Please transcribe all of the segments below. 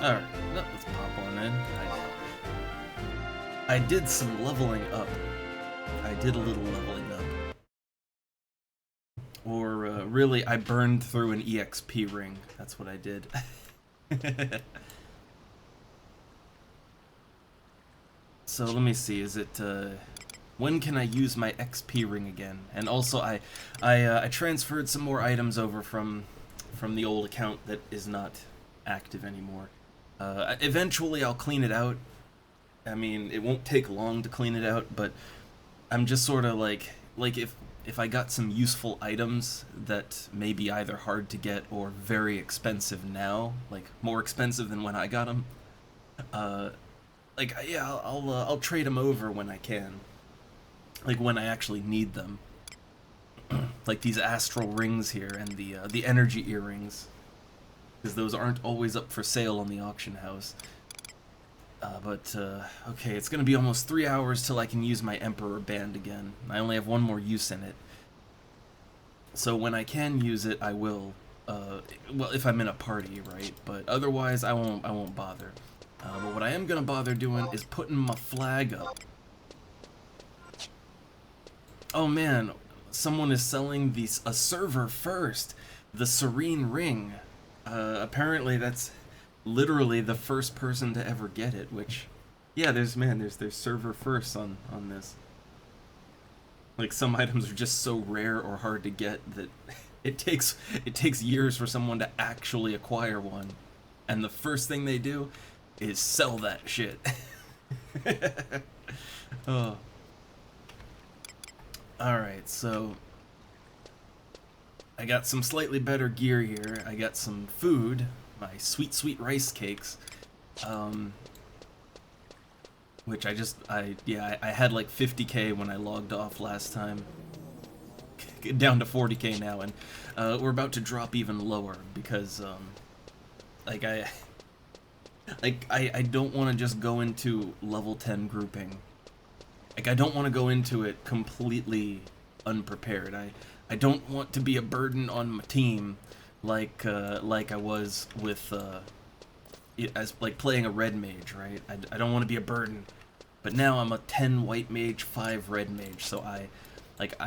Alright, let's pop on in. I did some leveling up. I did a little leveling up. Or, really, I burned through an EXP ring. That's what I did. So, let me see, is it, when can I use my XP ring again? And also, I transferred some more items over from the old account that is not active anymore. Eventually I'll clean it out. I mean, it won't take long to clean it out, but I'm just sort of like if I got some useful items that may be either hard to get or very expensive now, like more expensive than when I got them, yeah, I'll trade them over when I can, like when I actually need them, like these astral rings here and the energy earrings, because those aren't always up for sale on the auction house. Okay, it's gonna be almost 3 hours till I can use my Emperor Band again. I only have one more use in it. So when I can use it, I will. Well, if I'm in a party, right? But otherwise, I won't bother. But what I am gonna bother doing is putting my flag up. Oh man, someone is selling a server first. The Serene Ring. Apparently that's literally the first person to ever get it, which, yeah, there's server first on this. Like, some items are just so rare or hard to get that it takes years for someone to actually acquire one, and the first thing they do is sell that shit. Oh. Alright, so I got some slightly better gear here. I got some food, my sweet rice cakes, which I had like 50k when I logged off last time. Down to 40k now, and we're about to drop even lower because I don't want to just go into level 10 grouping. Like, I don't want to go into it completely unprepared. I don't want to be a burden on my team like I was with as like playing a red mage, right? I don't want to be a burden. But now I'm a 10 white mage, 5 red mage, so I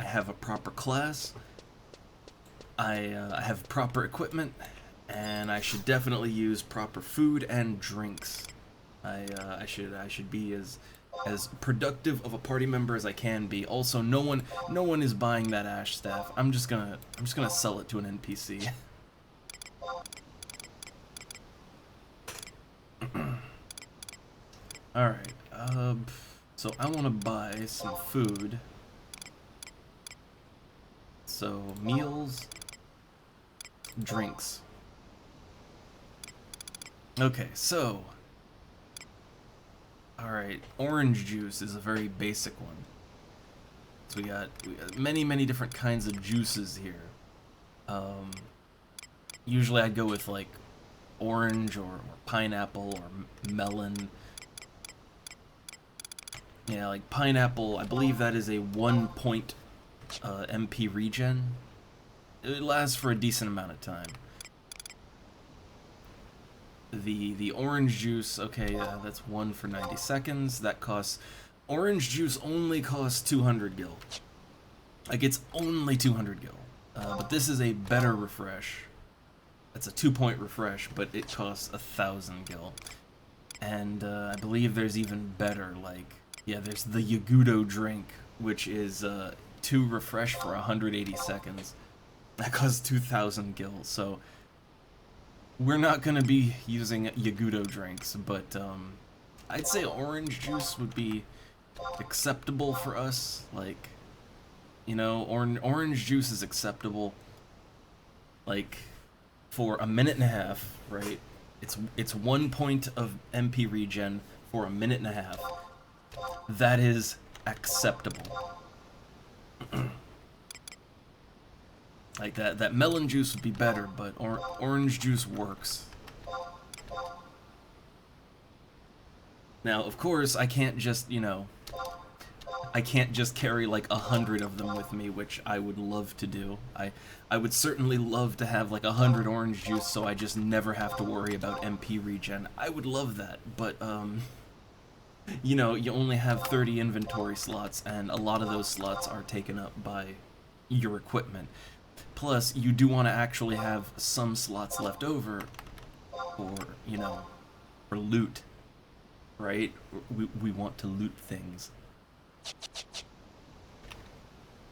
have a proper class. I have proper equipment, and I should definitely use proper food and drinks. I should be as productive of a party member as I can be. Also, no one is buying that ash staff. I'm just gonna sell it to an NPC. Alright, so I want to buy some food. So, meals, drinks. Okay, so, alright, orange juice is a very basic one. So we got many different kinds of juices here. Usually I'd go with like orange or pineapple or melon. Yeah, like pineapple, I believe that is a 1 point MP regen. It lasts for a decent amount of time. The orange juice, okay, that's 1 for 90 seconds. That costs, orange juice only costs 200 gil. Like, it's only 200 gil. But this is a better refresh. It's a 2-point refresh, but it costs 1,000 gil. And I believe there's even better, like, yeah, there's the Yagudo drink, which is 2 refresh for 180 seconds. That costs 2,000 gil, so we're not gonna be using Yagudo drinks, but I'd say orange juice would be acceptable for us. Like, you know, orange juice is acceptable, like, for a minute and a half, right? It's 1 point of MP regen for a minute and a half. That is acceptable. Like, that melon juice would be better, but orange juice works. Now, of course, I can't just, you know, I can't just carry like 100 of them with me, which I would love to do. I would certainly love to have like 100 orange juice so I just never have to worry about MP regen. I would love that, but you know, you only have 30 inventory slots, and a lot of those slots are taken up by your equipment. Plus, you do want to actually have some slots left over for, you know, for loot, right? We want to loot things.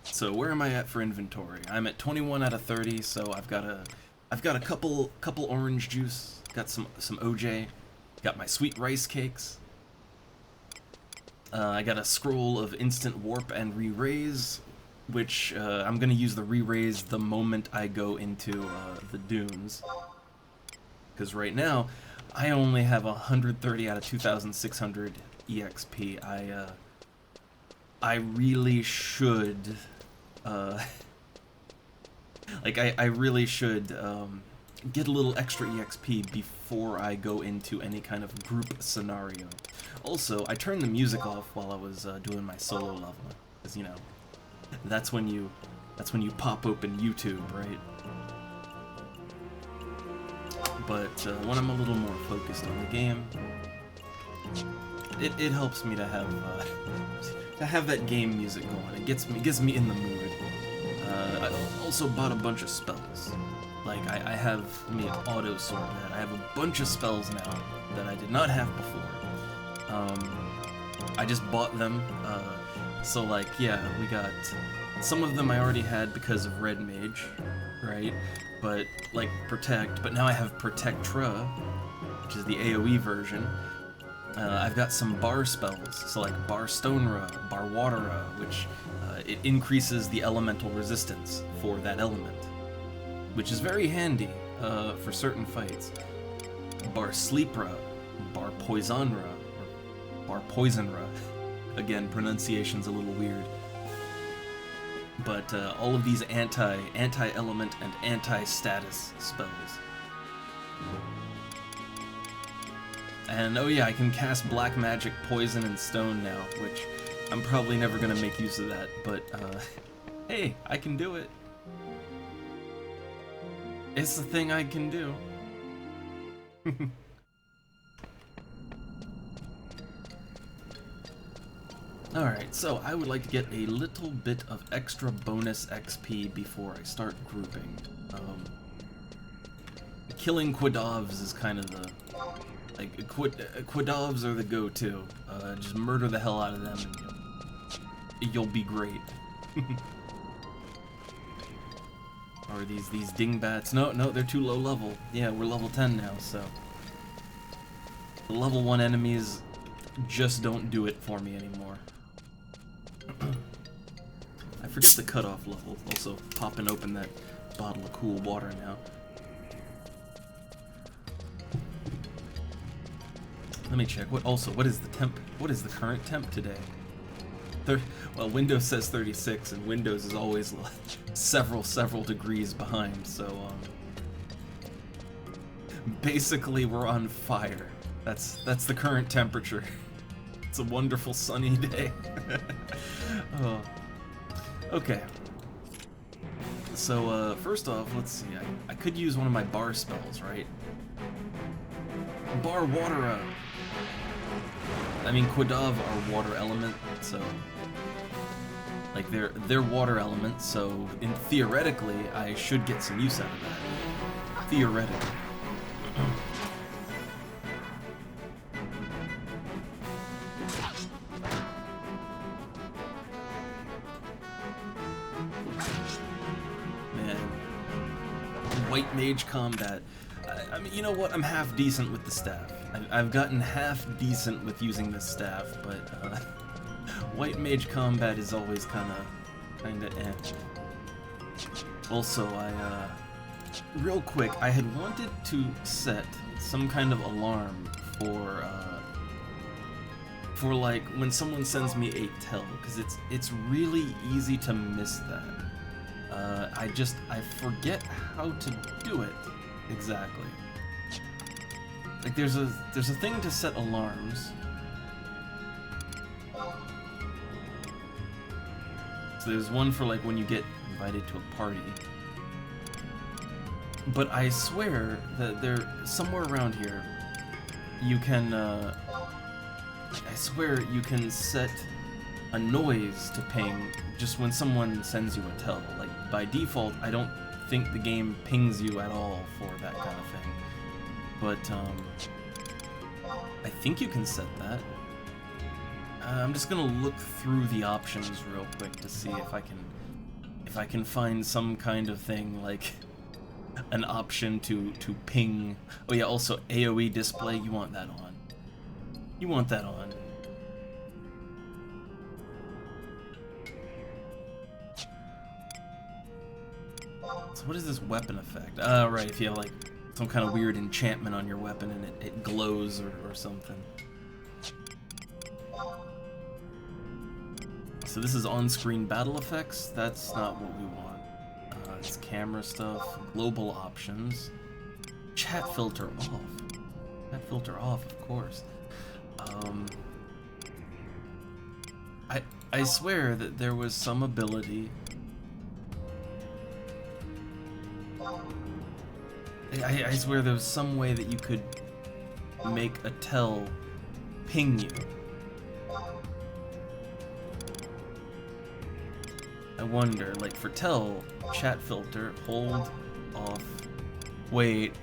So where am I at for inventory? I'm at 21 out of 30, so I've got a couple orange juice, got some OJ, got my sweet rice cakes. I got a scroll of instant warp and re-raise, which I'm gonna use the re-raise the moment I go into the dunes. Because right now, I only have 130 out of 2,600 EXP. I really should, like, I really should get a little extra EXP before I go into any kind of group scenario. Also, I turned the music off while I was doing my solo level, because, you know, that's when you pop open YouTube, right? But when I'm a little more focused on the game, it helps me to have that game music going. It gets me in the mood. I also bought a bunch of spells. Like I have, let me auto sort that. I have a bunch of spells now that I did not have before. I just bought them. So like, yeah, we got some of them I already had because of Red Mage, right? But like Protect. But now I have Protectra, which is the AOE version. I've got some bar spells, so like Bar Stonera, Bar Watera, which it increases the elemental resistance for that element, which is very handy for certain fights. Bar Sleepra, Bar Poisonra, or Bar Poisonra. Again, pronunciation's a little weird. But all of these anti-element and anti-status spells. And oh yeah, I can cast Black Magic, Poison, and Stone now, which I'm probably never gonna make use of that, but hey, I can do it. It's the thing I can do. Alright, so I would like to get a little bit of extra bonus XP before I start grouping. Killing Quidovs is kind of the... like, Quidovs are the go-to. Just murder the hell out of them and you'll be great. Or these dingbats. No, they're too low level. Yeah, we're level 10 now, so... the level 1 enemies just don't do it for me anymore. I forget the cutoff level. Also, popping open that bottle of cool water now. Let me check. What is the temp? What is the current temp today? Well, Windows says 36, and Windows is always several degrees behind. So, basically, we're on fire. That's the current temperature. It's a wonderful sunny day. Oh. Okay. So, first off, let's see. I could use one of my bar spells, right? Bar Watera. I mean, Quidov are water element, so... like, they're water element, so theoretically, I should get some use out of that. Theoretically. Man. White Mage combat. I mean, you know what? I'm half decent with the staff. I've gotten half decent with using this staff, but White Mage combat is always kinda eh. Also, real quick, I had wanted to set some kind of alarm for like when someone sends me a tell, because it's really easy to miss that. I forget how to do it exactly. Like there's a thing to set alarms. So there's one for like when you get invited to a party. But I swear that there, somewhere around here, you can, I swear you can set a noise to ping just when someone sends you a tell. Like, by default, I don't think the game pings you at all for that kind of thing. But, I think you can set that. I'm just gonna look through the options real quick to see if I can find some kind of thing, like an option to ping. Oh yeah, also AoE display, you want that on. You want that on. So what is this weapon effect? Right, if you have like some kind of weird enchantment on your weapon and it glows or something. So this is on-screen battle effects. That's not what we want. It's camera stuff, global options, chat filter off. Chat filter off, of course. I swear that there was some ability. I swear there was some way that you could make a tell ping you. I wonder, like for tell, chat filter, hold off, wait.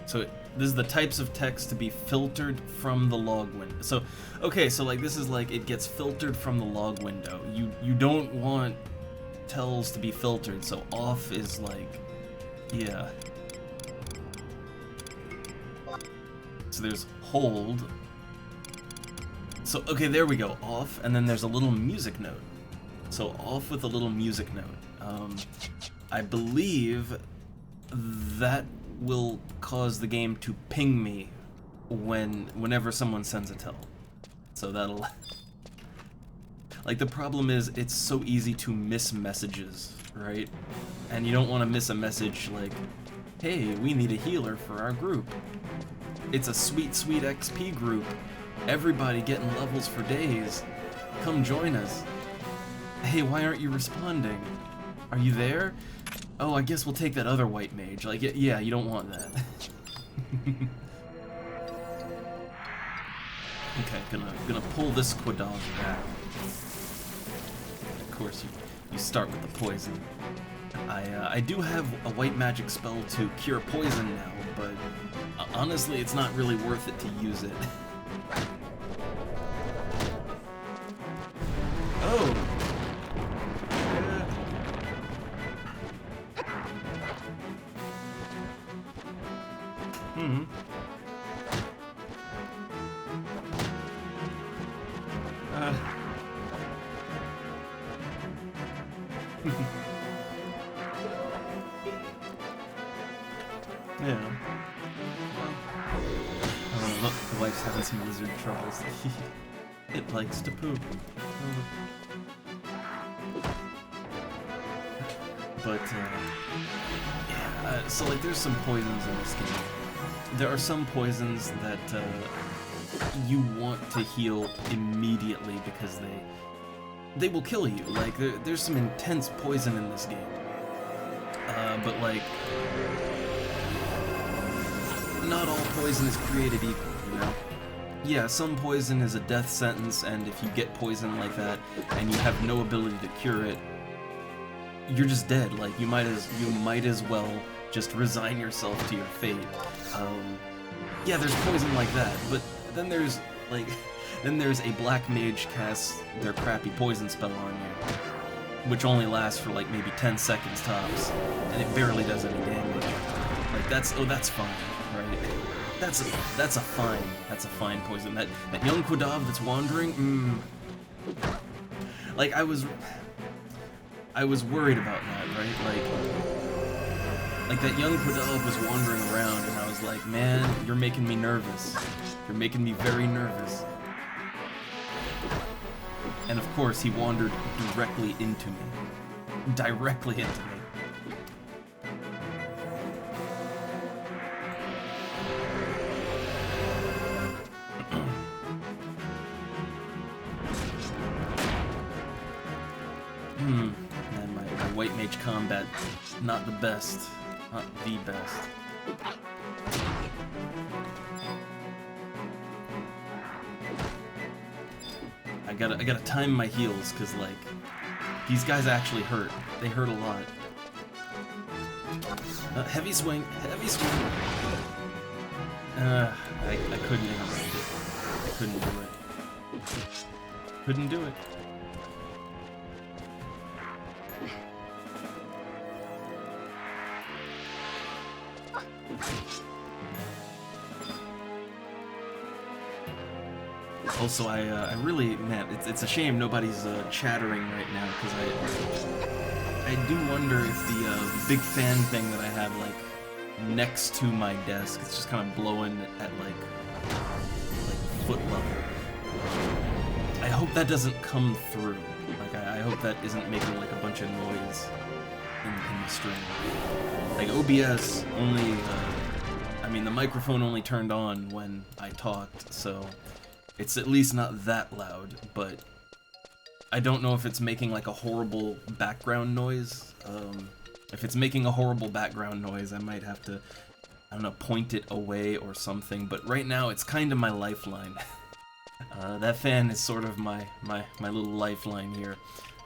So this is the types of text to be filtered from the log window. So, okay, so like this is like it gets filtered from the log window. You don't want tells to be filtered, so off is like, yeah. So there's hold. So, okay, there we go, off, and then there's a little music note. So, off with a little music note. I believe that will cause the game to ping me whenever someone sends a tell. So that'll... Like, the problem is, it's so easy to miss messages, right? And you don't want to miss a message like, hey, we need a healer for our group. It's a sweet, sweet XP group. Everybody getting levels for days. Come join us. Hey, why aren't you responding? Are you there? Oh, I guess we'll take that other white mage. Like, yeah, you don't want that. Okay, gonna pull this Quadog back. Of course, you start with the poison. I do have a white magic spell to cure poison now, but honestly, it's not really worth it to use it. Oh! Yeah. Oh, look, the wife's having some lizard troubles. It likes to poop. But, yeah, so, like, there's some poisons in this game. There are some poisons that, you want to heal immediately because they will kill you. Like, there's some intense poison in this game. But, like, not all poison is created equal, you know? Yeah, some poison is a death sentence, and if you get poison like that, and you have no ability to cure it, you're just dead. Like, you might as well just resign yourself to your fate. Yeah, there's poison like that, but then there's, like, a black mage casts their crappy poison spell on you, which only lasts for, like, maybe 10 seconds tops, and it barely does any damage. Like, that's fine, right? That's a fine poison. That young Quadav that's wandering, Like, I was worried about that, right? Like that young Quadav was wandering around, and I was like, man, you're making me nervous. You're making me very nervous. And of course, he wandered directly into me. Directly into me. range combat, not the best. Not the best. I gotta time my heals, cause like, these guys actually hurt. They hurt a lot. Heavy swing, heavy swing. I couldn't interrupt it. I couldn't do it. Couldn't do it. Also, I really, man, it's a shame nobody's chattering right now, because I do wonder if the big fan thing that I have, like, next to my desk, it's just kind of blowing at, like foot level. I hope that doesn't come through. Like, I hope that isn't making, like, a bunch of noise in the stream. Like, OBS only, I mean, the microphone only turned on when I talked, so it's at least not that loud, but I don't know if it's making like a horrible background noise. If it's making a horrible background noise, I might have to, I don't know, point it away or something, but right now it's kind of my lifeline. That fan is sort of my little lifeline here.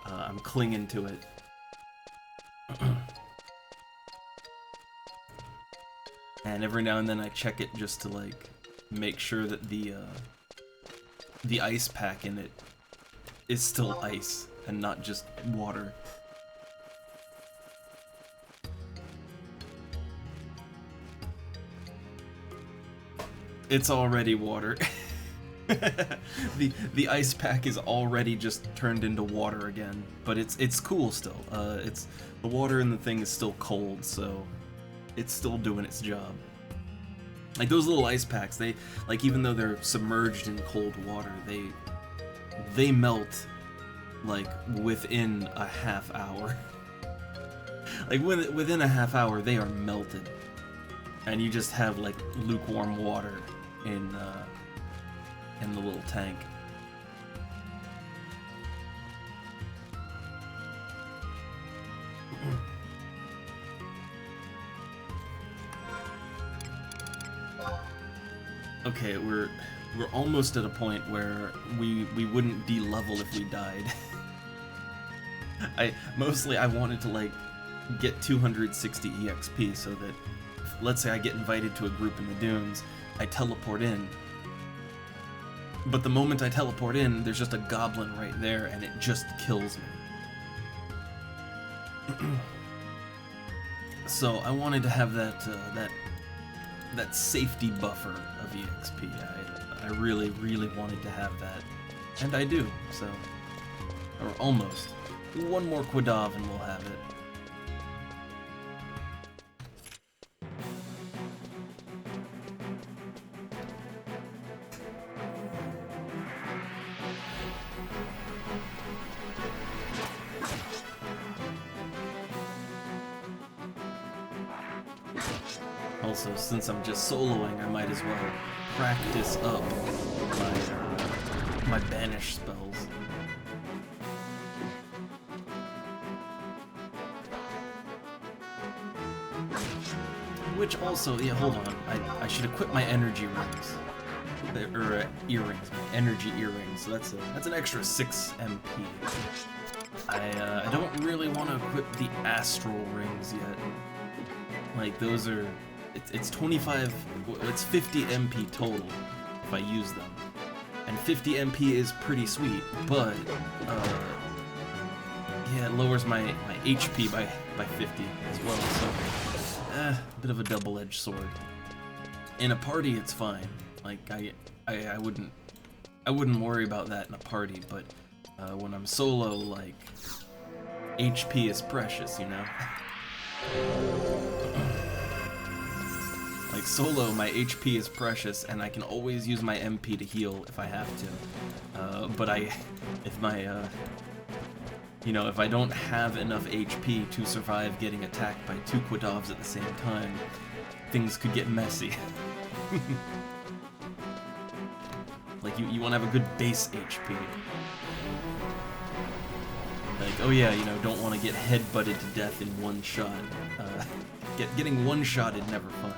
I'm clinging to it. And every now and then I check it just to like make sure that the ice pack in it is still ice and not just water. It's already water. The ice pack is already just turned into water again, but it's cool still. It's the water in the thing is still cold, so it's still doing its job. Like those little ice packs, they like even though they're submerged in cold water, they melt like within a half hour. Like within a half hour, they are melted, and you just have like lukewarm water in the little tank. Okay, we're almost at a point where we wouldn't de-level if we died. I wanted to like get 260 EXP so that let's say I get invited to a group in the dunes, I teleport in. But the moment I teleport in, there's just a goblin right there and it just kills me. So I wanted to have that safety buffer of EXP. I really, really wanted to have that. And I do, so. Or almost. One more Quadav and we'll have it. Also, since I'm just soloing, I might as well practice up my banish spells. Which also, yeah, hold on, I should equip my energy rings. Or earrings, my energy earrings, so that's an extra 6 MP. I don't really want to equip the astral rings yet. Like, those are... It's 25... It's 50 MP total, if I use them. And 50 MP is pretty sweet, but... yeah, it lowers my HP by 50 as well, so... a bit of a double-edged sword. In a party, it's fine. Like, I wouldn't worry about that in a party, but when I'm solo, like, HP is precious, you know? Like, solo, my HP is precious, and I can always use my MP to heal if I have to. But if I don't have enough HP to survive getting attacked by 2 Quadavs at the same time, things could get messy. Like, you want to have a good base HP. Like, oh yeah, you know, don't want to get headbutted to death in one shot. Getting one-shotted never fun.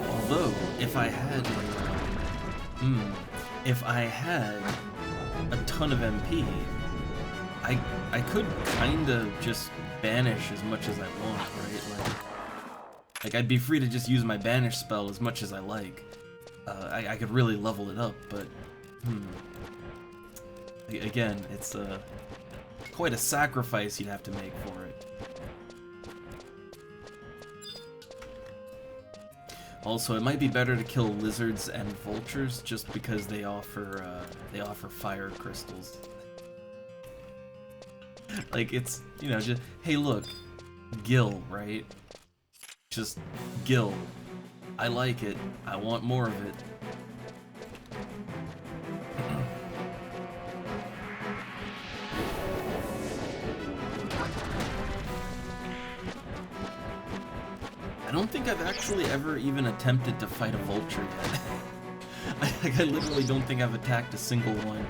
Although, if I had a ton of MP, I could kinda just banish as much as I want, right? Like I'd be free to just use my banish spell as much as I like. I could really level it up, but again, it's quite a sacrifice you'd have to make for it. Also, it might be better to kill lizards and vultures just because they offer fire crystals. Like, it's, you know, just, hey look, Gil, right? Just Gil. I like it. I want more of it. I don't think I've actually ever even attempted to fight a vulture yet. I literally don't think I've attacked a single one.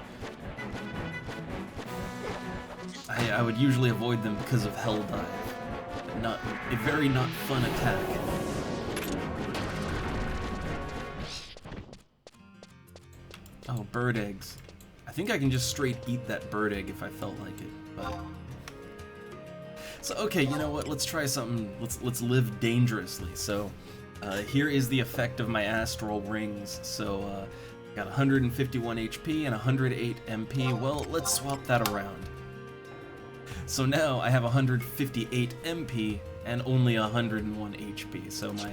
I would usually avoid them because of Hell Dive. Not a very not fun attack. Oh, bird eggs. I think I can just straight eat that bird egg if I felt like it, but... So, okay, you know what, let's try something, let's live dangerously. So, here is the effect of my astral rings. So, got 151 HP and 108 MP. Well, let's swap that around. So now I have 158 MP and only 101 HP. So my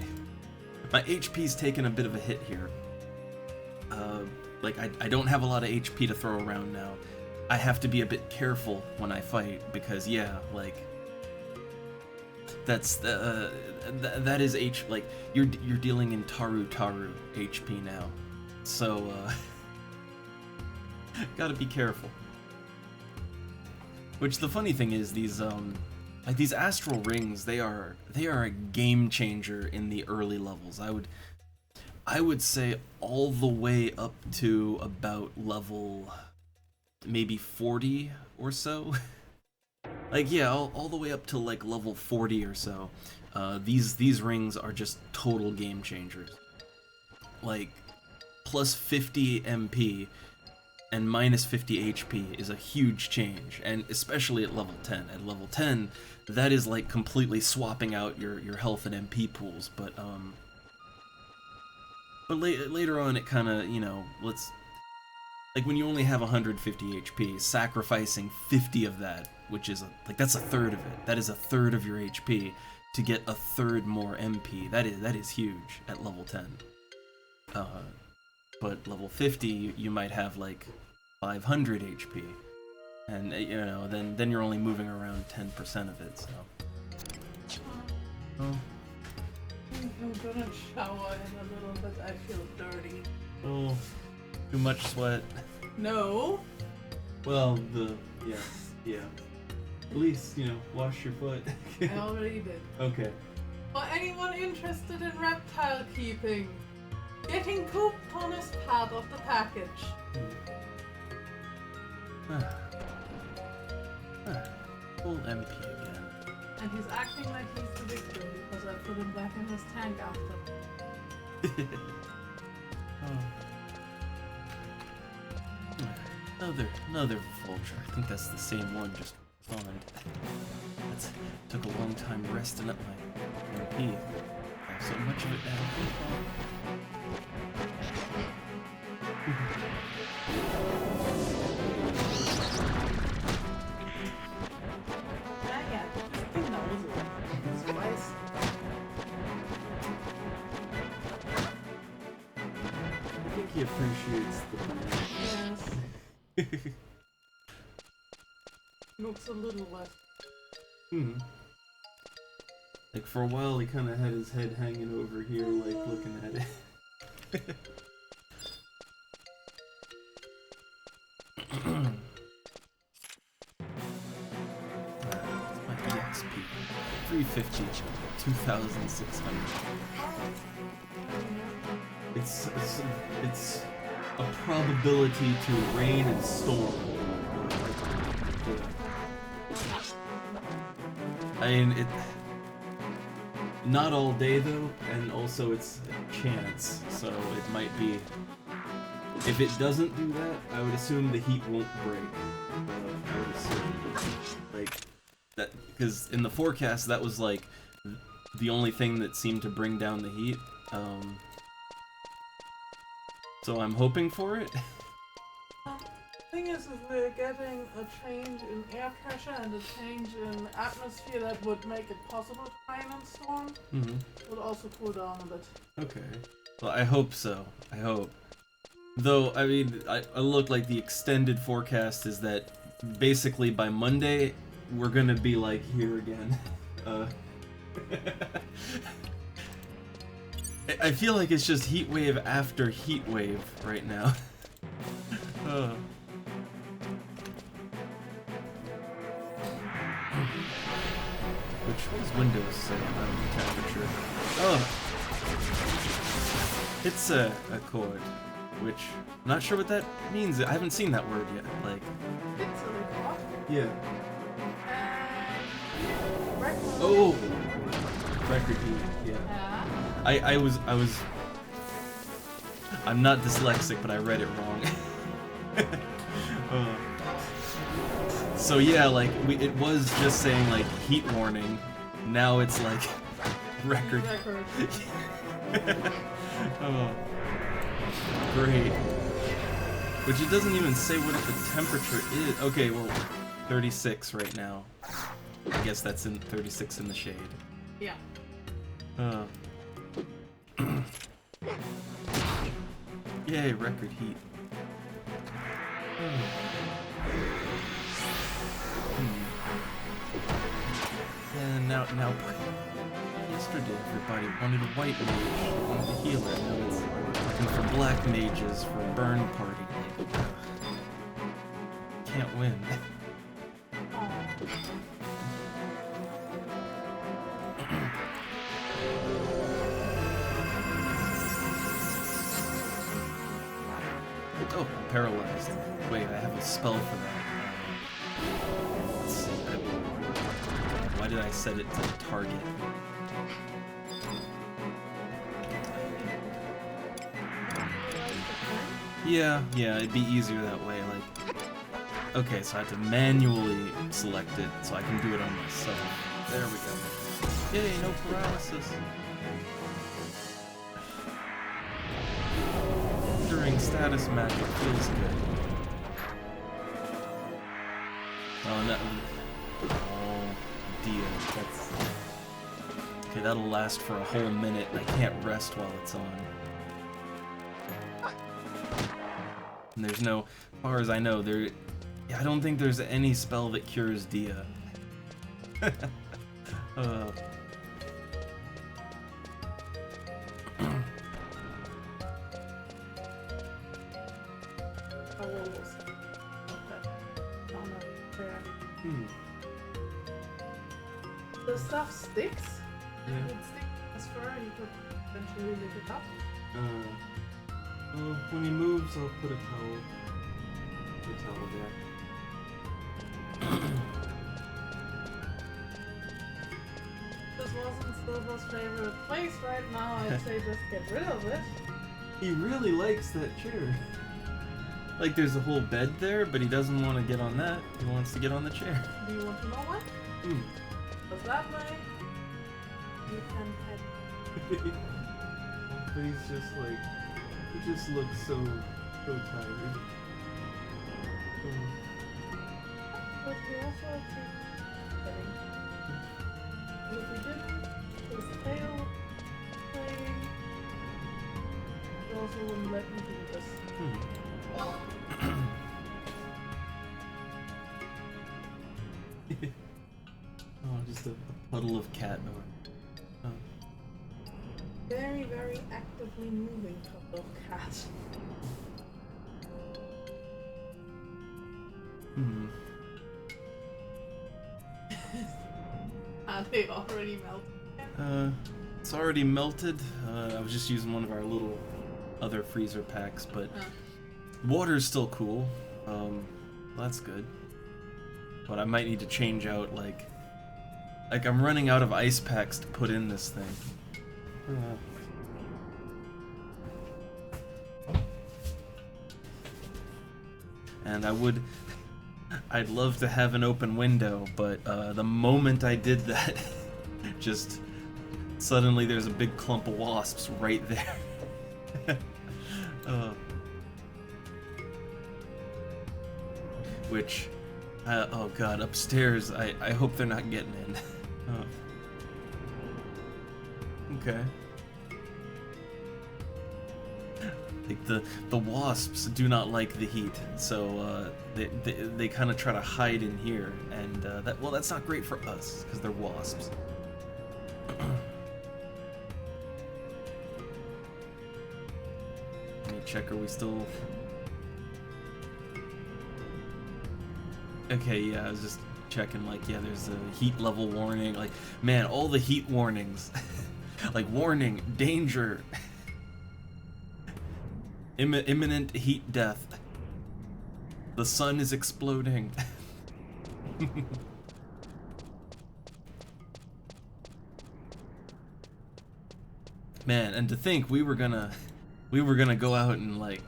HP's taken a bit of a hit here. Like, I don't have a lot of HP to throw around now. I have to be a bit careful when I fight because, yeah, like... That's that is like you're dealing in Taru HP now, so gotta be careful. Which the funny thing is these like these astral rings, they are a game changer in the early levels. I would say all the way up to about level maybe 40 or so. Like, yeah, all the way up to, like, level 40 or so, these rings are just total game changers. Like, plus 50 MP and minus 50 HP is a huge change, and especially at level 10. At level 10, that is, like, completely swapping out your health and MP pools, but later on it kind of, you know, like, when you only have 150 HP, sacrificing 50 of that, which is, like, that's a third of it. That is a third of your HP to get a third more MP. That is huge at level 10. But level 50, you might have, like, 500 HP. And, you know, then you're only moving around 10% of it, so... Oh. I'm gonna shower in a little bit. I feel dirty. Oh. Too much sweat. No. Well, yeah. At least, you know, wash your foot. I already did. Okay. For anyone interested in reptile keeping, getting pooped on is part of the package. Full MP again. And he's acting like he's the victim because I put him back in his tank after. Another vulture. I think that's the same one, just spawned. Took a long time resting up my MP. I have so much of it now. I think he appreciates the plan. Yes. Looks a little less. Like, for a while he kind of had his head hanging over here, like, looking at it. 2,600. It's a probability to rain and storm. I mean, it. Not all day though, and also it's a chance, so it might be. If it doesn't do that, I would assume the heat won't break. I would assume, like, that, because in the forecast that was like the only thing that seemed to bring down the heat. So I'm hoping for it. The thing is, if we're getting a change in air pressure and a change in atmosphere that would make it possible to rain and storm, it would also cool down a bit. Okay. Well, I hope so. I hope. Though, I mean, I look like the extended forecast is that basically by Monday, we're gonna be like here again. I feel like it's just heat wave after heat wave right now. Which does Windows say about the temperature? Oh! It's a chord, which I'm not sure what that means. I haven't seen that word yet. Like, It's a record. yeah. Record. Oh, record heat. Yeah. I was. I'm not dyslexic, but I read it wrong. So yeah, like it was just saying like heat warning. Now it's like record. Oh, great. Which it doesn't even say what the temperature is. Okay, well, 36 right now. I guess that's in 36 in the shade. Yeah. Yay, record heat. And now, yesterday everybody wanted a white mage, wanted a healer. Now it's looking for black mages for a burn party. Can't win. Oh, paralyzed. Wait, I have a spell for that. Let's see. Why did I set it to target? Yeah, it'd be easier that way. Like, okay, so I have to manually select it so I can do it on myself. There we go. Yay, no paralysis. During status magic feels good. Oh no. Oh dear. That's okay. That'll last for a whole minute, and I can't rest while it's on. And there's no, as far as I know, I don't think there's any spell that cures Dia. The stuff sticks. Yeah. It sticks as far, you could eventually lift it up. Well, when he moves, I'll put a towel. There. This wasn't Silver's favorite place right now. I'd say just get rid of it. He really likes that chair. Like, there's a whole bed there, but he doesn't want to get on that. He wants to get on the chair. Do you want to know why? Because that way, you can pet. But he's just like, he just looks so tired. But we also have to petting. If we didn't, his tail playing, he also wouldn't let me do this. Oh, just a puddle of cat. Very, very actively moving puddle of cat. Are they already melted? It's already melted. I was just using one of our little other freezer packs, but water's still cool. That's good. But I might need to change out, like I'm running out of ice packs to put in this thing. And I'd love to have an open window, but the moment I did that, just suddenly there's a big clump of wasps right there. Which, oh god, upstairs, I hope they're not getting in. Okay. Like the wasps do not like the heat, so they kind of try to hide in here, and that's not great for us because they're wasps. Let me check. Are we still? Okay, yeah, I was just checking. Like, yeah, there's a heat level warning. Like, man, all the heat warnings. Like, warning, danger. Imminent heat death. The sun is exploding. Man, and to think we were gonna go out and like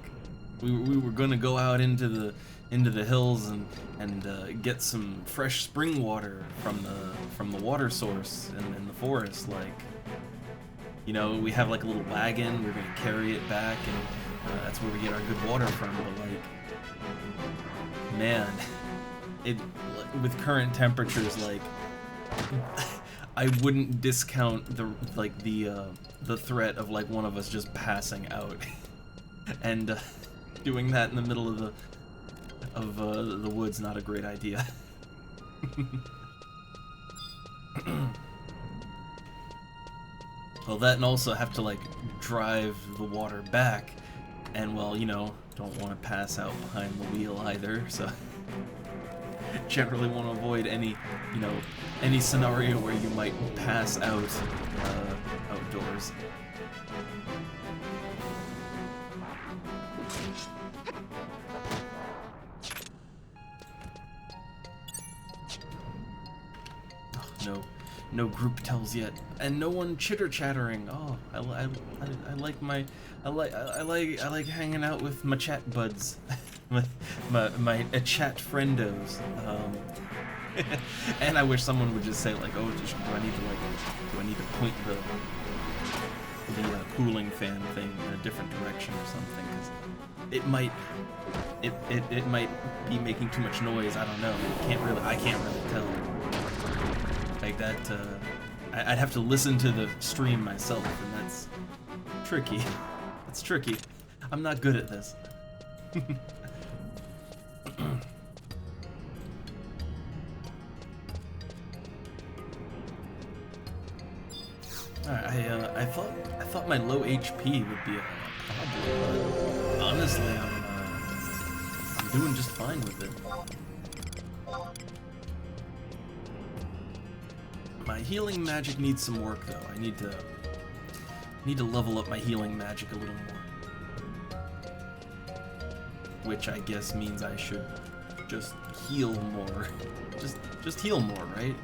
we were gonna go out into the hills and get some fresh spring water from the water source in the forest. Like, you know, we have like a little wagon. We're gonna carry it back, and that's where we get our good water from. But like, man, with current temperatures, like, I wouldn't discount the threat of like one of us just passing out and doing that in the middle of the woods. Not a great idea. Well, that, and also have to like drive the water back, and well, you know, don't want to pass out behind the wheel either, so generally want to avoid any scenario where you might pass out outdoors. Oh, no group tells yet, and no one chitter-chattering. Oh, I like hanging out with my chat buds, my chat friendos. And I wish someone would just say like, oh, do I need to point the cooling fan thing in a different direction or something? Because it might be making too much noise. I don't know. I can't really tell. Like that, I'd have to listen to the stream myself, and that's tricky. It's tricky. I'm not good at this. Alright, I thought my low HP would be a problem, but honestly, I'm doing just fine with it. My healing magic needs some work, though. I need to level up my healing magic a little more, which I guess means I should just heal more. Just heal more, right?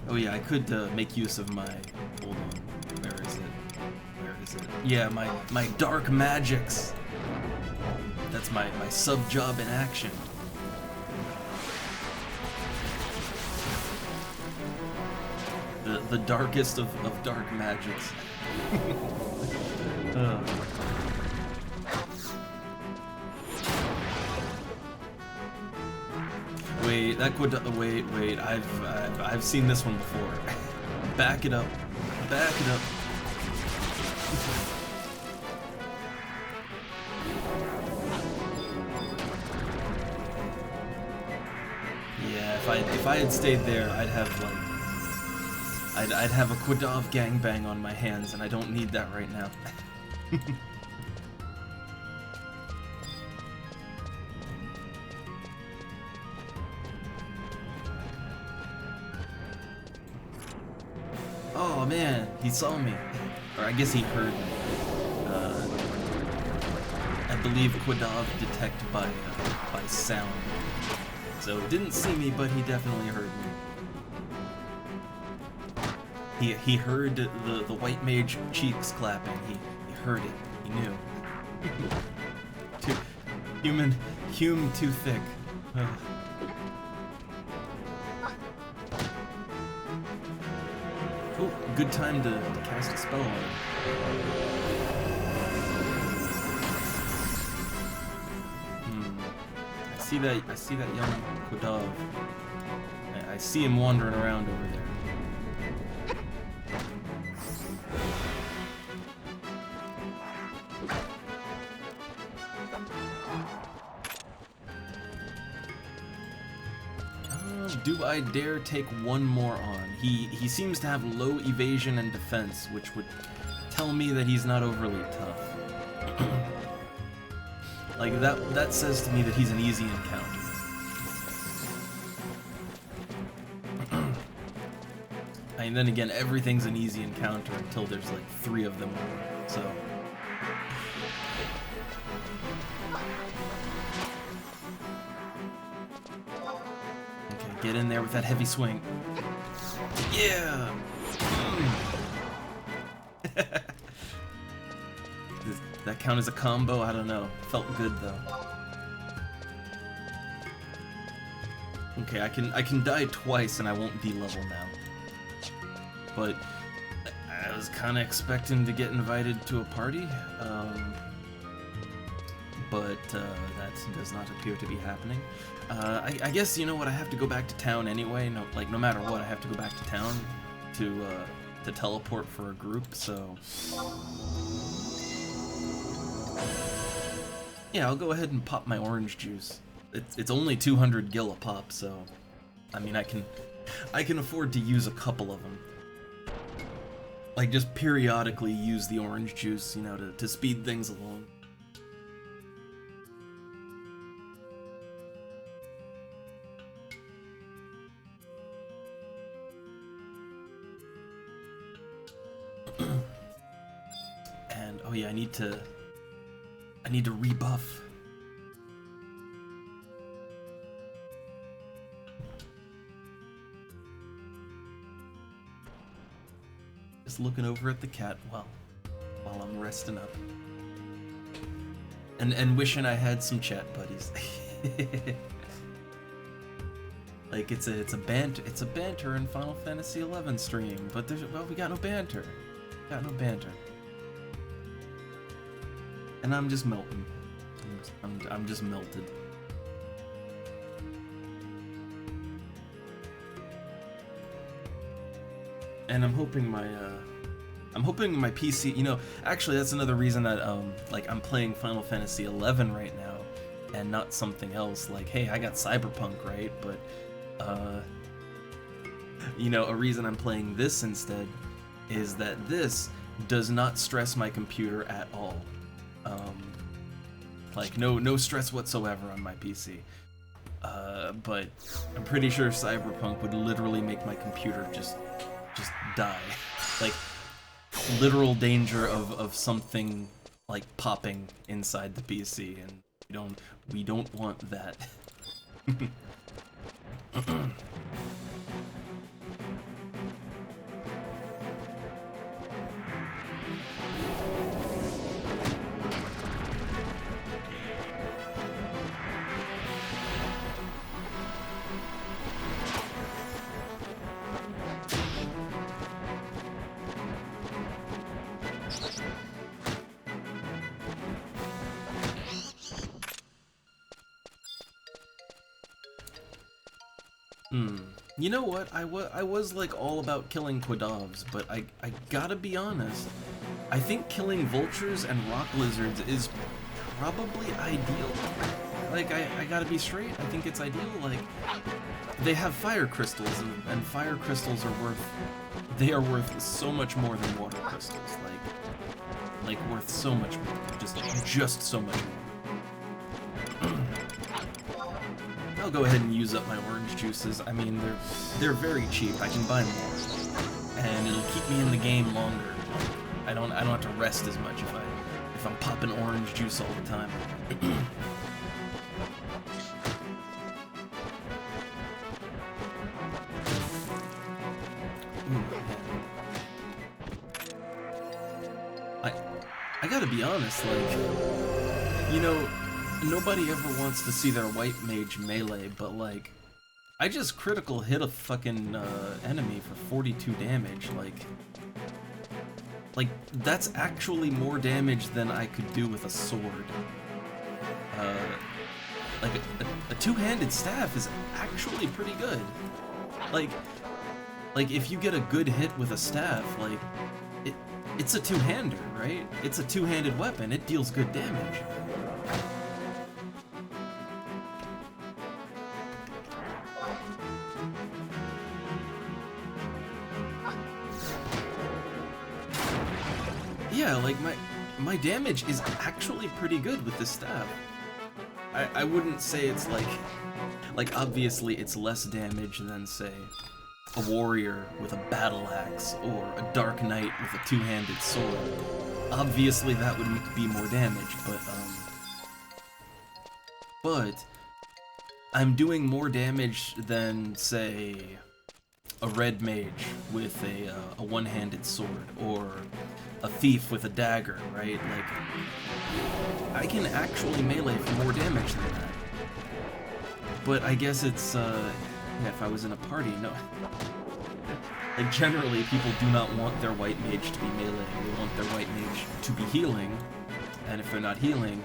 Oh yeah, I could make use of my. Hold on, where is it? Yeah, my dark magics. That's my sub job in action. The darkest of dark magics. Wait, that could. Wait. I've seen this one before. Back it up. Back it up. If I had stayed there, I'd have a Quadav gangbang on my hands, and I don't need that right now. Oh man, he saw me. Or I guess he heard me. I believe Quadav detect by sound. So didn't see me, but he definitely heard me. He heard the white mage cheeks clapping. He heard it. He knew. Hume too thick. Oh, good time to cast a spell on him. I see that young Quadav. I see him wandering around over there. Do I dare take one more on? He seems to have low evasion and defense, which would tell me that he's not overly tough. Like, that says to me that he's an easy encounter. And then again, everything's an easy encounter until there's like 3 of them, so... Okay, get in there with that heavy swing. Yeah! Does that count as a combo? I don't know. Felt good though. Okay, I can die twice and I won't D-level now. But I was kind of expecting to get invited to a party, but that does not appear to be happening. I guess, you know what, I have to go back to town anyway. No matter what, I have to go back to town to teleport for a group, so... Yeah, I'll go ahead and pop my orange juice. It's only 200 gil a pop, so... I mean, I can afford to use a couple of them. Like, just periodically use the orange juice, you know, to speed things along. And, oh yeah, I need to rebuff. Just looking over at the cat while I'm resting up. And wishing I had some chat buddies. Like it's a banter in Final Fantasy XI stream, but we got no banter. Got no banter. And I'm just melting. I'm just melted. And I'm hoping my PC, you know, actually that's another reason that like I'm playing Final Fantasy XI right now and not something else. Like, hey, I got Cyberpunk, right? But you know, a reason I'm playing this instead is that this does not stress my computer at all. Like no stress whatsoever on my PC. But I'm pretty sure Cyberpunk would literally make my computer just die. Like, literal danger of something like popping inside the PC, and we don't want that. You know what? I was like all about killing Quadavs, but I gotta be honest. I think killing vultures and rock lizards is probably ideal. Like, I gotta be straight. I think it's ideal. Like, they have fire crystals, and fire crystals are worth so much more than water crystals. Like worth so much more. Just so much more. I'll go ahead and use up my orange juices. I mean, they're very cheap. I can buy more. and it'll keep me in the game longer. I don't have to rest as much if I'm popping orange juice all the time. I gotta be honest, like, you know, nobody ever wants to see their white mage melee, but like, I just critical hit a fucking enemy for 42 damage, like that's actually more damage than I could do with a sword. Like a two-handed staff is actually pretty good. Like if you get a good hit with a staff, like it's a two-hander, right? It's a two-handed weapon. It deals good damage. Yeah, like my damage is actually pretty good with this staff. I wouldn't say it's like obviously it's less damage than, say, a warrior with a battle axe or a dark knight with a two-handed sword. Obviously that would be more damage, but I'm doing more damage than, say, a red mage with a one-handed sword, or a thief with a dagger, right? Like, I can actually melee for more damage than that. But I guess it's, yeah, if I was in a party, no. Like, generally, people do not want their white mage to be melee. They want their white mage to be healing, and if they're not healing,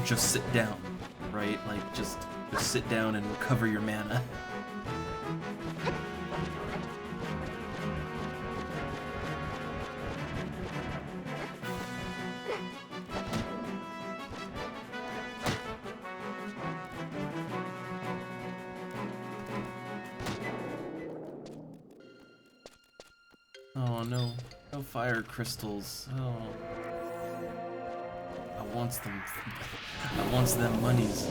just sit down, right? Like, just sit down and recover your mana. Oh no, no fire crystals. Oh, I wants them monies.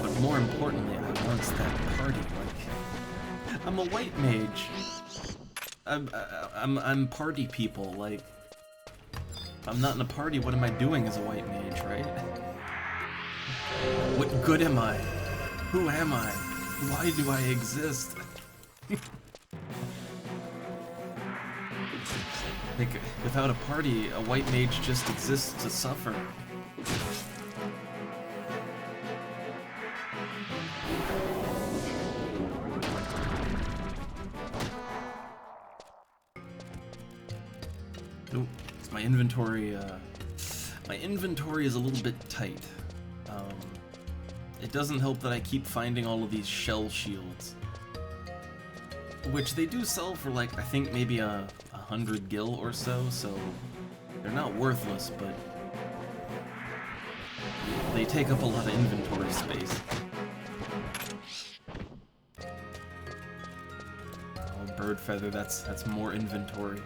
But more importantly, I wants that party. I'm a white mage. I'm party people. Like, if I'm not in a party, what am I doing as a white mage, right? What good am I? Who am I? Why do I exist? Like, without a party, a white mage just exists to suffer. Ooh, my inventory is a little bit tight. It doesn't help that I keep finding all of these shell shields, which they do sell for, like, I think maybe 100 gil or so, so they're not worthless, but they take up a lot of inventory space. Oh, bird feather, that's more inventory.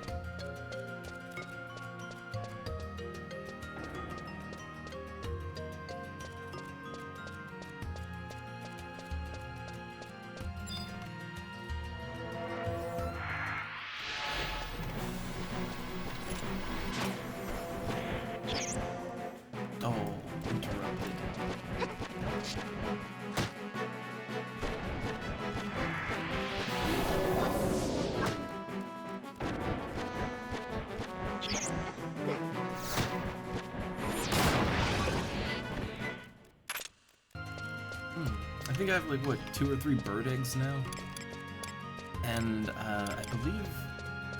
I think I have, like, what, 2 or 3 bird eggs now? And, I believe...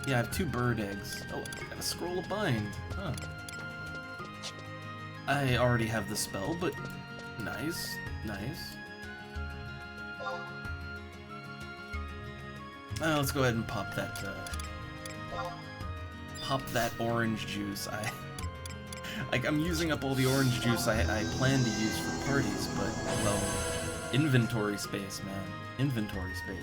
yeah, I have 2 bird eggs. Oh, I got a scroll of bind. Huh. I already have the spell, but nice, nice. Let's go ahead and pop that orange juice. I'm using up all the orange juice I plan to use for parties, but, well, Inventory space, man. Inventory space.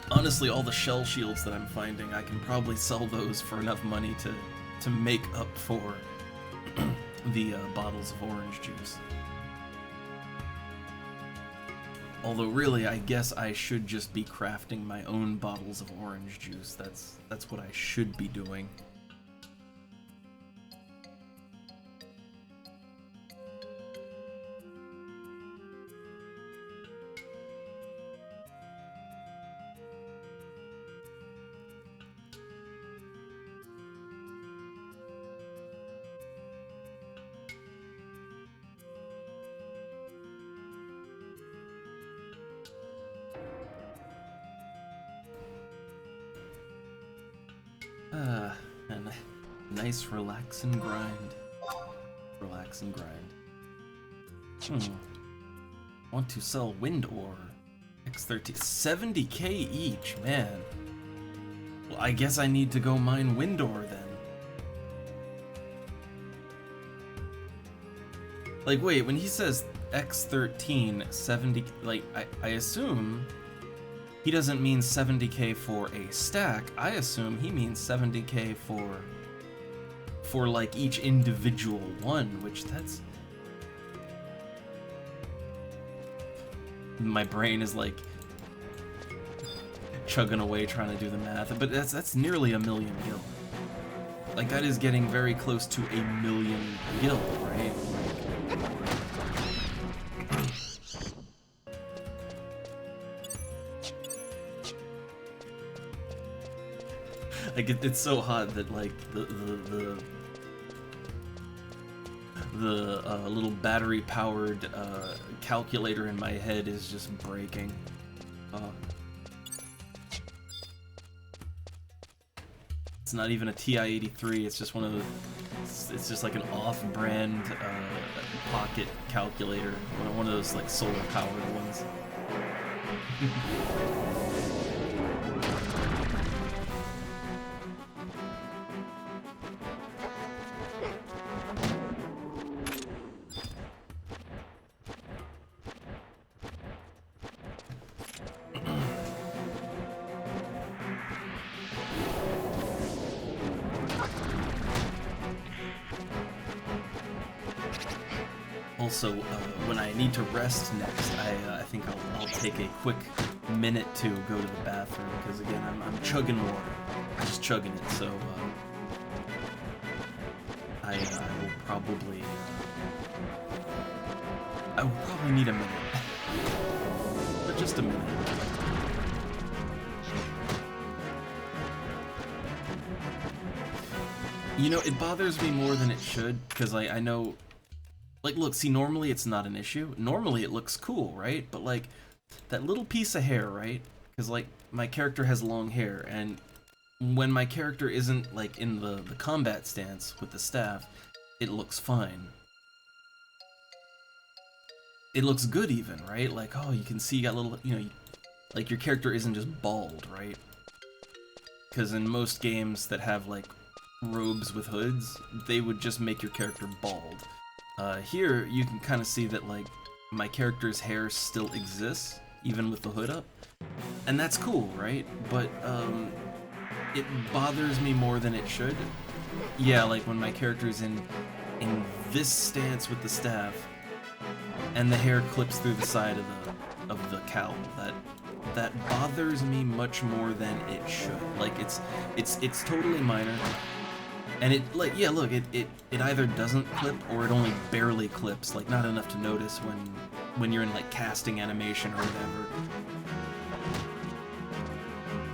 Honestly, all the shell shields that I'm finding, I can probably sell those for enough money to make up for the bottles of orange juice. Although really, I guess I should just be crafting my own bottles of orange juice. That's what I should be doing. And nice relax and grind. Relax and grind. Want to sell wind ore. X13. 70k each, man. Well, I guess I need to go mine wind ore then. Like, wait, when he says X13, 70, like, I assume he doesn't mean 70k for a stack. I assume he means 70k for like each individual one, which that's... My brain is like chugging away trying to do the math, but that's nearly 1 million gil. Like, that is getting very close to 1 million gil, right? Like, it's so hot that, like, the little battery-powered calculator in my head is just breaking. It's not even a TI-83, it's just one of the... It's just like an off-brand pocket calculator. One of those, like, solar-powered ones. Also, when I need to rest next, I think I'll take a quick minute to go to the bathroom, because again, I'm chugging water. I'm just chugging it, so I will probably need a minute. But just a minute. You know, it bothers me more than it should, because I know... Like, look, see, normally it's not an issue. Normally it looks cool, right? But, like, that little piece of hair, right? Because, like, my character has long hair, and when my character isn't, like, in the combat stance with the staff, it looks fine. It looks good, even, right? Like, oh, you can see you got little, you know, like, your character isn't just bald, right? Because in most games that have, like, robes with hoods, they would just make your character bald. Here, you can kind of see that, like, my character's hair still exists, even with the hood up. And that's cool, right? But, it bothers me more than it should. Yeah, like, when my character's in this stance with the staff, and the hair clips through the side of the cowl, that bothers me much more than it should. Like, it's totally minor. And it, like, yeah, look, it either doesn't clip or it only barely clips, like, not enough to notice when you're in, like, casting animation or whatever.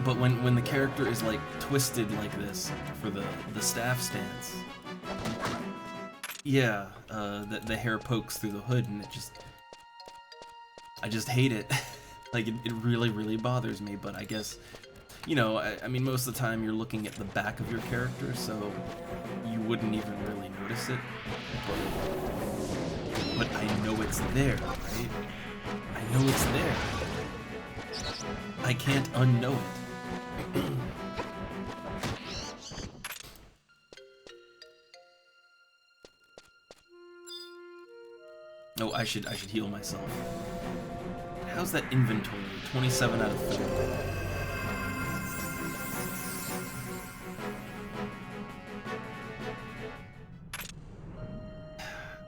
But when the character is, like, twisted like this for the staff stance, yeah, the hair pokes through the hood, and I just hate it. Like, it really, really bothers me, but I guess... You know, I mean, most of the time you're looking at the back of your character, so you wouldn't even really notice it. But I know it's there, right? I know it's there. I can't unknow it. Oh, I should heal myself. How's that inventory? 27 out of 30.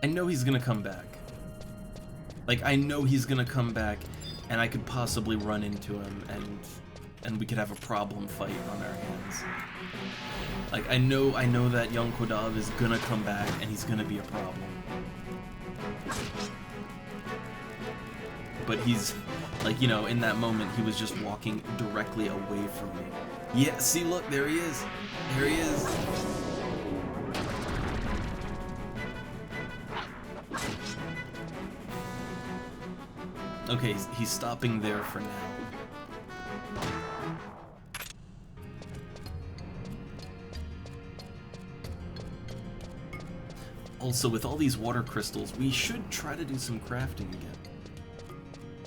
I know he's gonna come back. Like, I know he's gonna come back, and I could possibly run into him, and we could have a problem fight on our hands. Like, I know that young Quadav is gonna come back, and he's gonna be a problem. But he's, like, you know, in that moment, he was just walking directly away from me. Yeah, see, look, there he is. There he is. Okay, he's stopping there for now. Also, with all these water crystals, we should try to do some crafting again.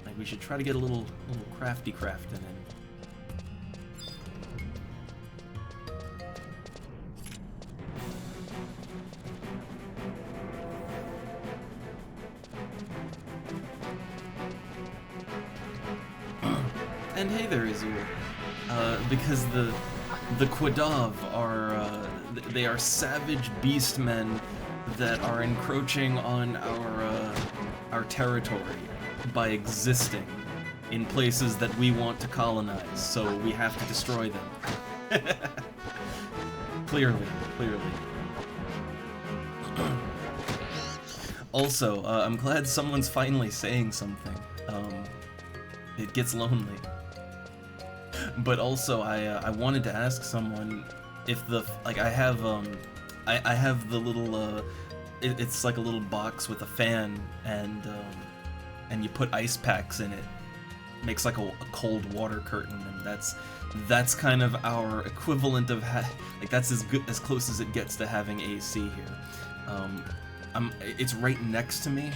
Like, we should try to get a little crafting in. And hey there, Azul. Because the Quadav are they are savage beastmen that are encroaching on our territory by existing in places that we want to colonize, so we have to destroy them. Clearly. Also, I'm glad someone's finally saying something. It gets lonely. But also, I wanted to ask someone if I have the little it's like a little box with a fan, and you put ice packs in it. Makes like a cold water curtain, and that's kind of our equivalent of like that's as close as it gets to having AC here. It's right next to me,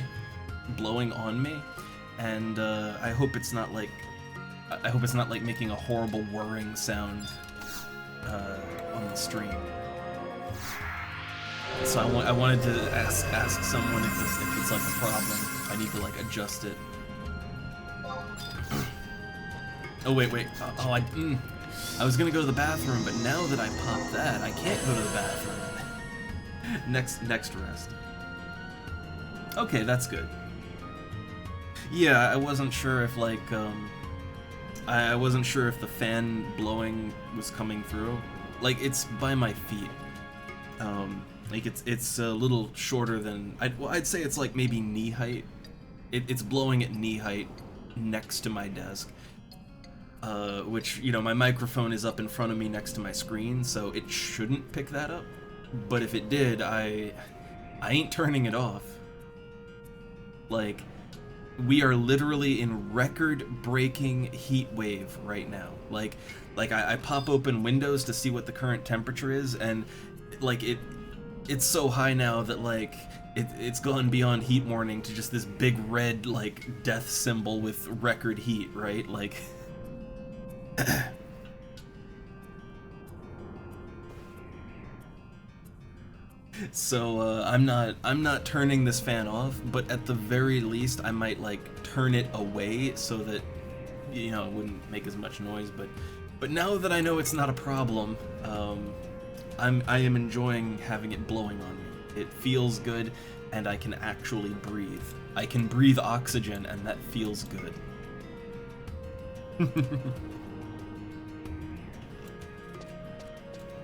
blowing on me, and I hope it's not like making a horrible whirring sound on the stream. So I wanted to ask someone if it's like a problem. I need to like adjust it. Oh wait. I was gonna go to the bathroom, but now that I popped that, I can't go to the bathroom. Next rest. Okay, that's good. Yeah, I wasn't sure if like I wasn't sure if the fan blowing was coming through. Like, it's by my feet. Like it's a little shorter than I'd say it's like maybe knee height. It's blowing at knee height next to my desk. Which, you know, my microphone is up in front of me next to my screen, so it shouldn't pick that up. But if it did, I ain't turning it off. Like, we are literally in record-breaking heat wave right now. Like I pop open Windows to see what the current temperature is, and like it's so high now that like it's gone beyond heat warning to just this big red like death symbol with record heat, right? Like so I'm not turning this fan off, but at the very least I might like turn it away so that, you know, it wouldn't make as much noise. But now that I know it's not a problem, I am enjoying having it blowing on me. It feels good, and I can actually breathe. I can breathe oxygen, and that feels good.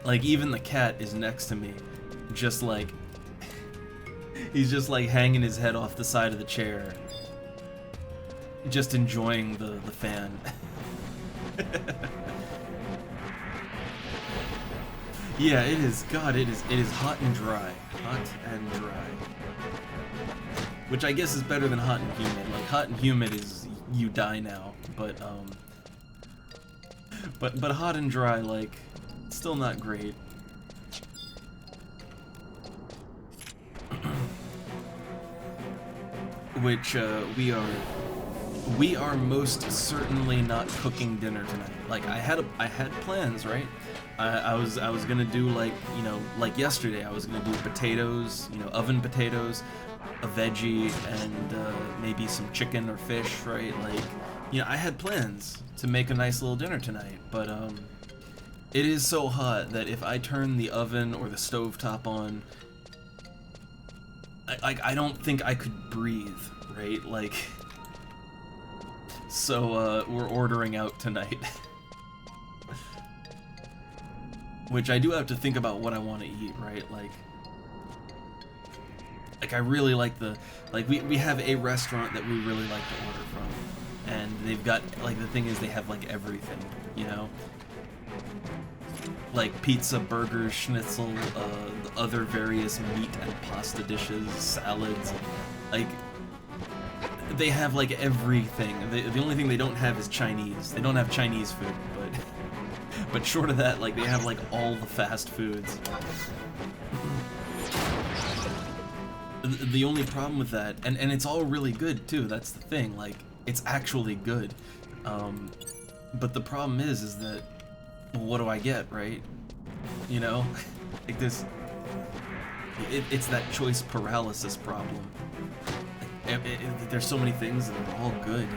Like, even the cat is next to me, just like he's just like hanging his head off the side of the chair, just enjoying the fan. Yeah, it is. God, it is hot and dry. Hot and dry. Which I guess is better than hot and humid. Like, hot and humid is you die now, but hot and dry, like, still not great. Which we are we are most certainly not cooking dinner tonight. Like I had plans, right? I was gonna do like, you know, like yesterday I was gonna do potatoes, you know, oven potatoes, a veggie, and maybe some chicken or fish, right? Like, you know, I had plans to make a nice little dinner tonight, but it is so hot that if I turn the oven or the stovetop on, I don't think I could breathe, right? Like, so we're ordering out tonight. Which I do have to think about what I want to eat, right? Like I really like the, like we have a restaurant that we really like to order from, and they've got, like, the thing is they have like everything, you know? Like pizza, burgers, schnitzel, other various meat and pasta dishes, salads, like they have like everything. The only thing they don't have is Chinese. They don't have Chinese food, but short of that, like, they have like all the fast foods. The only problem with that, and it's all really good too, that's the thing, like, it's actually good. But the problem is that, well, what do I get, right? You know? Like this, it's that choice paralysis problem. Like, there's so many things that are all good.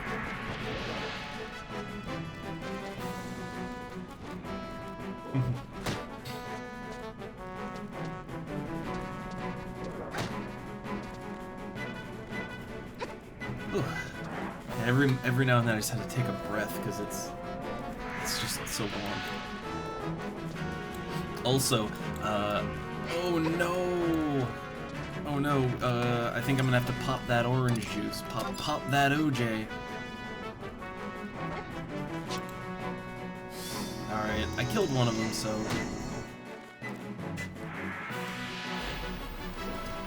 Every now and then I just have to take a breath because it's just so warm. Also, oh no, I think I'm gonna have to pop that orange juice. Pop that OJ. Alright, I killed one of them, so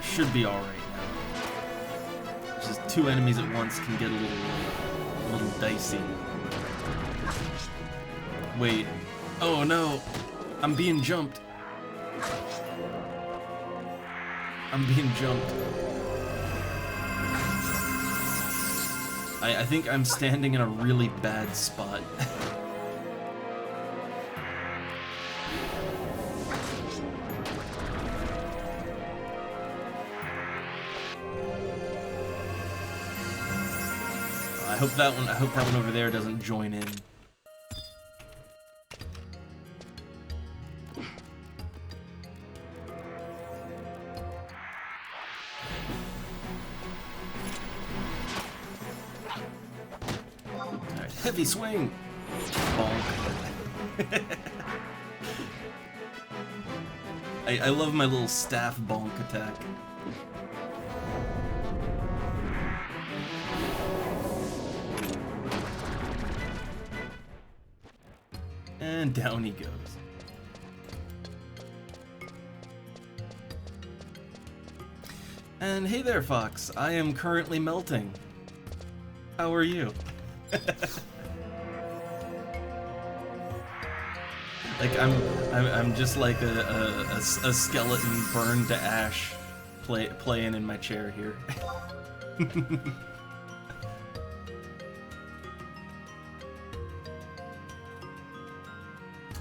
should be alright now. Just two enemies at once can get a little dicey. Wait. Oh no! I'm being jumped. I'm being jumped. I think I'm standing in a really bad spot. I hope that one over there doesn't join in. Alright, heavy swing! Bonk. I love my little staff bonk attack. And down he goes. And hey there, Fox. I am currently melting. How are you? Like I'm just like a skeleton burned to ash, playing in my chair here.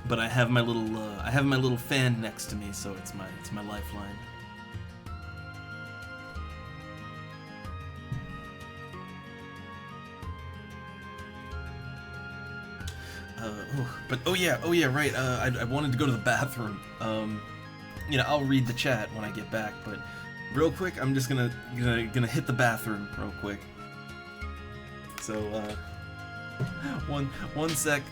But I have my little fan next to me, so it's my lifeline. But oh yeah, right. I wanted to go to the bathroom. You know, I'll read the chat when I get back, but real quick, I'm just gonna hit the bathroom real quick. So one sec.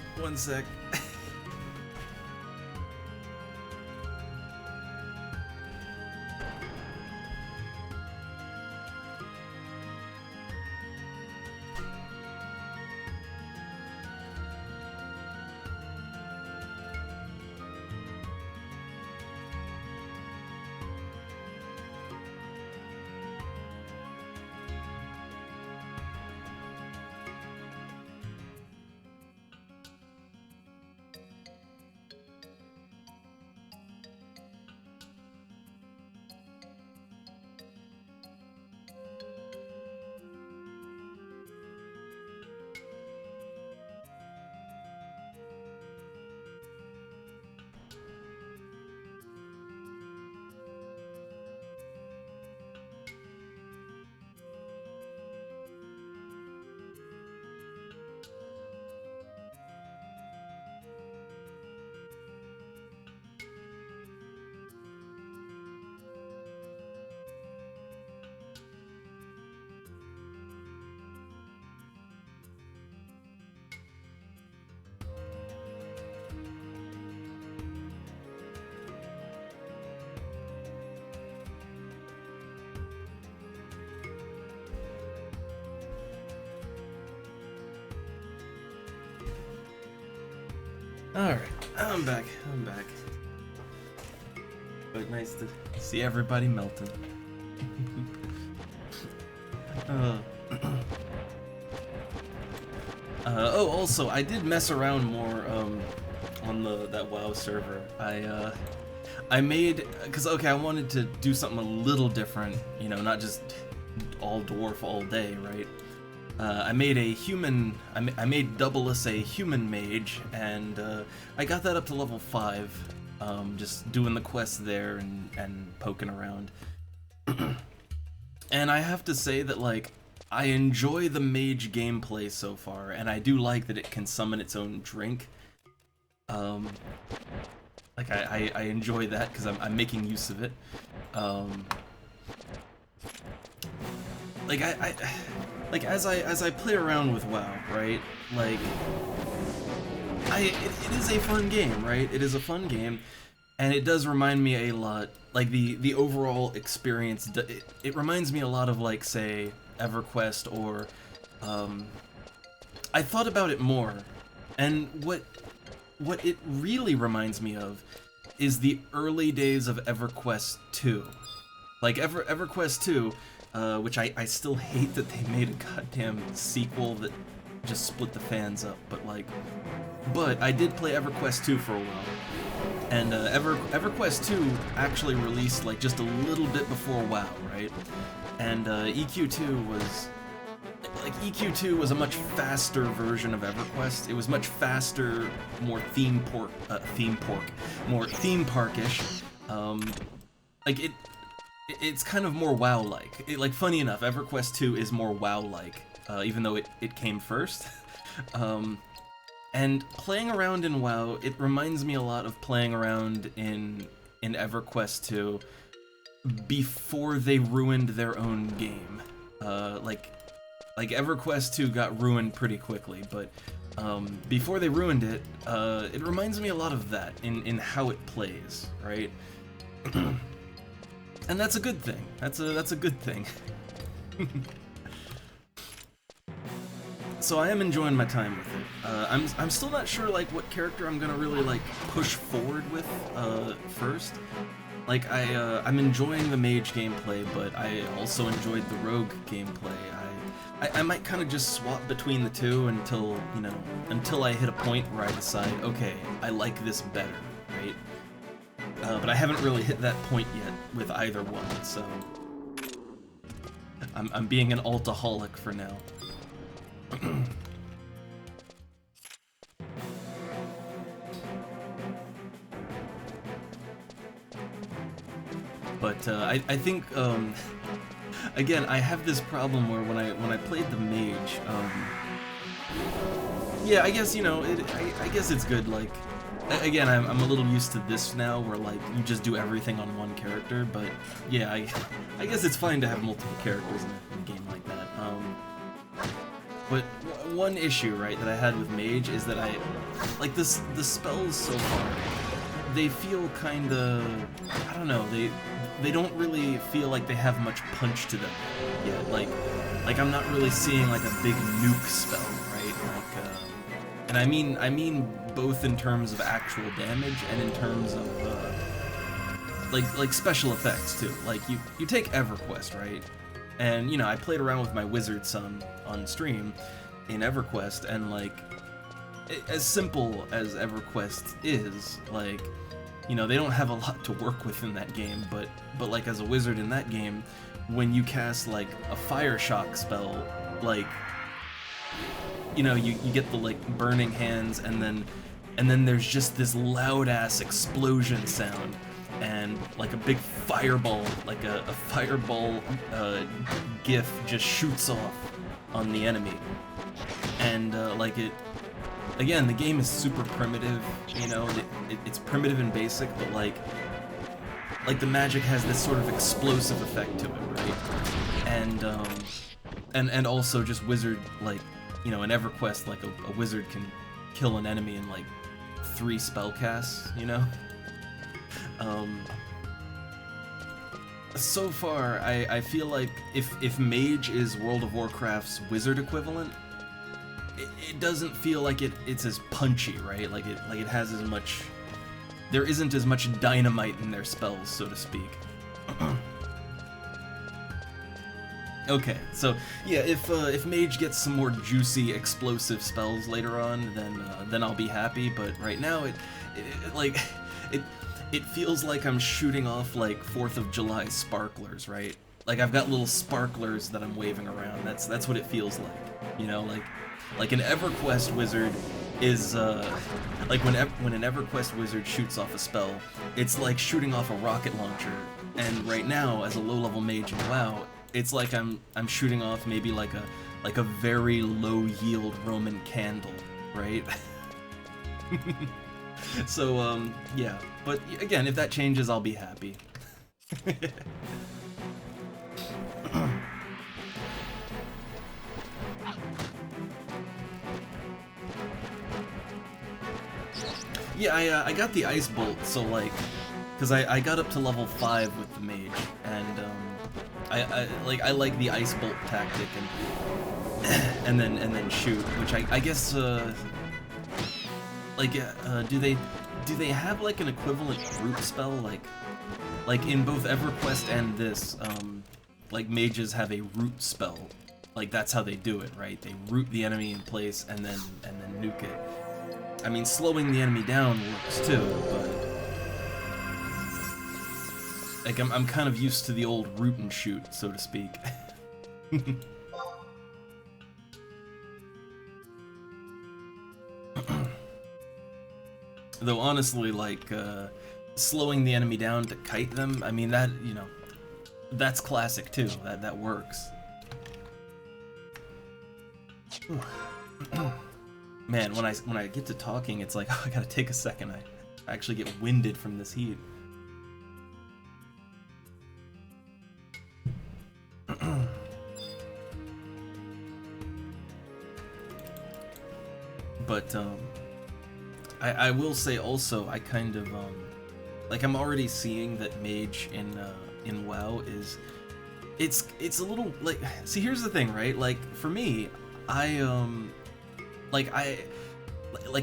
Alright, I'm back. But nice to see everybody melting. Oh, also, I did mess around more on that WoW server. I made, because okay, I wanted to do something a little different, you know, not just all dwarf all day, right? I made a human, I made Doublus a human mage, and I got that up to level 5, just doing the quests there and poking around. And I have to say that, like, I enjoy the mage gameplay so far, and I do like that it can summon its own drink. Like, I enjoy that because I'm making use of it. Like, like as I play around with WoW, right? Like, it is a fun game, right? It is a fun game, and it does remind me a lot, like the overall experience. It reminds me a lot of, like, say, EverQuest, or I thought about it more, and what it really reminds me of is the early days of EverQuest 2. Like, EverQuest 2, which I still hate that they made a goddamn sequel that just split the fans up, but I did play EverQuest 2 for a while. And EverQuest 2 actually released, like, just a little bit before WoW, right? And EQ2 was... Like, EQ2 was a much faster version of EverQuest. It was much faster, more theme parkish. Like, it's kind of more WoW-like. Like, funny enough, EverQuest 2 is more WoW-like, even though it came first. And playing around in WoW, it reminds me a lot of playing around in EverQuest 2 before they ruined their own game. Like EverQuest 2 got ruined pretty quickly, but before they ruined it, it reminds me a lot of that in how it plays, right? And that's a good thing. That's a good thing. So I am enjoying my time with it. I'm still not sure, like, what character I'm gonna really, like, push forward with first. Like, I'm enjoying the mage gameplay, but I also enjoyed the rogue gameplay. I might kind of just swap between the two until, you know, until I hit a point where I decide, okay, I like this better, right? But I haven't really hit that point yet with either one, so I'm being an altaholic for now. But I think again, I have this problem where when I played the mage, yeah, I guess, you know, I guess it's good. Like, again, I'm a little used to this now, where, like, you just do everything on one character. But yeah, I guess it's fine to have multiple characters in a game like that. But one issue, right, that I had with mage is that the spells so far, they feel kinda, I don't know, they don't really feel like they have much punch to them yet. Like I'm not really seeing, like, a big nuke spell, right? Like, and I mean both in terms of actual damage and in terms of like special effects too. Like, you take EverQuest, right? And, you know, I played around with my wizard son on stream in EverQuest, and, like, as simple as EverQuest is, like, you know, they don't have a lot to work with in that game, but like, as a wizard in that game, when you cast, like, a fire shock spell, like, you know, you get the, like, burning hands, and then there's just this loud ass explosion sound, and, like, a big fireball, like a fireball gif just shoots off on the enemy. And like, it, again, the game is super primitive, you know, it's primitive and basic, but like the magic has this sort of explosive effect to it, right? And also just wizard, like, you know, in EverQuest, like, a wizard can kill an enemy in, like, 3 spell casts, you know? So far, I feel like if Mage is World of Warcraft's wizard equivalent, it doesn't feel like it's as punchy, right? Like it has as much. There isn't as much dynamite in their spells, so to speak. Okay, so yeah, if Mage gets some more juicy, explosive spells later on, then I'll be happy. But right now, it feels like I'm shooting off like 4th of July sparklers, right? Like I've got little sparklers that I'm waving around. That's what it feels like, you know, like an EverQuest wizard is like when an EverQuest wizard shoots off a spell, it's like shooting off a rocket launcher. And right now, as a low-level mage in WoW, it's like I'm shooting off maybe like a very low-yield Roman candle, right? So yeah, but again, if that changes, I'll be happy. Yeah, I got the Ice Bolt, so like, because I got up to level 5 with the mage, and I like the Ice Bolt tactic and then shoot, which I guess like do they have like an equivalent root spell like in both EverQuest and this like mages have a root spell, like that's how they do it, right? They root the enemy in place and then nuke it. I mean, slowing the enemy down works too, but like I'm kind of used to the old root and shoot, so to speak. Though honestly, like slowing the enemy down to kite them, I mean that, you know, that's classic too. That works. Man, when I get to talking, it's like, oh, I gotta take a second. I actually get winded from this heat. But I will say also, I kind of like I'm already seeing that mage in WoW is it's a little like, see, here's the thing, right? Like for me, like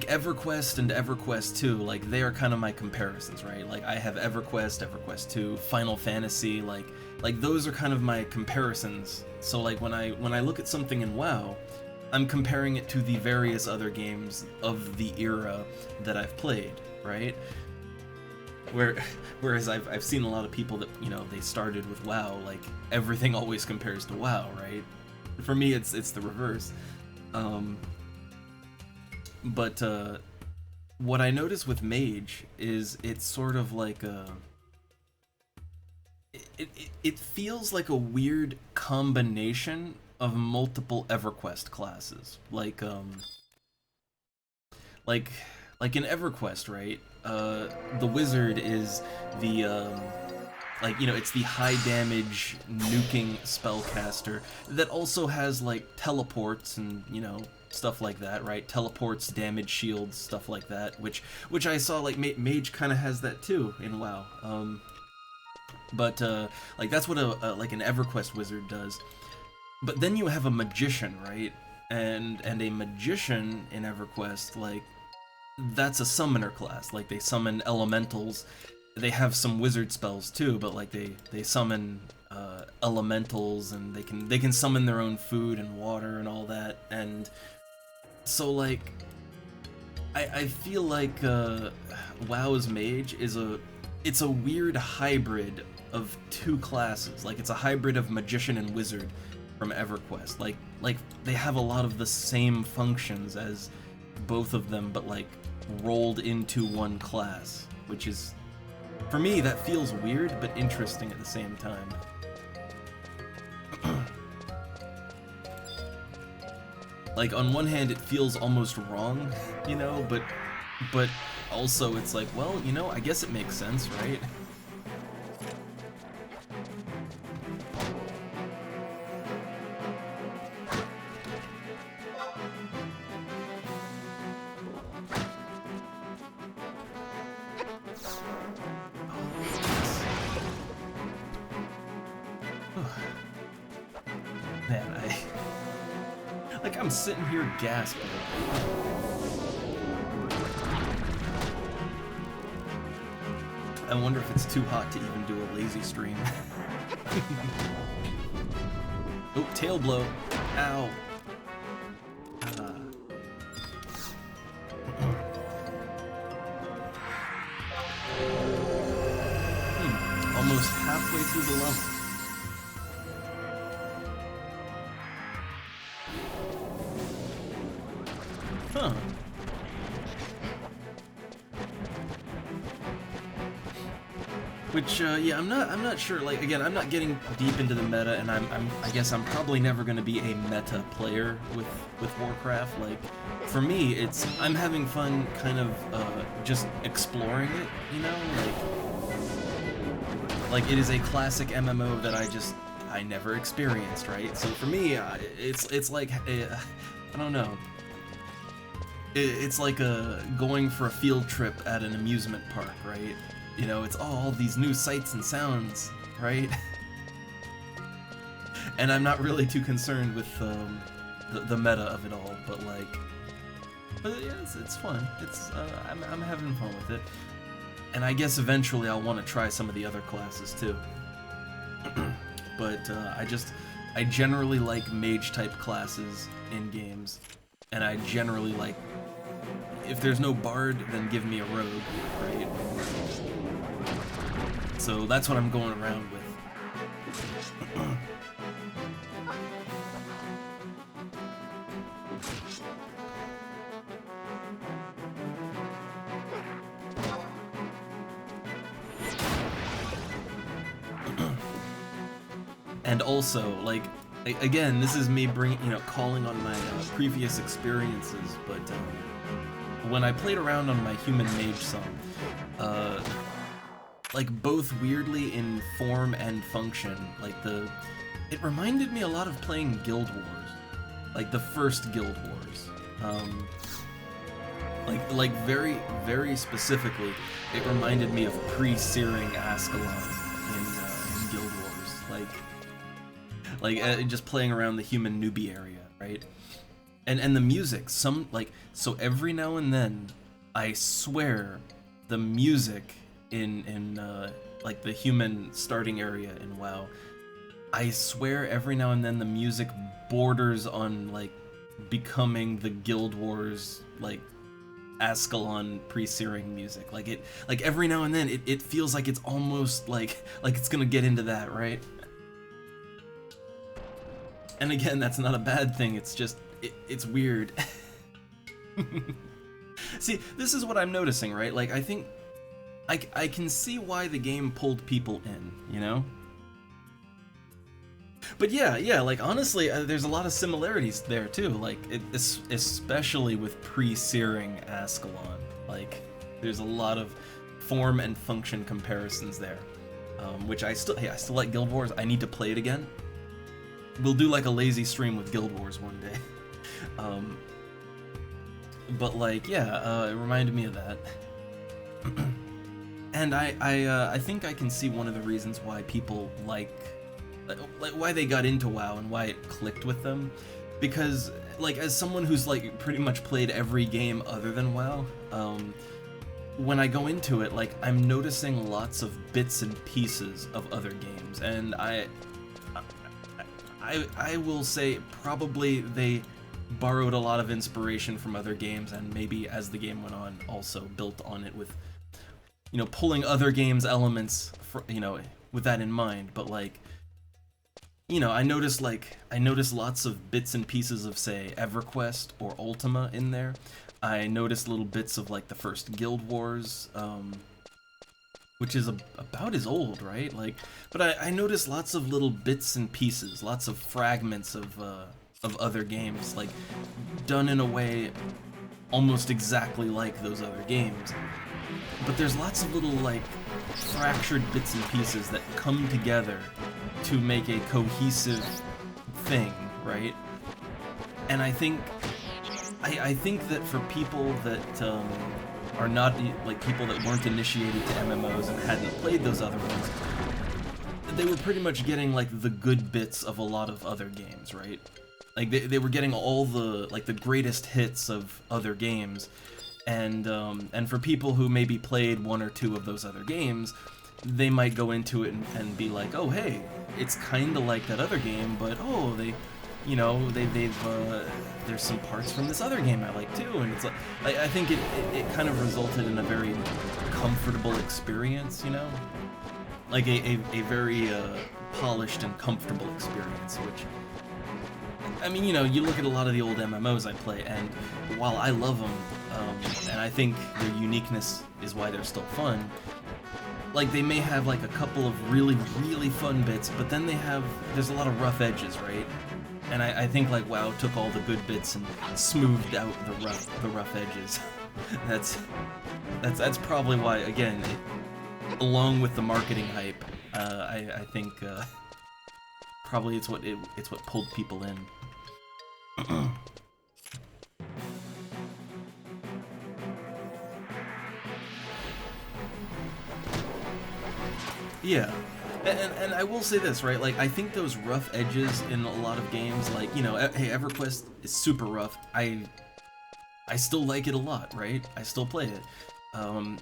EverQuest and EverQuest 2, like they are kind of my comparisons, right? Like I have EverQuest, EverQuest 2, Final Fantasy, like those are kind of my comparisons. So like when I look at something in WoW, I'm comparing it to the various other games of the era that I've played, right? Whereas I've seen a lot of people that, you know, they started with WoW, like everything always compares to WoW, right? For me, it's the reverse. But what I notice with Mage is it's sort of like it feels like a weird combination of multiple EverQuest classes, like in EverQuest, right? The wizard is the like, you know, it's the high damage nuking spellcaster that also has like teleports and, you know, stuff like that, right? Teleports, damage shields, stuff like that, which I saw like Mage kind of has that too in WoW. But like that's what like an EverQuest wizard does. But then you have a magician, right? And a magician in EverQuest, like that's a summoner class. Like they summon elementals. They have some wizard spells too, but like they summon elementals, and they can summon their own food and water and all that. And so like I feel like WoW's Mage is it's a weird hybrid of two classes. Like it's a hybrid of magician and wizard from EverQuest. Like they have a lot of the same functions as both of them, but like rolled into one class, which is, for me, that feels weird but interesting at the same time. Like on one hand it feels almost wrong, you know, but also it's like, well, you know, I guess it makes sense, right? Man, Like, I'm sitting here gasping. I wonder if it's too hot to even do a lazy stream. Oh, tail blow. Ow. Almost halfway through the level. Huh. Which, yeah, I'm not sure. Like, again, I'm not getting deep into the meta, and I guess I'm probably never going to be a meta player with Warcraft. Like, for me, I'm having fun, kind of just exploring it. You know, like it is a classic MMO that I never experienced, right? So for me, it's like I don't know. It's like going for a field trip at an amusement park, right? You know, it's all these new sights and sounds, right? And I'm not really too concerned with the meta of it all, but yeah, it's fun. I'm having fun with it, and I guess eventually I'll want to try some of the other classes too. But I generally like mage type classes in games, and I generally like, if there's no bard, then give me a rogue, right? So that's what I'm going around with. And also, like, again, this is me calling on my previous experiences, but when I played around on my human mage song, like, both weirdly in form and function, like, it reminded me a lot of playing Guild Wars, like the first Guild Wars. Like very, very specifically, it reminded me of pre-searing Ascalon in Guild Wars, like just playing around the human newbie area, right? And the music, so every now and then, I swear, the music in like the human starting area in WoW, I swear every now and then the music borders on like becoming the Guild Wars like Ascalon pre-searing music. Like every now and then it feels like it's almost like it's gonna get into that, right? And again, that's not a bad thing, it's just it's weird. See, this is what I'm noticing, right? Like, I think I can see why the game pulled people in, you know? But yeah, like, honestly, there's a lot of similarities there, too. Like, especially with pre-searing Ascalon. Like, there's a lot of form and function comparisons there. Which I still like Guild Wars. I need to play it again. We'll do, like, a lazy stream with Guild Wars one day. But, like, yeah, it reminded me of that. And I think I can see one of the reasons why people like why they got into WoW and why it clicked with them, because, like, as someone who's like pretty much played every game other than WoW, when I go into it, like, I'm noticing lots of bits and pieces of other games, and I will say probably they borrowed a lot of inspiration from other games, and maybe as the game went on also built on it with, you know, pulling other games' elements, you know, with that in mind. But, like, you know, I noticed lots of bits and pieces of, say, EverQuest or Ultima in there. I noticed little bits of, like, the first Guild Wars, which is about as old, right? Like, but I noticed lots of little bits and pieces, lots of fragments of other games, like, done in a way almost exactly like those other games. But there's lots of little, like, fractured bits and pieces that come together to make a cohesive thing, right? And I think that for people that are not, like, people that weren't initiated to MMOs and hadn't played those other ones, they were pretty much getting, like, the good bits of a lot of other games, right? Like they were getting all the like the greatest hits of other games, and for people who maybe played one or two of those other games, they might go into it and be like, oh hey, it's kind of like that other game, but oh they've there's some parts from this other game I like too, and it's like I think it kind of resulted in a very comfortable experience, you know, like a very polished and comfortable experience, which. I mean, you know, you look at a lot of the old MMOs I play, and while I love them, and I think their uniqueness is why they're still fun, like, they may have, like, a couple of really, really fun bits, but then there's a lot of rough edges, right? And I think, like, WoW took all the good bits and smoothed out the rough edges. That's probably why, again, along with the marketing hype, I think, probably it's what pulled people in. Yeah, and I will say this, right? Like, I think those rough edges in a lot of games, like, you know, hey, EverQuest is super rough. I still like it a lot, right? I still play it.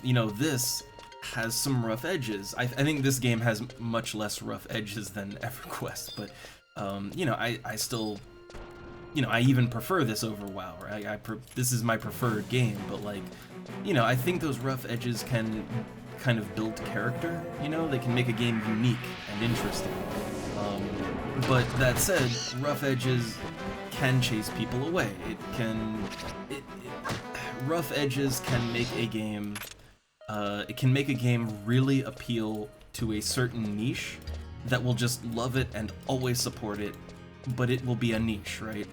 You know, this has some rough edges. I think this game has much less rough edges than EverQuest, but you know, I still, you know, I even prefer this over WoW, right? This is my preferred game, but like, you know, I think those rough edges can kind of build character, you know? They can make a game unique and interesting. But that said, rough edges can chase people away. Rough edges can make a game, it can make a game really appeal to a certain niche that will just love it and always support it, but it will be a niche, right?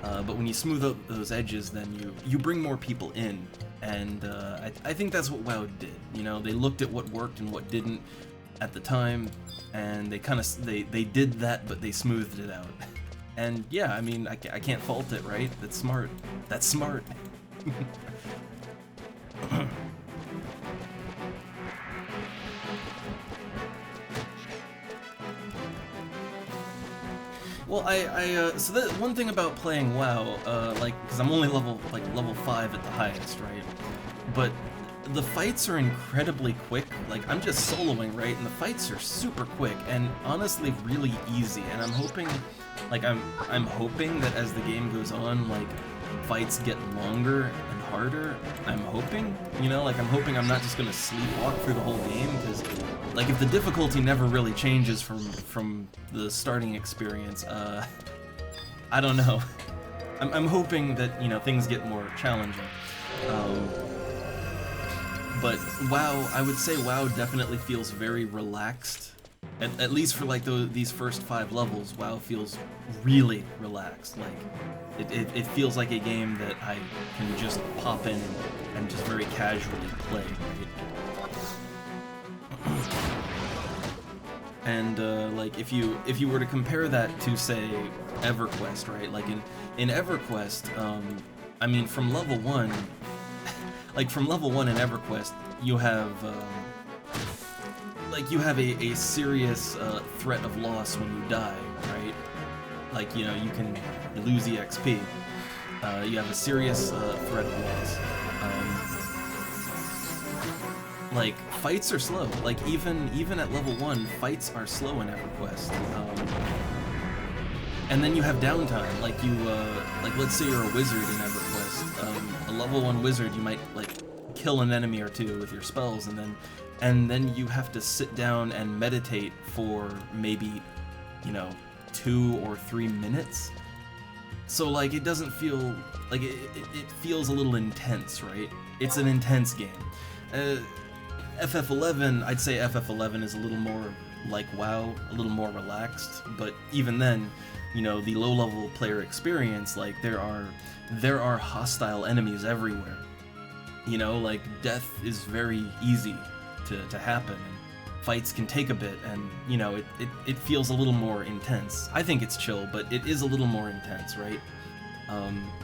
But when you smooth out those edges, then you bring more people in, and I think that's what WoW did. You know, they looked at what worked and what didn't at the time, and they kind of they did that, but they smoothed it out. And yeah, I mean, I can't fault it, right? That's smart. That's smart. Well, so the one thing about playing WoW, like, because I'm only level 5 at the highest, right? But the fights are incredibly quick. Like, I'm just soloing, right? And the fights are super quick and honestly really easy. And I'm hoping, like, I'm hoping that as the game goes on, like, fights get longer and harder. I'm hoping, you know, like, I'm hoping I'm not just gonna sleepwalk through the whole game, because, like, if the difficulty never really changes from the starting experience, I don't know. I'm hoping that, you know, things get more challenging. But WoW, I would say WoW definitely feels very relaxed. At least for, like, these first 5 levels, WoW feels really relaxed. Like, it feels like a game that I can just pop in and just very casually play, right? And like, if you were to compare that to, say, EverQuest, right? Like, in EverQuest, I mean, from level 1, like, from level 1 in EverQuest, you have like, you have a serious threat of loss when you die, right? Like, you know, you lose EXP. You have a serious threat of loss. Like, fights are slow. Like, even at level 1, fights are slow in EverQuest. And then you have downtime. Like, like, let's say you're a wizard in EverQuest. A level 1 wizard, you might, like, kill an enemy or two with your spells, and then you have to sit down and meditate for maybe, you know, 2 or 3 minutes. So, like, it doesn't feel like it feels a little intense, right? It's an intense game. FF11, I'd say FF11 is a little more like WoW, a little more relaxed, but even then, you know, the low-level player experience, like, there are hostile enemies everywhere. You know, like, death is very easy to happen, and fights can take a bit, and, you know, it feels a little more intense. I think it's chill, but it is a little more intense, right?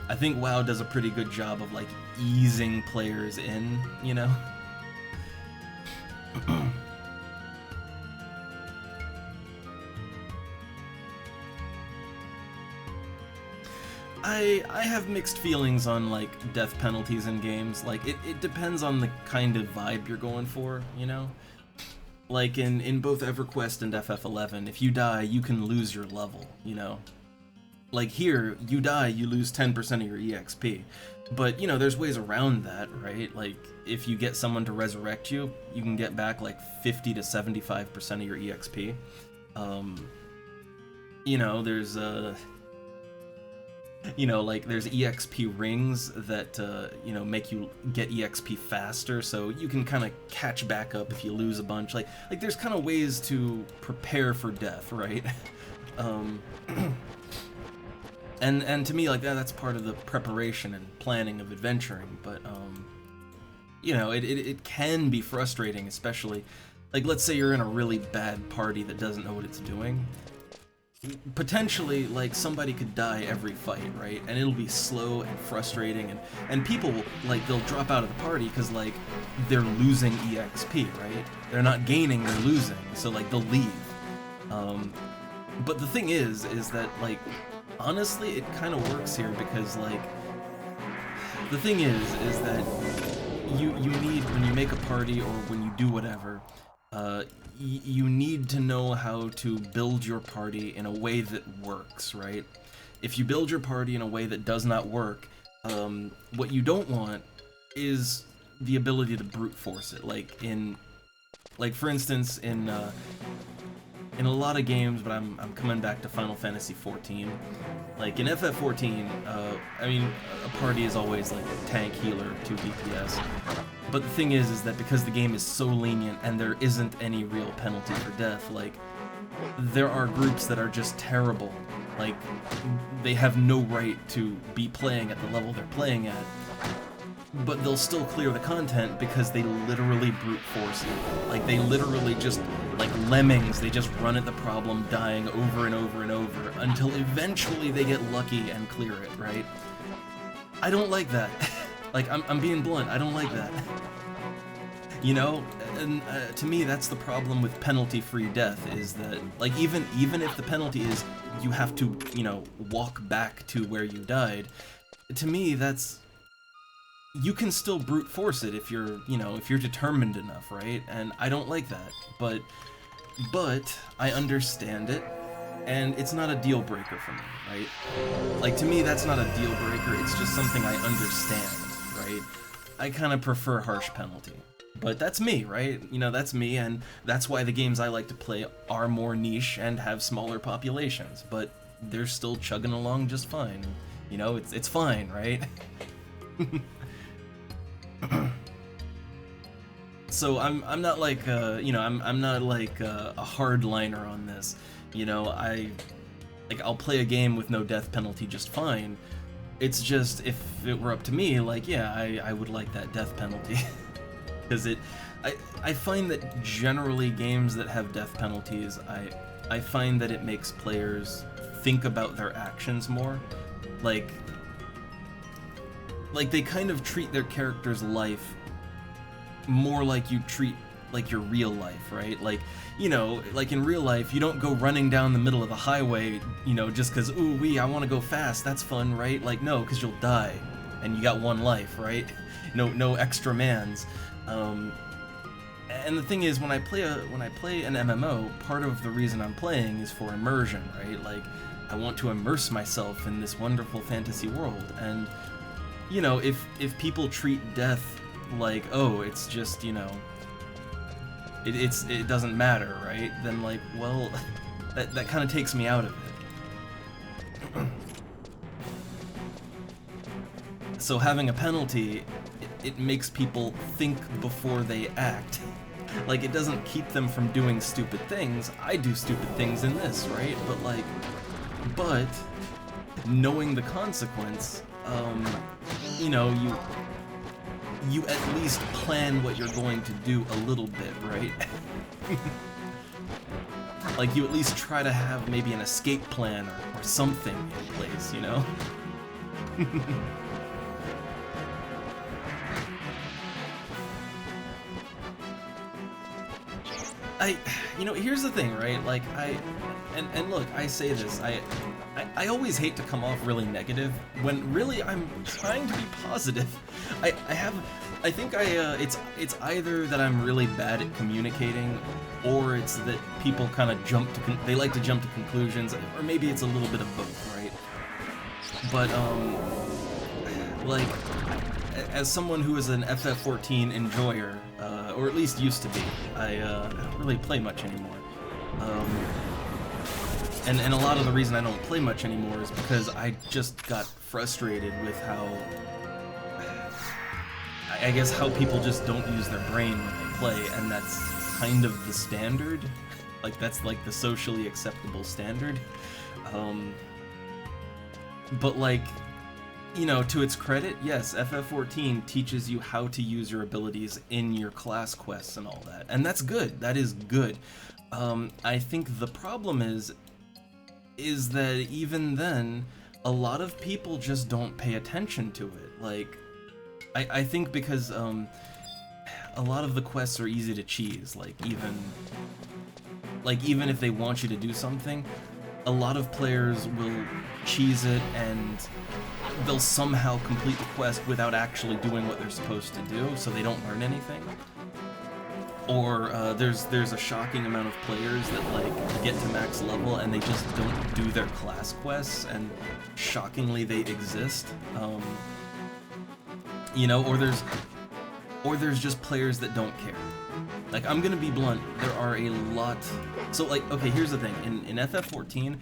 I think WoW does a pretty good job of, like, easing players in, you know? I have mixed feelings on, like, death penalties in games. Like, it depends on the kind of vibe you're going for, you know? Like, in both EverQuest and FF11, if you die, you can lose your level, you know? Like, here, you die, you lose 10% of your EXP. But, you know, there's ways around that, right? Like, if you get someone to resurrect you, you can get back, like, 50 to 75% of your EXP. You know, there's, you know, like, there's EXP rings that, you know, make you get EXP faster, so you can kind of catch back up if you lose a bunch. Like there's kind of ways to prepare for death, right? And to me, like, that's part of the preparation and planning of adventuring, but, you know, it can be frustrating, especially, like, let's say you're in a really bad party that doesn't know what it's doing. Potentially, like, somebody could die every fight, right? And it'll be slow and frustrating, and people, like, they'll drop out of the party because, like, they're losing EXP, right? They're not gaining, they're losing, so, like, they'll leave. But the thing is that, like, honestly, it kind of works here because, like, the thing is that you need, when you make a party or when you do whatever, you need to know how to build your party in a way that works, right? If you build your party in a way that does not work, what you don't want is the ability to brute force it. Like for instance, in a lot of games, but I'm coming back to Final Fantasy XIV. Like in FF14, I mean, a party is always like tank, healer, 2 DPS. But the thing is that because the game is so lenient and there isn't any real penalty for death, like, there are groups that are just terrible. Like, they have no right to be playing at the level they're playing at. But they'll still clear the content because they literally brute force it. Like, they literally just, like lemmings, they just run at the problem, dying over and over and over, until eventually they get lucky and clear it, right? I don't like that. Like, I'm being blunt, I don't like that. You know? And to me, that's the problem with penalty-free death, is that, like, even if the penalty is you have to, you know, walk back to where you died, to me, that's... You can still brute force it if you're, you know, if you're determined enough, right? And I don't like that, but I understand it, and it's not a deal breaker for me, right? Like, to me, that's not a deal breaker, it's just something I understand, right? I kind of prefer harsh penalty. But that's me, right? You know, that's me, and that's why the games I like to play are more niche and have smaller populations, but they're still chugging along just fine. You know, it's fine, right? So I'm not like, you know, I'm not like a hardliner on this. You know, I'll play a game with no death penalty just fine. It's just, if it were up to me, like, yeah, I would like that death penalty. Because I find that generally games that have death penalties, I find that it makes players think about their actions more. Like they kind of treat their character's life more like you treat, like, your real life, right? Like, you know, like in real life, you don't go running down the middle of the highway, you know, just because, ooh wee, I want to go fast, that's fun, right? Like, no, because you'll die, and you got one life, right? No extra mans. And the thing is, when I play an MMO, part of the reason I'm playing is for immersion, right? Like, I want to immerse myself in this wonderful fantasy world, and, you know, if people treat death like, oh, it's just, you know, it doesn't matter, right? Then, like, well, that kind of takes me out of it. So having a penalty, it makes people think before they act. Like, it doesn't keep them from doing stupid things. I do stupid things in this, right? But knowing the consequence, you know, you at least plan what you're going to do a little bit, right? Like, you at least try to have maybe an escape plan or something in place, you know? You know, here's the thing, right? Like, and look, I say this, I always hate to come off really negative when really I'm trying to be positive. I think it's either that I'm really bad at communicating, or it's that people kind of they like to jump to conclusions, or maybe it's a little bit of both, right? But like, as someone who is an FF14 enjoyer, or at least used to be, I don't really play much anymore. And a lot of the reason I don't play much anymore is because I just got frustrated with how, I guess, how people just don't use their brain when they play, and that's kind of the standard. Like, that's like the socially acceptable standard. But like, you know, to its credit, yes, FF14 teaches you how to use your abilities in your class quests and all that, and that's good. That is good. I think the problem is that even then, a lot of people just don't pay attention to it. Like, I think because a lot of the quests are easy to cheese. Like even if they want you to do something, a lot of players will cheese it and they'll somehow complete the quest without actually doing what they're supposed to do, so they don't learn anything. Or there's a shocking amount of players that like get to max level and they just don't do their class quests, and shockingly they exist. You know, or there's just players that don't care. Like, I'm gonna be blunt, there are a lot. So like, okay, here's the thing. In FF14,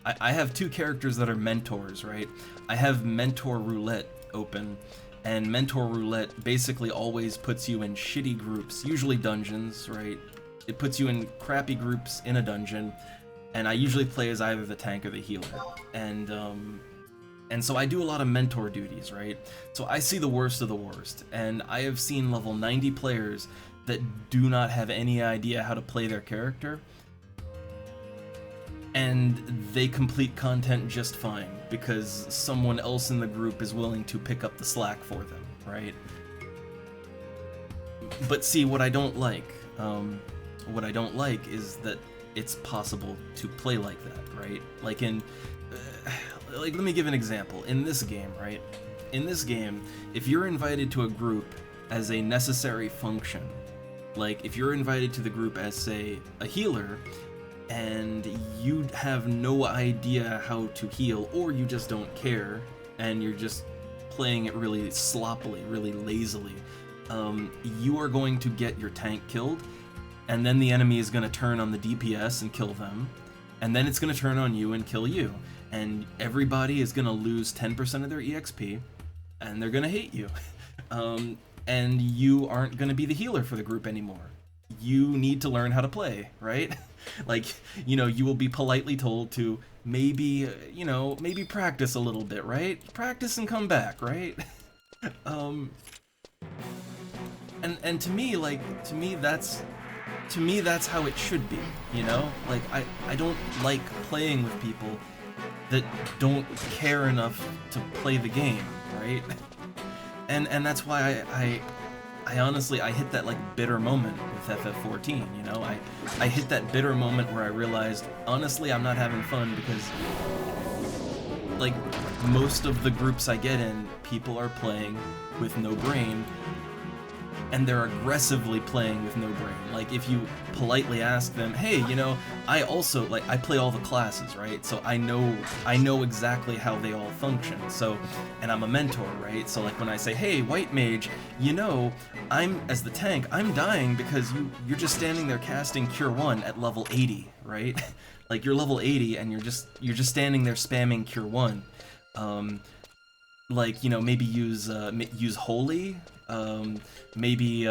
I have two characters that are mentors, right? I have Mentor Roulette open. And Mentor Roulette basically always puts you in shitty groups, usually dungeons, right? It puts you in crappy groups in a dungeon, and I usually play as either the tank or the healer. And so I do a lot of mentor duties, right? So I see the worst of the worst, and I have seen level 90 players that do not have any idea how to play their character, and they complete content just fine because someone else in the group is willing to pick up the slack for them, right? But see, what I don't like is that it's possible to play like that, right? Like like, let me give an example. In this game, right? In this game, if you're invited to a group as a necessary function, like if you're invited to the group as, say, a healer, and you have no idea how to heal, or you just don't care, and you're just playing it really sloppily, really lazily, you are going to get your tank killed, and then the enemy is going to turn on the DPS and kill them, and then it's going to turn on you and kill you, and everybody is going to lose 10% of their EXP, and they're going to hate you, and you aren't going to be the healer for the group anymore. You need to learn how to play, right? Like, you know, you will be politely told to maybe, you know, maybe practice a little bit, right? Practice and come back, right? And to me, that's how it should be, you know? Like, I don't like playing with people that don't care enough to play the game, right? And that's why I honestly hit that like bitter moment with FF14, you know? I hit that bitter moment where I realized, honestly, I'm not having fun because, like, most of the groups I get in, people are playing with no brain, and they're aggressively playing with no brain. Like, if you politely ask them, hey, you know, I also, like, I play all the classes, right? So I know exactly how they all function. So, and I'm a mentor, right? So, like, when I say, hey, white mage, you know, as the tank, I'm dying because you're just standing there casting Cure 1 at level 80, right? Like, you're level 80 and you're just standing there spamming Cure 1. Like, you know, maybe use Holy, maybe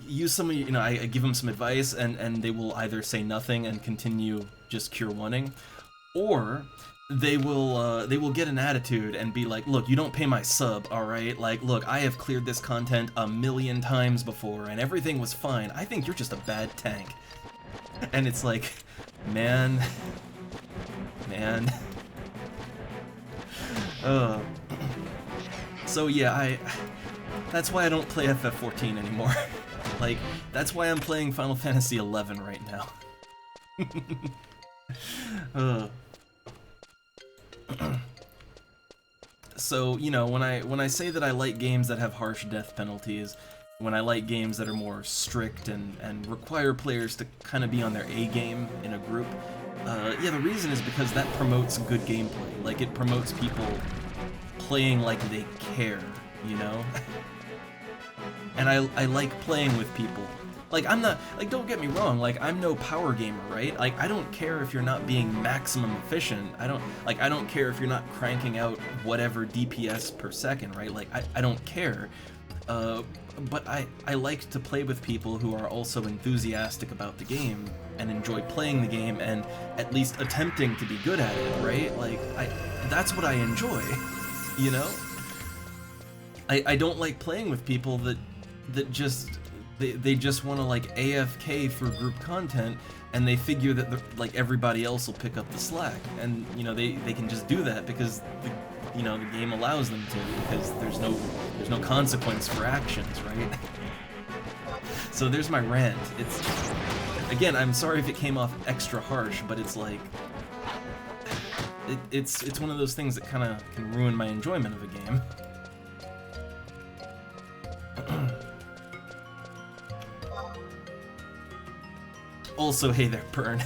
use some, you know, I give them some advice and they will either say nothing and continue just Cure 1ing, or they will get an attitude and be like, look, you don't pay my sub, alright? Like, look, I have cleared this content a million times before and everything was fine. I think you're just a bad tank. And it's like, man. So yeah, that's why I don't play FF14 anymore. Like, that's why I'm playing Final Fantasy XI right now. So, you know, when I say that I like games that have harsh death penalties, when I like games that are more strict and require players to kind of be on their A game in a group, yeah, the reason is because that promotes good gameplay. Like, it promotes people playing like they care, you know? And I like playing with people. Like, I'm not, like, don't get me wrong, like, I'm no power gamer, right? Like, I don't care if you're not being maximum efficient. I don't care if you're not cranking out whatever DPS per second, right? Like, I don't care. But I like to play with people who are also enthusiastic about the game and enjoy playing the game and at least attempting to be good at it, right? Like, that's what I enjoy, you know? I don't like playing with people that just they just want to like AFK through group content, and they figure that like everybody else will pick up the slack, and you know they can just do that because the game allows them to, because there's no consequence for actions, right? So there's my rant. It's, again, I'm sorry if it came off extra harsh, but it's like it's one of those things that kind of can ruin my enjoyment of a game. Also, hey there, Burn.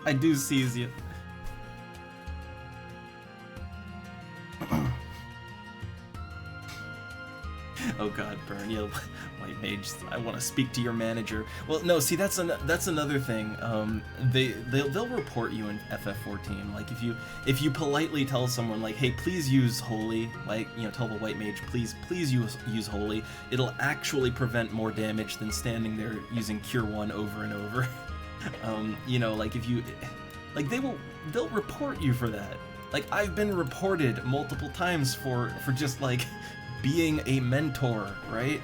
I do seize you. Oh god, Burn, yeah, White Mage, I want to speak to your manager. Well, no, see, that's another thing. They'll report you in FF14. Like, if you politely tell someone, like, hey, please use Holy, like, you know, tell the White Mage, please use Holy, it'll actually prevent more damage than standing there using Cure 1 over and over. You know, like, if you, like, they'll report you for that. Like, I've been reported multiple times for just, like, being a mentor, right?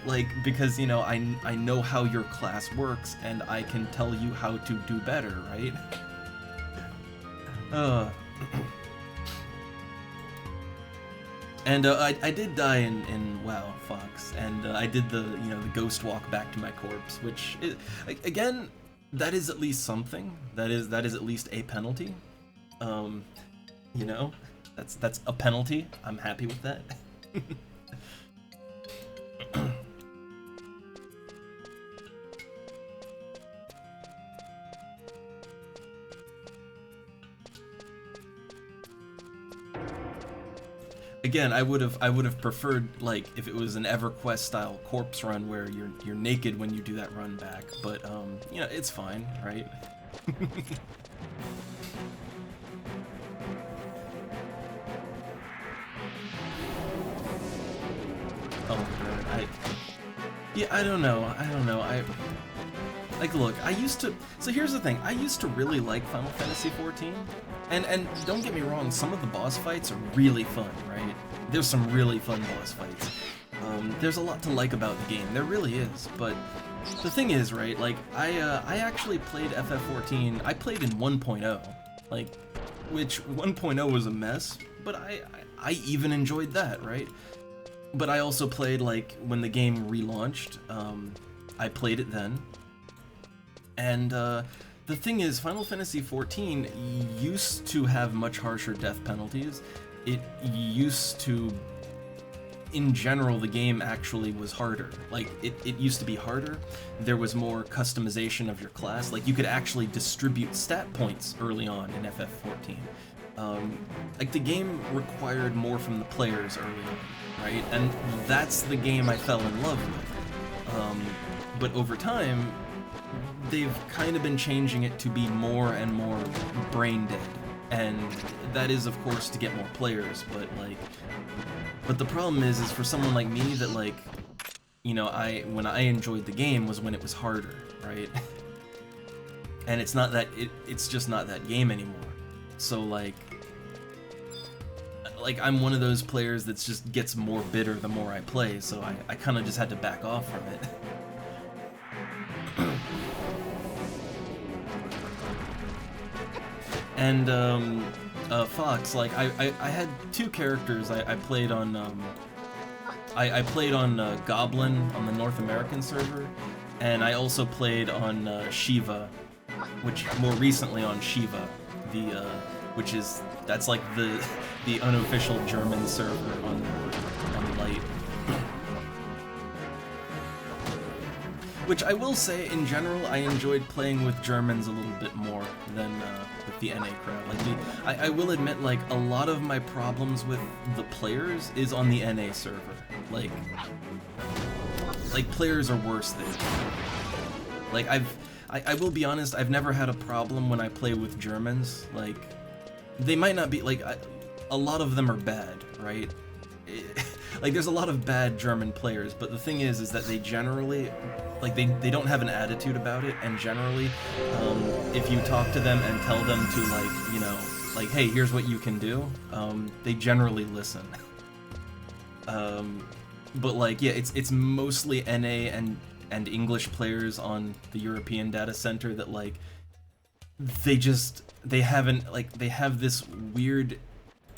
Like, because, you know, I know how your class works, and I can tell you how to do better, right? And I did die in WoW, Fox, and I did the ghost walk back to my corpse, which is, again, that is at least something. That is at least a penalty. You know, that's a penalty. I'm happy with that. Again, I would have preferred, like, if it was an EverQuest style corpse run where you're naked when you do that run back, but you know, it's fine, right? Oh, I don't know. Like, look, I used to, so here's the thing, I used to really like Final Fantasy XIV, and don't get me wrong, some of the boss fights are really fun, right? There's some really fun boss fights. There's a lot to like about the game, there really is, but the thing is, right, like, I actually played FF14, I played in 1.0, like, which 1.0 was a mess, but I even enjoyed that, right? But I also played, like, when the game relaunched, I played it then. And the thing is, Final Fantasy XIV used to have much harsher death penalties. It used to, in general, the game actually was harder. Like, it used to be harder. There was more customization of your class. Like, you could actually distribute stat points early on in FF14. Like, the game required more from the players early on, right? And that's the game I fell in love with. But over time, they've kind of been changing it to be more and more brain dead. And that is, of course, to get more players, but the problem is for someone like me that, like, you know, when I enjoyed the game was when it was harder, right? And it's not that, it's just not that game anymore. So, like, I'm one of those players that just gets more bitter the more I play, so I kind of just had to back off from it. And, Fox, like, I had two characters I played on, I played on Goblin on the North American server, and I also played on Shiva, which more recently on Shiva, the that's like the unofficial German server on Light. Which I will say, in general, I enjoyed playing with Germans a little bit more than with the NA crowd. Like, I will admit, like, a lot of my problems with the players is on the NA server. Like players are worse there. Like, I will be honest, I've never had a problem when I play with Germans. Like, they might not be, like, a lot of them are bad, right? Like, there's a lot of bad German players, but the thing is that they generally, like, they don't have an attitude about it, and generally, if you talk to them and tell them to, like, you know, like, hey, here's what you can do, they generally listen. But, like, yeah, it's mostly NA and English players on the European data center that, like, they have this weird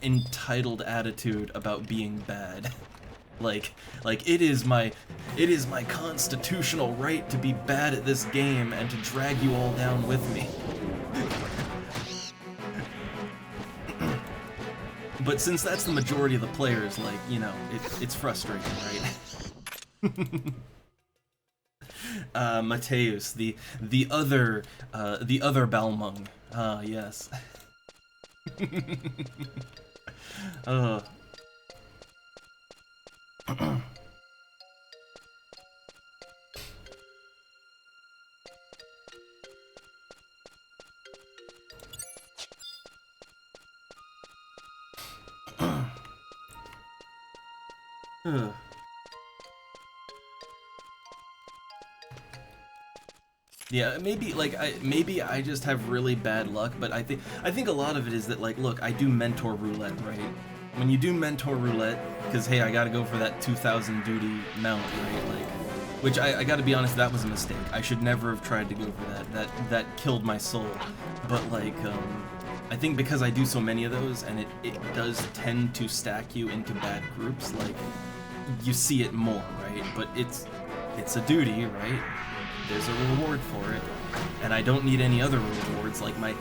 entitled attitude about being bad. like it is my constitutional right to be bad at this game and to drag you all down with me. But since that's the majority of the players, like, you know, it's frustrating, right? Mateus, the other Balmung. Ah, yes. Yeah, maybe I just have really bad luck, but I think a lot of it is that, like, look, I do mentor roulette, right? When you do mentor roulette, because hey, I gotta go for that 2,000 duty mount, right? Like, which I gotta be honest, that was a mistake. I should never have tried to go for that. That killed my soul. But, like, I think because I do so many of those, and it does tend to stack you into bad groups, like, you see it more, right? But it's a duty, right? There's a reward for it, and I don't need any other rewards. Like, my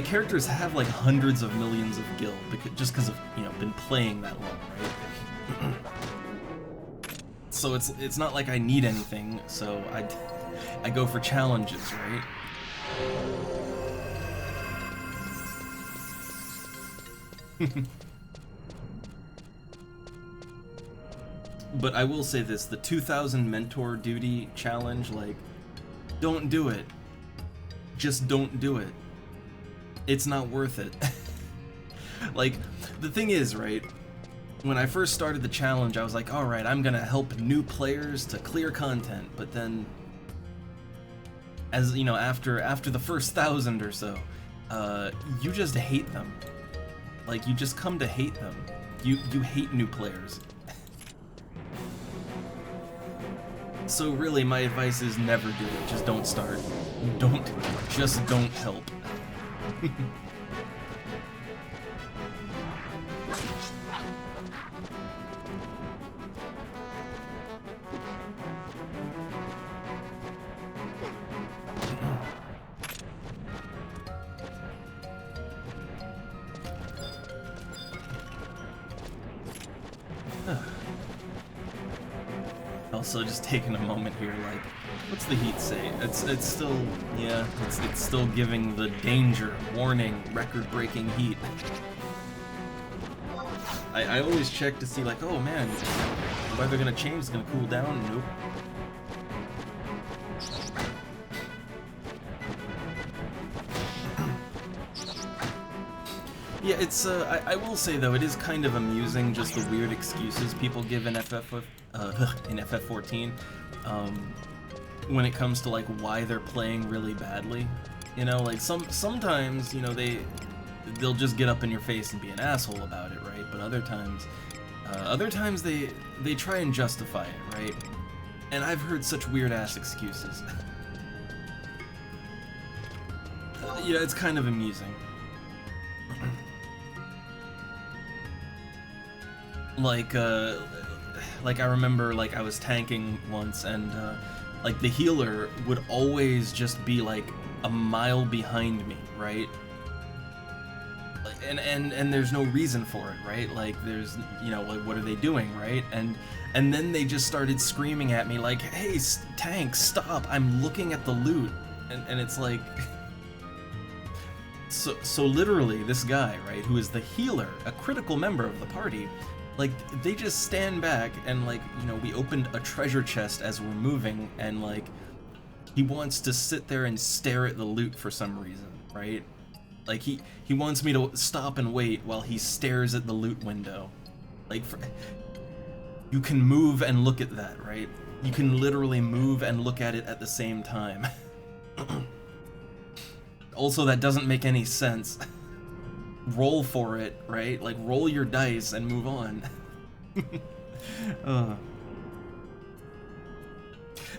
characters have, like, hundreds of millions of gil just because of, you know, been playing that long, right? So it's not like I need anything. So I go for challenges, right? But I will say this, the 2,000 mentor duty challenge, like, don't do it. Just don't do it. It's not worth it. Like, the thing is, right, when I first started the challenge, I was like, alright, I'm gonna help new players to clear content, but then, as, you know, after the first 1,000 or so, you just hate them. Like, you just come to hate them. You hate new players. So really, my advice is never do it. Just don't start. Just don't help. Also, just taking a moment here, like, what's the heat say? It's still, yeah, it's still giving the danger, warning, record-breaking heat. I always check to see, like, oh man, the weather gonna change, it's gonna cool down. Nope. Yeah, it's, I will say though, it is kind of amusing just the weird excuses people give in FF14, when it comes to, like, why they're playing really badly. You know, like, sometimes, you know, they'll just get up in your face and be an asshole about it, right? But other times they try and justify it, right? And I've heard such weird-ass excuses. Yeah, it's kind of amusing. Like I remember, like, I was tanking once, and, like, the healer would always just be, like, a mile behind me, right? and there's no reason for it, right? Like there's, you know, like what are they doing, right? And then they just started screaming at me like, hey, tank, stop, I'm looking at the loot. And it's like, so literally this guy, right, who is the healer, a critical member of the party, like they just stand back and, like, you know, we opened a treasure chest as we're moving, and like he wants to sit there and stare at the loot for some reason, right? Like he wants me to stop and wait while he stares at the loot window. Like, you can move and look at that, right? You can literally move and look at it at the same time. Also, that doesn't make any sense. Roll for it, right? Like, roll your dice and move on.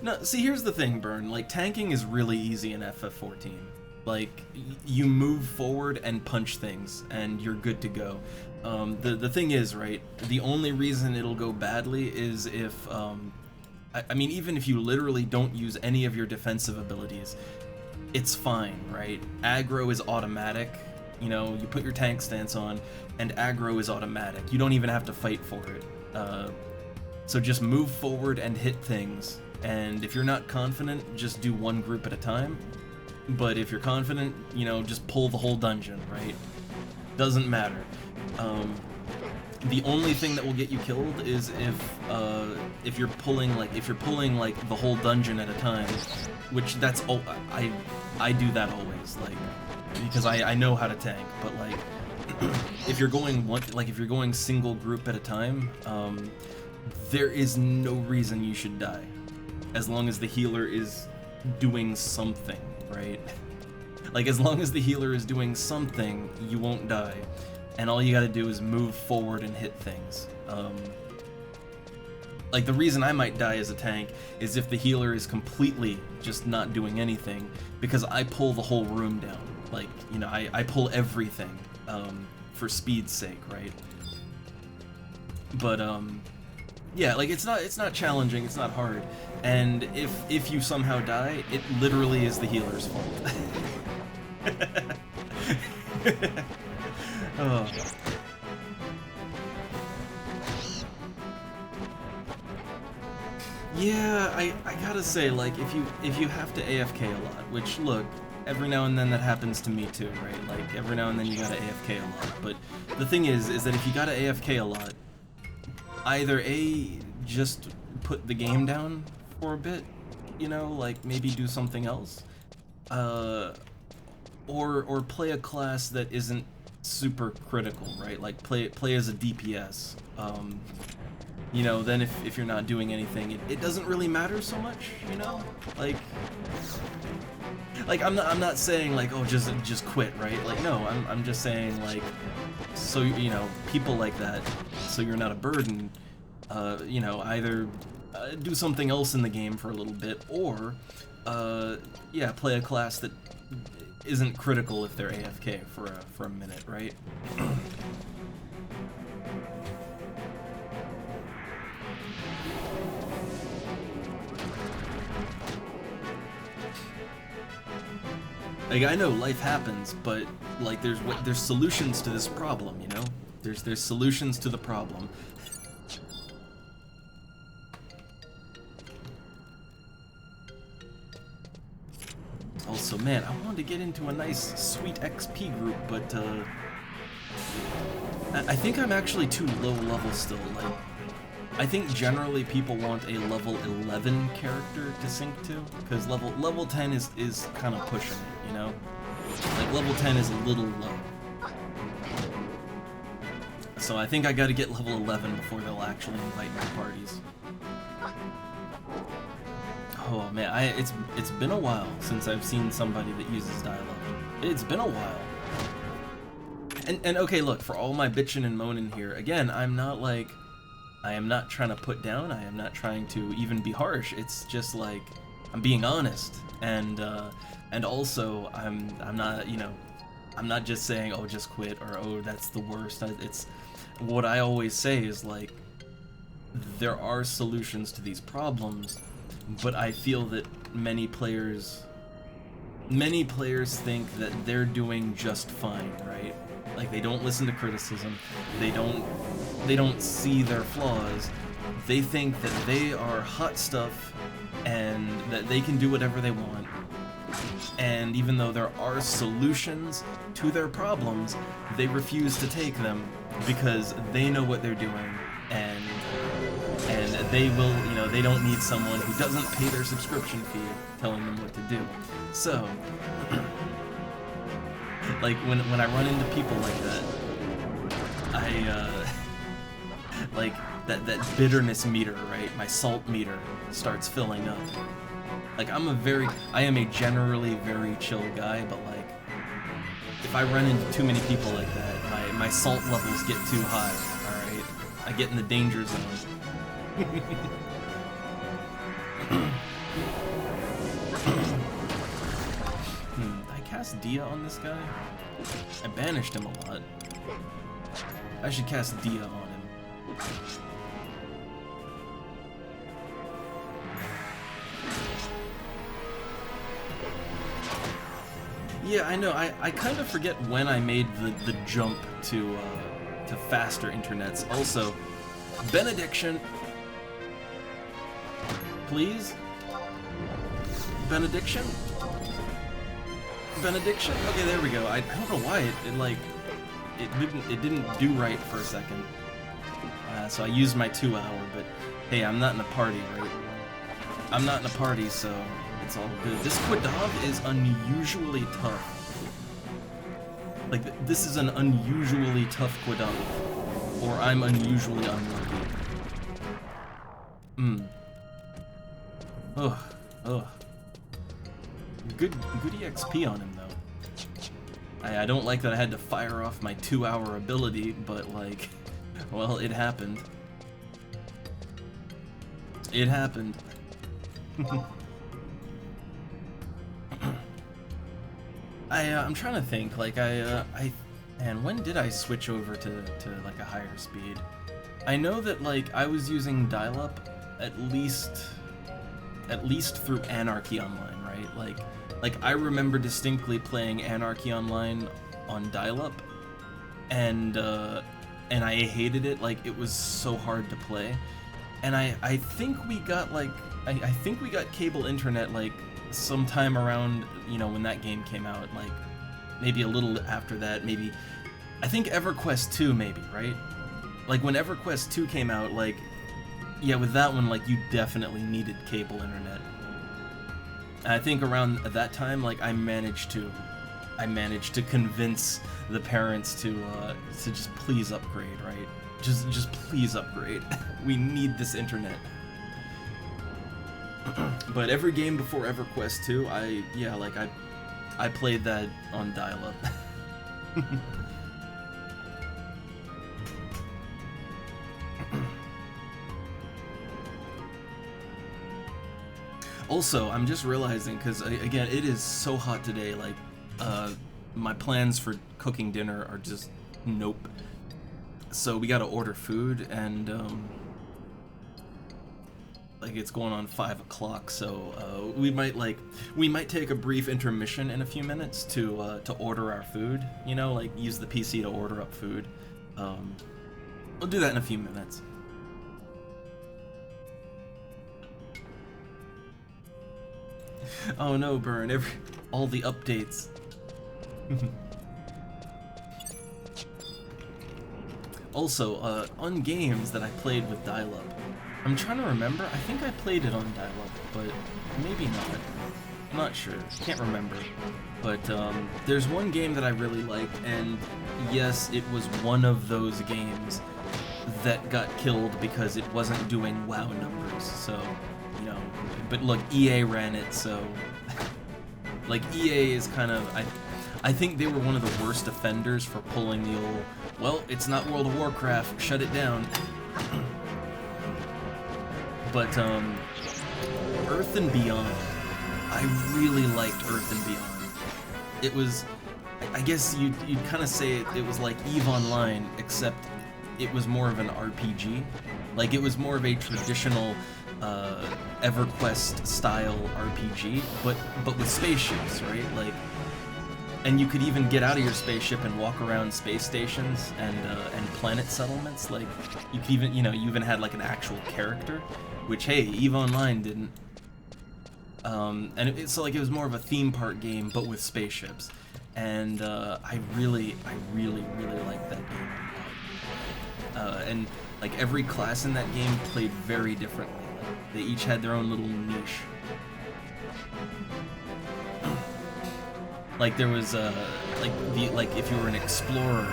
No, see, here's the thing, Burn. Like, tanking is really easy in FF14. Like, you move forward and punch things, and you're good to go. The thing is, right, the only reason it'll go badly is if, I mean, even if you literally don't use any of your defensive abilities, it's fine, right? Aggro is automatic. You know, you put your tank stance on, and aggro is automatic. You don't even have to fight for it. So just move forward and hit things. And if you're not confident, just do one group at a time. But if you're confident, you know, just pull the whole dungeon, right? Doesn't matter. The only thing that will get you killed is if you're pulling like the whole dungeon at a time, which that's I do that always, like, because I know how to tank. But like, if you're going single group at a time, there is no reason you should die, as long as the healer is doing something, right? Like, as long as the healer is doing something, you won't die. And all you gotta do is move forward and hit things. Like, the reason I might die as a tank is if the healer is completely just not doing anything, because I pull the whole room down. Like, you know, I pull everything, for speed's sake, right? But, yeah, like, it's not challenging, it's not hard. And if you somehow die, it literally is the healer's fault. Oh. Yeah, I gotta say, like, if you have to AFK a lot, which, look, every now and then that happens to me too, right? Like, every now and then you gotta AFK a lot. But the thing is that if you gotta AFK a lot, either A, just put the game down for a bit, you know, like maybe do something else, or play a class that isn't super critical, right? Like play as a DPS. You know, then if you're not doing anything, it doesn't really matter so much, you know? Like I'm not saying like, oh, just quit, right? Like, no, I'm just saying, like, so, you know, people like that, so you're not a burden, you know, either do something else in the game for a little bit, or yeah, play a class that isn't critical if they're AFK for a minute, right? Like, I know life happens, but like there's solutions to this problem, you know? There's solutions to the problem. Also, man, I wanted to get into a nice, sweet XP group, but I think I'm actually too low level still. Like, I think generally people want a level 11 character to sync to, because level 10 is kind of pushing it, you know? Like, level 10 is a little low. So I think I gotta get level 11 before they'll actually invite me to parties. Oh man, it's been a while since I've seen somebody that uses dialogue. It's been a while. And okay, look, for all my bitching and moaning here, again, I am not trying to put down, I am not trying to even be harsh. It's just like, I'm being honest, and also I'm not, you know, I'm not just saying, oh, just quit, or oh, that's the worst. It's what I always say is, like, there are solutions to these problems, but I feel that many players think that they're doing just fine, right? Like, they don't listen to criticism. They don't see their flaws. They think that they are hot stuff and that they can do whatever they want. And even though there are solutions to their problems, they refuse to take them because they know what they're doing, and they will, you know, they don't need someone who doesn't pay their subscription fee telling them what to do. So, like, when I run into people like that, like, that bitterness meter, right, my salt meter starts filling up. Like, I am a generally very chill guy, but, like, if I run into too many people like that, my salt levels get too high, alright? I get in the danger zone. I cast Dia on this guy? I banished him a lot. I should cast Dia on him. Yeah, I know. I kind of forget when I made the jump to faster internets. Also, benediction. Please? Benediction? Benediction? Okay, there we go. I don't know why it didn't do right for a second. So I used my 2 hour, but hey, I'm not in a party, right? I'm not in a party, so it's all good. This Quadav is unusually tough. Like, this is an unusually tough Quadav. Or I'm unusually unlucky. Ugh. Ugh. Good EXP on him, though. I don't like that I had to fire off my 2 hour ability, but, like, well, it happened. It happened. I'm trying to think, like, man, when did I switch over to like, a higher speed? I know that, like, I was using dial-up at least through Anarchy Online, right? Like, I remember distinctly playing Anarchy Online on dial-up, and I hated it. Like, it was so hard to play. And I think we got, like, I think we got cable internet, like, sometime around, you know, when that game came out, like, maybe a little after that, maybe, I think EverQuest 2, maybe, right? Like, when EverQuest 2 came out, like, yeah, with that one, like, you definitely needed cable internet. And I think around that time, like, I managed to convince the parents to just please upgrade, right? Just please upgrade. We need this internet. But every game before EverQuest 2, I played that on dial-up. Also, I'm just realizing, because again, it is so hot today, like, my plans for cooking dinner are just nope. So we gotta order food, and like, it's going on 5 o'clock, so we might take a brief intermission in a few minutes to order our food, you know, like, use the PC to order up food. We'll do that in a few minutes. Oh no, Burn, all the updates. Also, on games that I played with dial-up, I'm trying to remember, I think I played it on dial-up, but maybe not. I'm not sure, can't remember. But, there's one game that I really liked, and yes, it was one of those games that got killed because it wasn't doing WoW numbers, so, you know, but look, EA ran it, so, like, EA is kind of, I think they were one of the worst offenders for pulling the old, well, it's not World of Warcraft, shut it down. But, Earth and Beyond, I really liked Earth and Beyond. It was, I guess you'd kind of say it was like EVE Online, except it was more of an RPG. Like, it was more of a traditional EverQuest style RPG, but with spaceships, right? And you could even get out of your spaceship and walk around space stations and planet settlements. Like, you could even, you even had like an actual character, which, hey, EVE Online didn't. And so like it was more of a theme park game, but with spaceships. And I really liked that game. And like every class in that game played very differently. Like, they each had their own little niche. Like there was like if you were an explorer,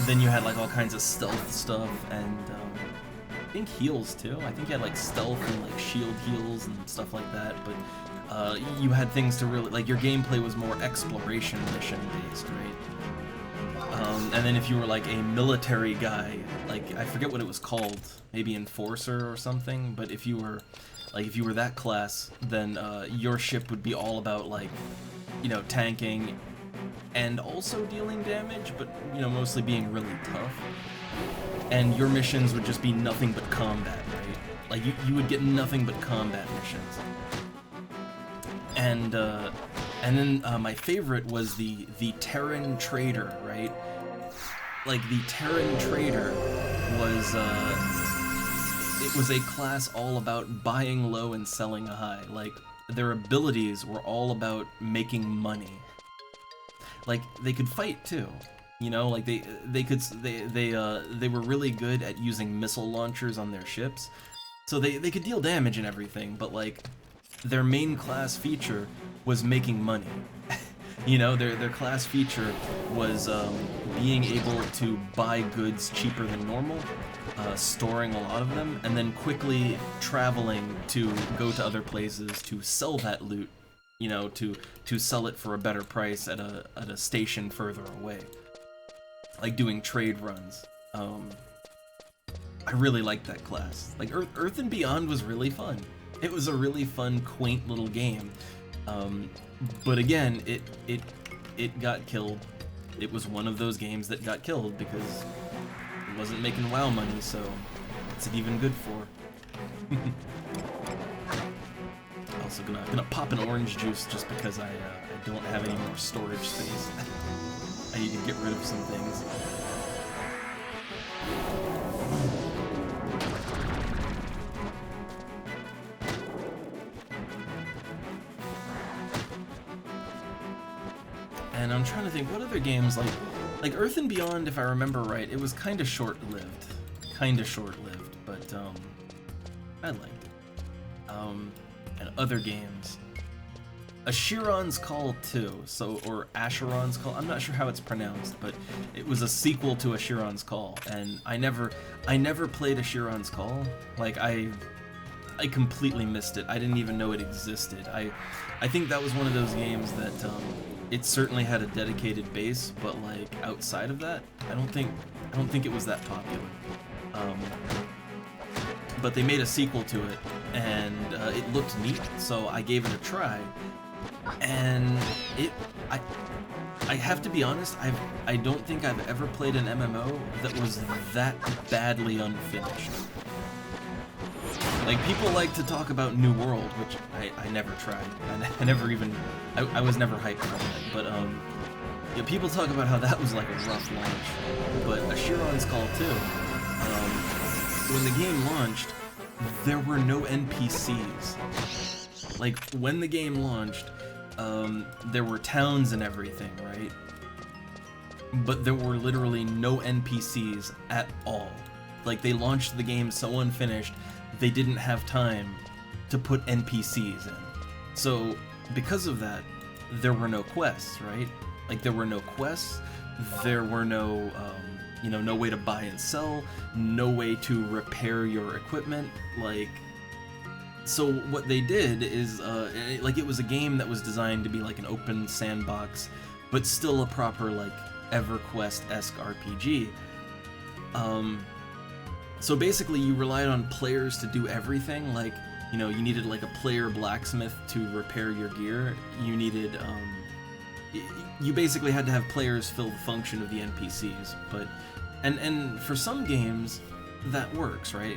then you had like all kinds of stealth stuff and I think heals too. I think you had like stealth and like shield heals and stuff like that. But you had things to really like. Your gameplay was more exploration mission based, right? And then if you were like a military guy, like I forget what it was called, maybe Enforcer or something. But if you were that class, then your ship would be all about like, tanking and also dealing damage, but mostly being really tough. And your missions would just be nothing but combat, right? Like you would get nothing but combat missions. And then my favorite was the Terran Trader, right? Like the Terran Trader was it was a class all about buying low and selling high. Like their abilities were all about making money. Like they could fight too, like they were really good at using missile launchers on their ships, so they could deal damage and everything. But like their main class feature was making money. Their class feature was being able to buy goods cheaper than normal, storing a lot of them, and then quickly traveling to go to other places to sell that loot, to sell it for a better price at a station further away. Like doing trade runs. I really liked that class. Like Earth and Beyond was really fun. It was a really fun, quaint little game. But again, it got killed. It was one of those games that got killed because it wasn't making WoW money, so what's it even good for? Also gonna pop an orange juice just because I don't have any more storage space. I need to get rid of some things. And I'm trying to think, what other games, like Earth and Beyond, if I remember right, it was kind of short-lived. But I liked it. And other games. Asheron's Call 2, or Asheron's Call, I'm not sure how it's pronounced, but it was a sequel to Asheron's Call, and I never played Asheron's Call. Like, I completely missed it. I didn't even know it existed. I think that was one of those games that, it certainly had a dedicated base, but like, outside of that, I don't think it was that popular. But they made a sequel to it, and it looked neat, so I gave it a try. And I have to be honest, I don't think I've ever played an MMO that was that badly unfinished. Like, people like to talk about New World, which I never tried. I was never hyped for it. But people talk about how that was like a rough launch. But Asheron's Call 2, when the game launched, there were no NPCs. Like, when the game launched, there were towns and everything, right? But there were literally no NPCs at all. Like, they launched the game so unfinished, they didn't have time to put NPCs in. So, because of that, there were no quests, right? Like, there were no quests, there were no, no way to buy and sell, no way to repair your equipment, like... So what they did is, it was a game that was designed to be like an open sandbox, but still a proper, like, EverQuest-esque RPG. So basically you relied on players to do everything, like, you needed like a player blacksmith to repair your gear, you needed, you basically had to have players fill the function of the NPCs, but, and for some games, that works, right?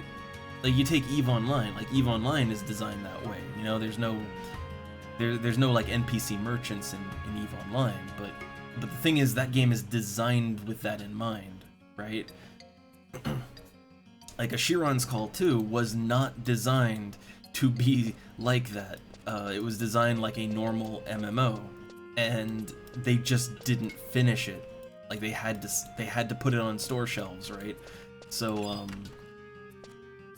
Like, you take EVE Online, like, EVE Online is designed that way, there's no, there's no like NPC merchants in EVE Online, but the thing is that game is designed with that in mind, right? Like Ashiron's Call 2 was not designed to be like that. It was designed like a normal MMO, and they just didn't finish it. Like they had to put it on store shelves, right? So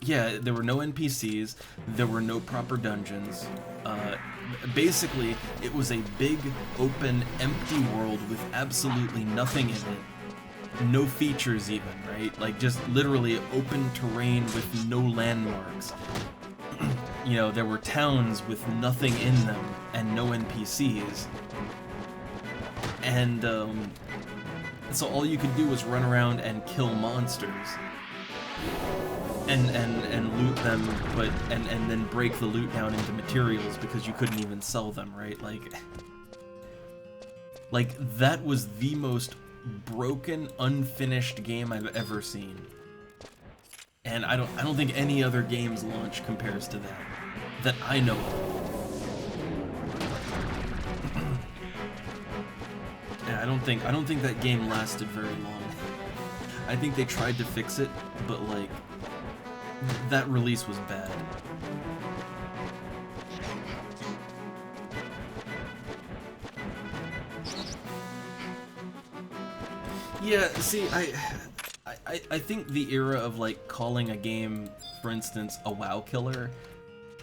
yeah, there were no NPCs, there were no proper dungeons. Basically, it was a big, open, empty world with absolutely nothing in it. No features even, right? Like just literally open terrain with no landmarks. You know, there were towns with nothing in them and no NPCs. And so all you could do was run around and kill monsters. And loot them, but and then break the loot down into materials because you couldn't even sell them, right? Like that was the most broken, unfinished game I've ever seen. And I don't think any other game's launch compares to that I know of. Yeah, I don't think that game lasted very long. I think they tried to fix it, but like that release was bad. Yeah, see, I think the era of like calling a game, for instance, a WoW killer,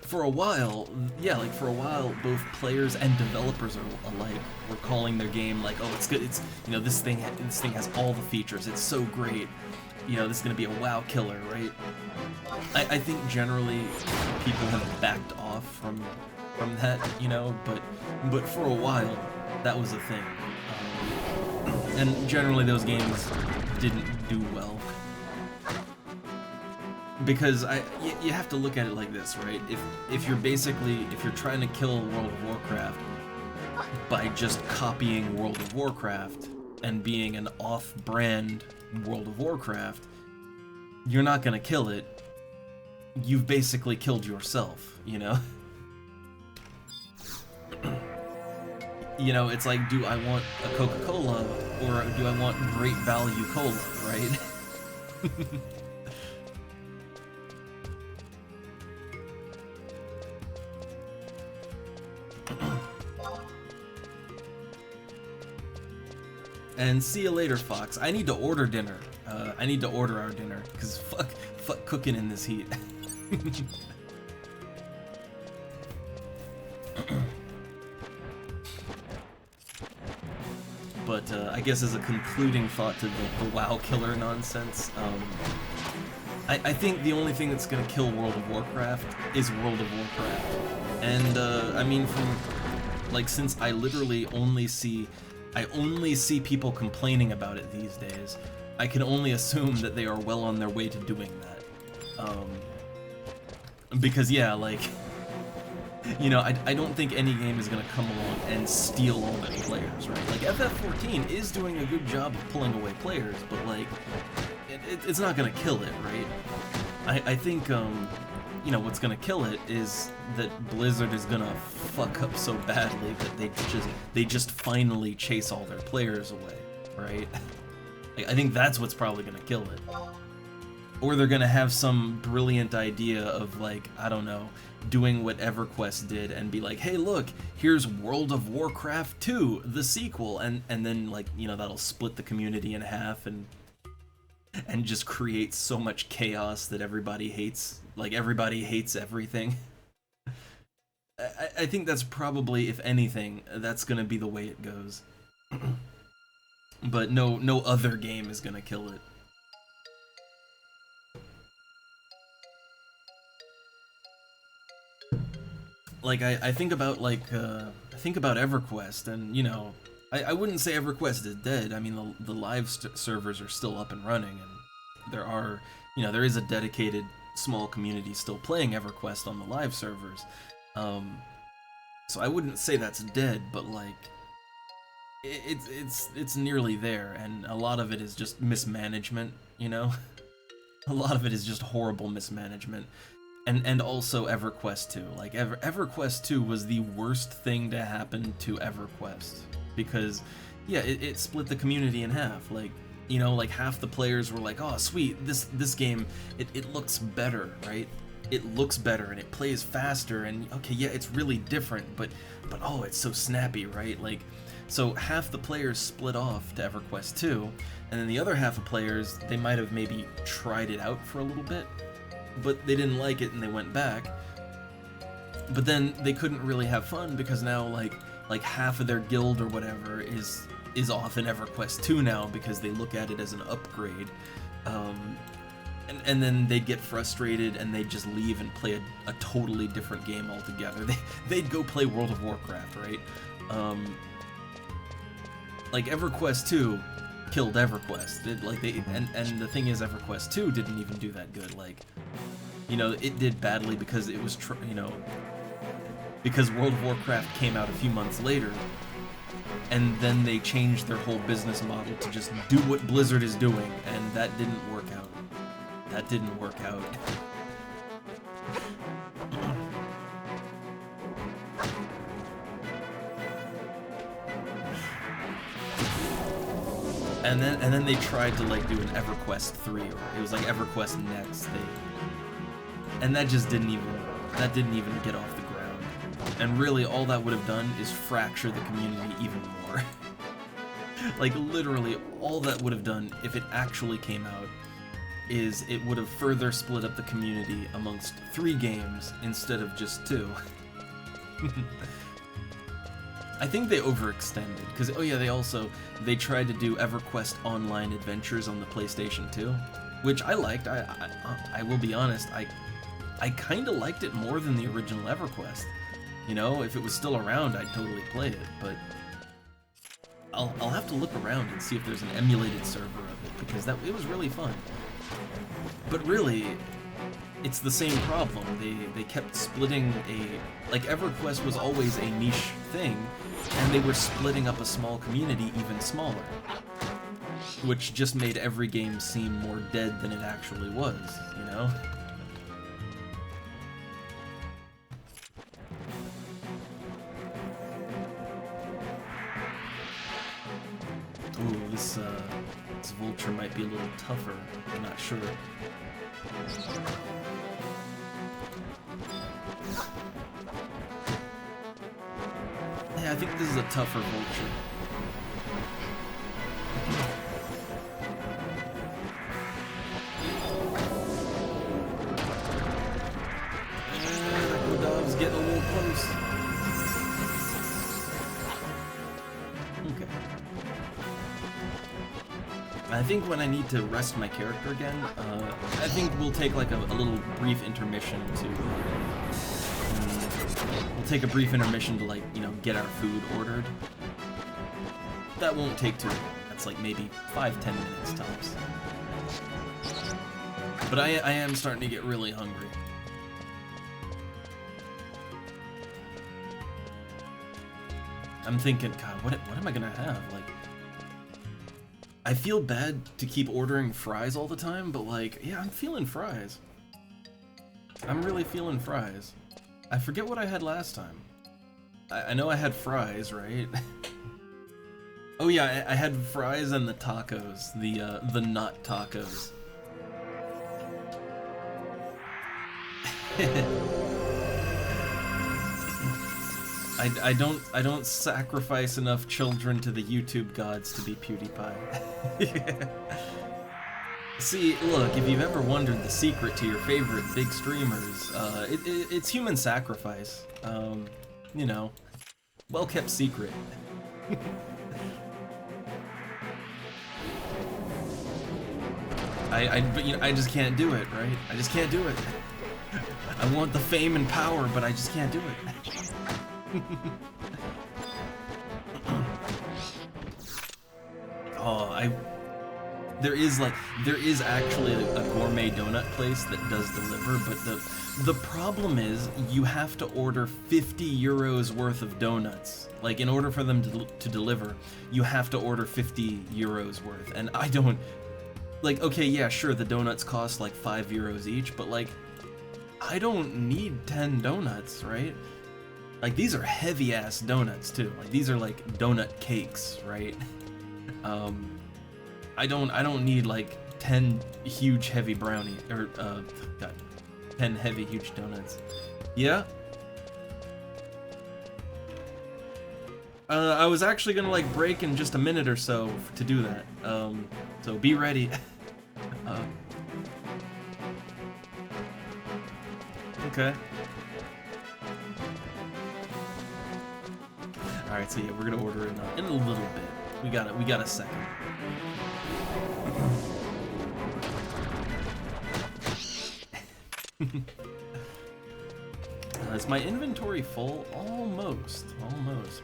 for a while, yeah, like for a while, both players and developers alike were calling their game like, oh, it's good, it's, you know, this thing has all the features, it's so great, you know, this is gonna be a WoW killer, right? I think generally people have backed off from that, you know, but for a while that was a thing, and generally those games didn't do well. Because you have to look at it like this, right? If you're trying to kill World of Warcraft by just copying World of Warcraft and being an off-brand World of Warcraft, you're not gonna kill it. You've basically killed yourself, you know? You know, it's like, do I want a Coca-Cola or do I want Great Value Cola, right? And see you later, Fox. I need to order dinner. I need to order our dinner, because fuck cooking in this heat. But I guess as a concluding thought to the WoW killer nonsense, I think the only thing that's gonna kill World of Warcraft is World of Warcraft. And I mean, from like, since I literally only see people complaining about it these days, I can only assume that they are well on their way to doing that. Because yeah, like, you know, I don't think any game is gonna come along and steal all their players, right? Like, FF14 is doing a good job of pulling away players, but like, it's not gonna kill it, right? I think, you know, what's gonna kill it is that Blizzard is gonna fuck up so badly that they just finally chase all their players away, right? I think that's what's probably gonna kill it. Or they're gonna have some brilliant idea of, like, I don't know, doing what EverQuest did and be like, hey look, here's World of Warcraft 2, the sequel, and then, like, you know, that'll split the community in half and just create so much chaos that everybody hates, like, everybody hates everything. I think that's probably, if anything, that's gonna be the way it goes. But no other game is gonna kill it. Like, I think about, like, I think about EverQuest, and, you know, I wouldn't say EverQuest is dead. I mean, the live servers are still up and running, and there are, you know, there is a dedicated small community still playing EverQuest on the live servers. So I wouldn't say that's dead, but, like, it's nearly there, and a lot of it is just mismanagement, you know? A lot of it is just horrible mismanagement. And also EverQuest 2. Like EverQuest 2 was the worst thing to happen to EverQuest, because yeah, it split the community in half. Like, you know, like half the players were like, oh sweet, this game, it looks better, right? It looks better and it plays faster, and okay, yeah, it's really different, but oh, it's so snappy, right? Like, so half the players split off to EverQuest 2, and then the other half of players, they might have maybe tried it out for a little bit, but they didn't like it and they went back. But then they couldn't really have fun because now like half of their guild or whatever is off in EverQuest 2 now because they look at it as an upgrade. And then they'd get frustrated and they'd just leave and play a totally different game altogether. They'd go play World of Warcraft, right? Like EverQuest 2 killed EverQuest. And the thing is, EverQuest 2 didn't even do that good. Like, you know, it did badly because it was, because World of Warcraft came out a few months later, and then they changed their whole business model to just do what Blizzard is doing, and that didn't work out. That didn't work out. And then they tried to like do an EverQuest 3, or it was like EverQuest Next. And that just didn't even get off the ground. And really, all that would have done is fracture the community even more. Like literally, all that would have done if it actually came out is it would have further split up the community amongst 3 games instead of just 2. I think they overextended, because oh yeah, they tried to do EverQuest Online Adventures on the PlayStation 2, which I liked. I will be honest, I kind of liked it more than the original EverQuest. You know, if it was still around, I'd totally play it, but I'll have to look around and see if there's an emulated server of it, because it was really fun. But really, it's the same problem. They kept splitting like EverQuest was always a niche thing, and they were splitting up a small community even smaller, which just made every game seem more dead than it actually was, you know? Ooh, this vulture might be a little tougher. I'm not sure. Yeah, I think this is a tougher vulture. The dog's getting a little close. Okay. I think when I need to rest my character again, I think we'll take like a little brief intermission to... we'll take a brief intermission to, like, you know, get our food ordered. That won't take too long. That's like maybe 5-10 minutes tops. But I am starting to get really hungry. I'm thinking, God, what am I gonna have? Like, I feel bad to keep ordering fries all the time, but like, yeah, I'm feeling fries. I'm really feeling fries. I forget what I had last time. I know I had fries, right? Oh yeah, I had fries and the tacos, the nut tacos. I don't sacrifice enough children to the YouTube gods to be PewDiePie. See, look, if you've ever wondered the secret to your favorite big streamers, it's human sacrifice. You know, well-kept secret. But you know, I just can't do it, right? I just can't do it. I want the fame and power, but I just can't do it. Oh, there is actually a gourmet donut place that does deliver, but the problem is you have to order 50 euros worth of donuts. Like, in order for them to deliver, you have to order 50 euros worth, and I don't, like, okay, yeah, sure, the donuts cost like 5 euros each, but like, I don't need 10 donuts, right? Like, these are heavy-ass donuts, too. Like, these are, like, donut cakes, right? I don't need, like, 10 huge, heavy brownie, or, God, 10 heavy, huge donuts. Yeah? I was actually gonna, like, break in just a minute or so to do that. So be ready. Okay. Alright, so yeah, we're gonna order in a little bit. We got a second. Is my inventory full? Almost,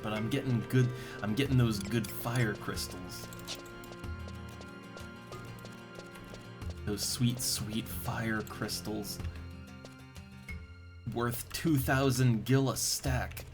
but I'm getting those good fire crystals. Those sweet, sweet fire crystals. Worth 2,000 gil a stack.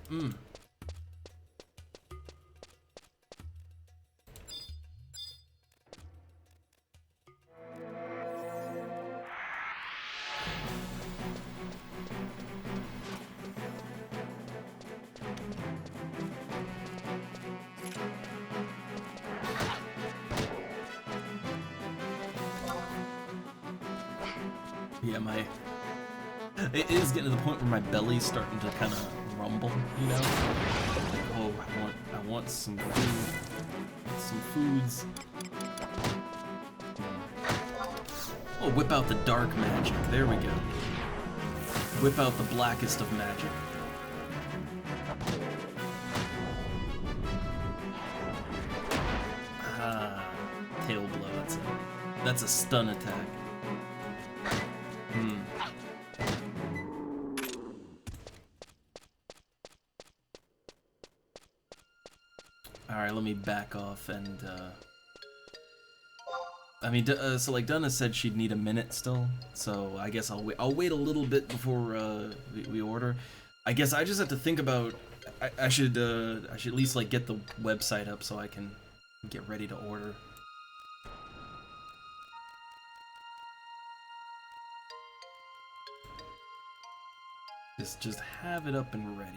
Yeah, it is getting to the point where my belly's starting to kind of rumble, you know? Like, oh, I want some food, some foods. Oh, whip out the dark magic. There we go. Whip out the blackest of magic. Ah, tail blow. That's a stun attack. Alright, let me back off and, I mean, so like Dunna said she'd need a minute still, so I guess I'll wait a little bit before, we order. I guess I just have to think about, I should at least, like, get the website up so I can get ready to order. Just have it up and ready.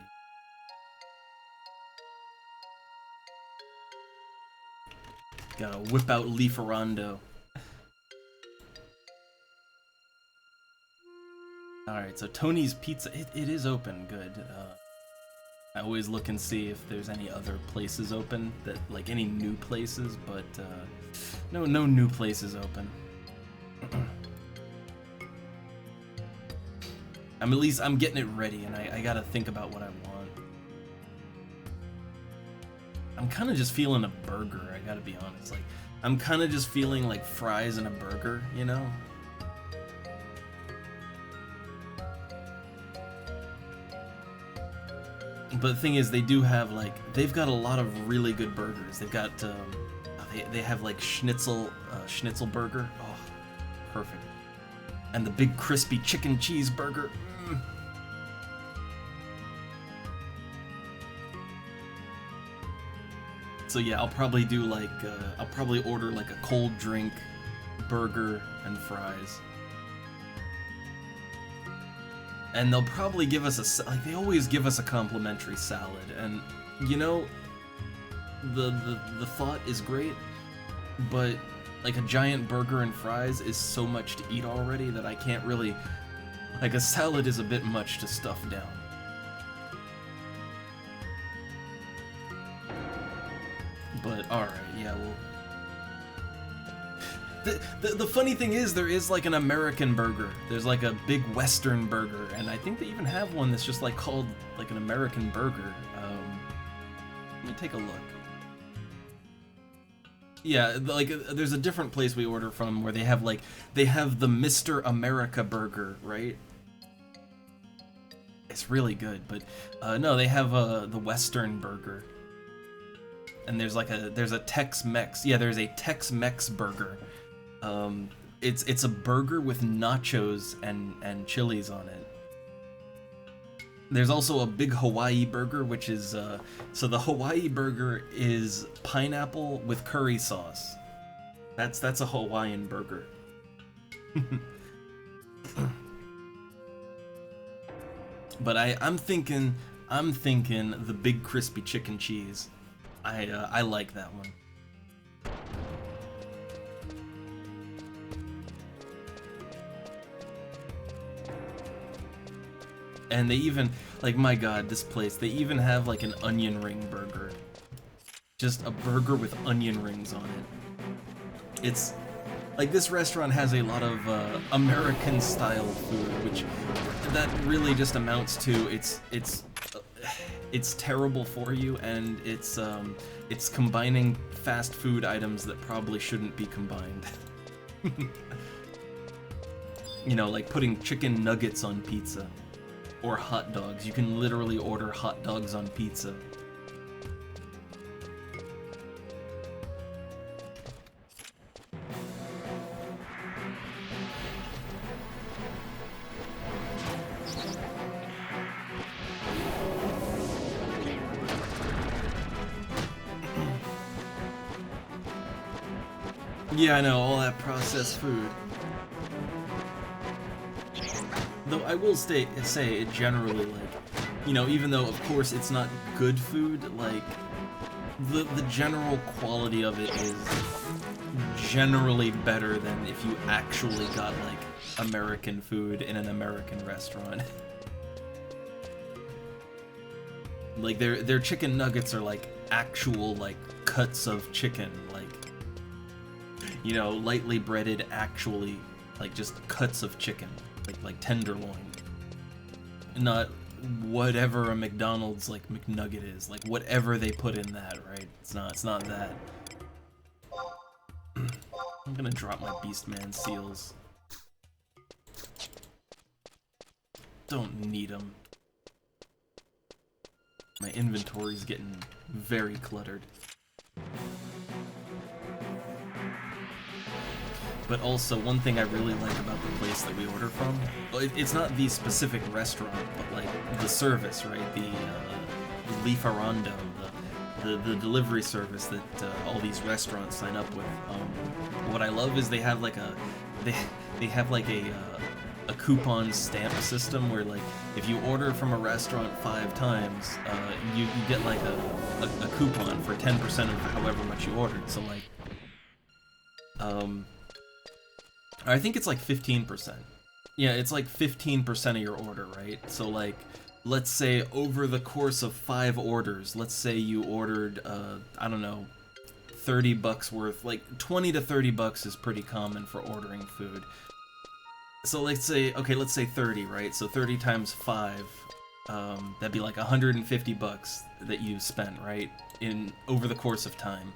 Gotta whip out Leaferando. Alright, so Tony's Pizza, it is open, good. I always look and see if there's any other places open, that like any new places, but no new places open. I'm getting it ready, and I gotta think about what I want. I'm kind of just feeling a burger, I gotta be honest. Like, I'm kind of just feeling like fries and a burger, you know? But the thing is, they do have, like, they've got a lot of really good burgers. They've got, they have, like, schnitzel burger. Oh, perfect. And the big crispy chicken cheeseburger. So yeah, I'll probably do like, I'll probably order like a cold drink, burger, and fries. And they'll probably give us like they always give us a complimentary salad, and you know, the thought is great, but like a giant burger and fries is so much to eat already that I can't really, like a salad is a bit much to stuff down. But alright, yeah, well... The funny thing is, there is like an American burger. There's like a big Western burger, and I think they even have one that's just like called like an American burger. Let me take a look. Yeah, like there's a different place we order from where they have the Mr. America burger, right? It's really good, but no, they have the Western burger. And there's a Tex-Mex. Yeah, there's a Tex-Mex burger. It's a burger with nachos and chilies on it. There's also a big Hawaii burger, which is so the Hawaii burger is pineapple with curry sauce. That's a Hawaiian burger. But I'm thinking the big crispy chicken cheese. I like that one. And they even, like, my god, this place, they even have like an onion ring burger. Just a burger with onion rings on it. It's like, this restaurant has a lot of American style food, which that really just amounts to it's terrible for you, and it's combining fast food items that probably shouldn't be combined. You know, like putting chicken nuggets on pizza. Or hot dogs. You can literally order hot dogs on pizza. Yeah, I know, all that processed food. Though I will say it generally, like, you know, even though of course it's not good food, like, the general quality of it is generally better than if you actually got, like, American food in an American restaurant. Like, their chicken nuggets are like actual, like, cuts of chicken, like, you know, lightly breaded, actually, like, just cuts of chicken. Like tenderloin, not whatever a McDonald's like McNugget is, like whatever they put in that, right? It's not that. I'm gonna drop my Beastman seals. Don't need them. My inventory's getting very cluttered. But also, one thing I really like about the place that we order from, well, it's not the specific restaurant, but like the service, right? The Lifarando, the delivery service that all these restaurants sign up with. What I love is they have like a coupon stamp system where, like, if you order from a restaurant 5 times, you get like a coupon for 10% of however much you ordered. So like, I think it's like 15%. Yeah, it's like 15% of your order, right? So like, let's say over the course of 5 orders, let's say you ordered, I don't know, $30 worth, like 20 to 30 bucks is pretty common for ordering food. So let's say 30, right? So 30 times 5, that'd be like 150 bucks that you spent, right? Over the course of time.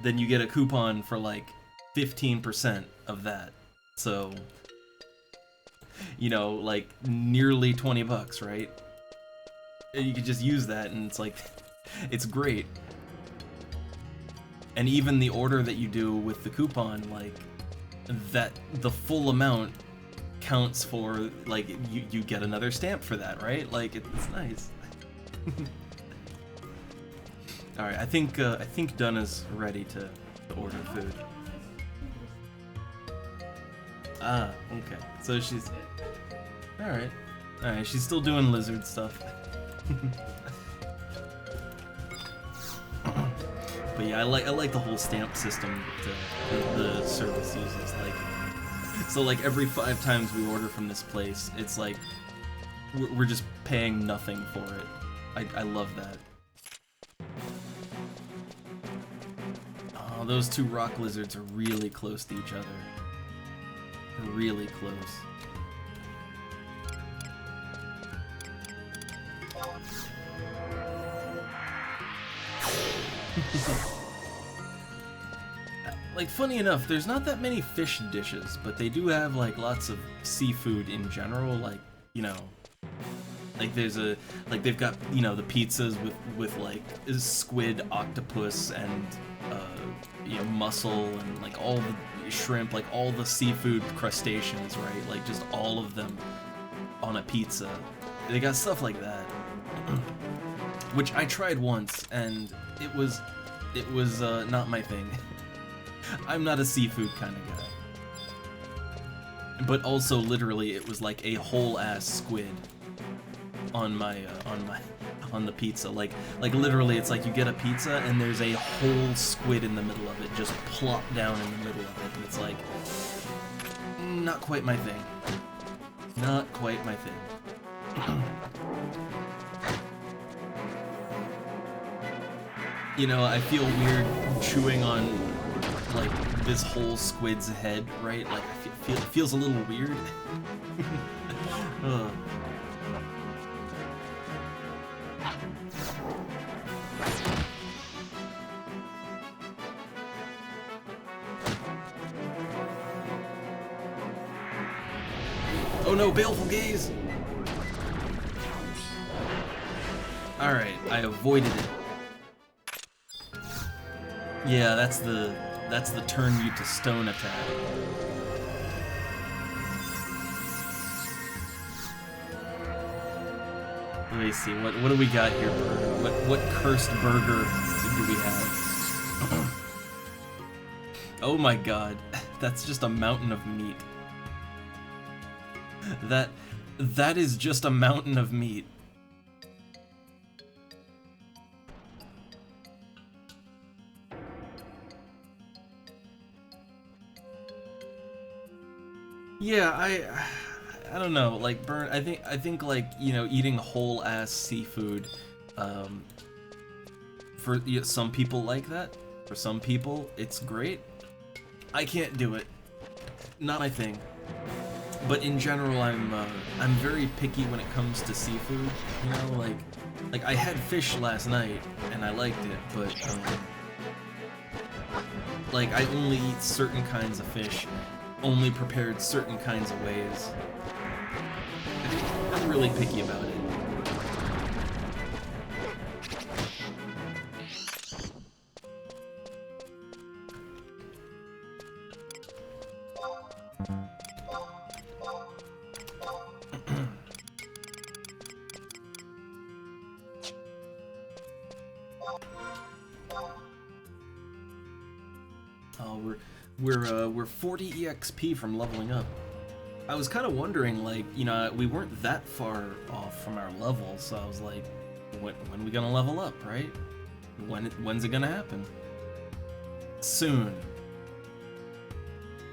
Then you get a coupon for like 15% of that. So, you know, like nearly 20 bucks, right? And you could just use that, and it's like, it's great. And even the order that you do with the coupon, like, that the full amount counts for, like, you get another stamp for that, right? Like, it's nice. All right, I think Dunna's ready to order food. Ah, okay. So she's all right. She's still doing lizard stuff. But yeah, I like the whole stamp system that the service uses. Like, so like every 5 times we order from this place, it's like we're just paying nothing for it. I love that. Oh, those 2 rock lizards are really close to each other. They're really close. Like, funny enough, there's not that many fish dishes, but they do have, like, lots of seafood in general, like, you know, like they've got, you know, the pizzas with like squid, octopus, and you know, mussel, and like all the shrimp, like all the seafood crustaceans, right? Like just all of them on a pizza. They got stuff like that, which I tried once, and it was not my thing. I'm not a seafood kind of guy. But also, literally, it was like a whole ass squid on the pizza. Like literally, it's like you get a pizza and there's a whole squid in the middle of it, just plopped down in the middle of it, and it's like not quite my thing. Not quite my thing. You know, I feel weird chewing on, like, this whole squid's head, right? Like, it feels a little weird. Ugh. Oh no, baleful gaze! Alright, I avoided it. Yeah, that's the turn you to stone attack. Let me see, what do we got here, Burger? What cursed burger do we have? Oh my god, that's just a mountain of meat. That is just a mountain of meat. Yeah, I don't know, like I think like, you know, eating whole ass seafood, for some people like that. For some people, it's great. I can't do it. Not my thing. But in general, I'm very picky when it comes to seafood. You know, like I had fish last night and I liked it, but like I only eat certain kinds of fish, only prepared certain kinds of ways. I'm really picky about it. We're 40 EXP from leveling up. I was kind of wondering, like, you know, we weren't that far off from our level, so I was like, when are we gonna level up, right? When's it gonna happen? Soon.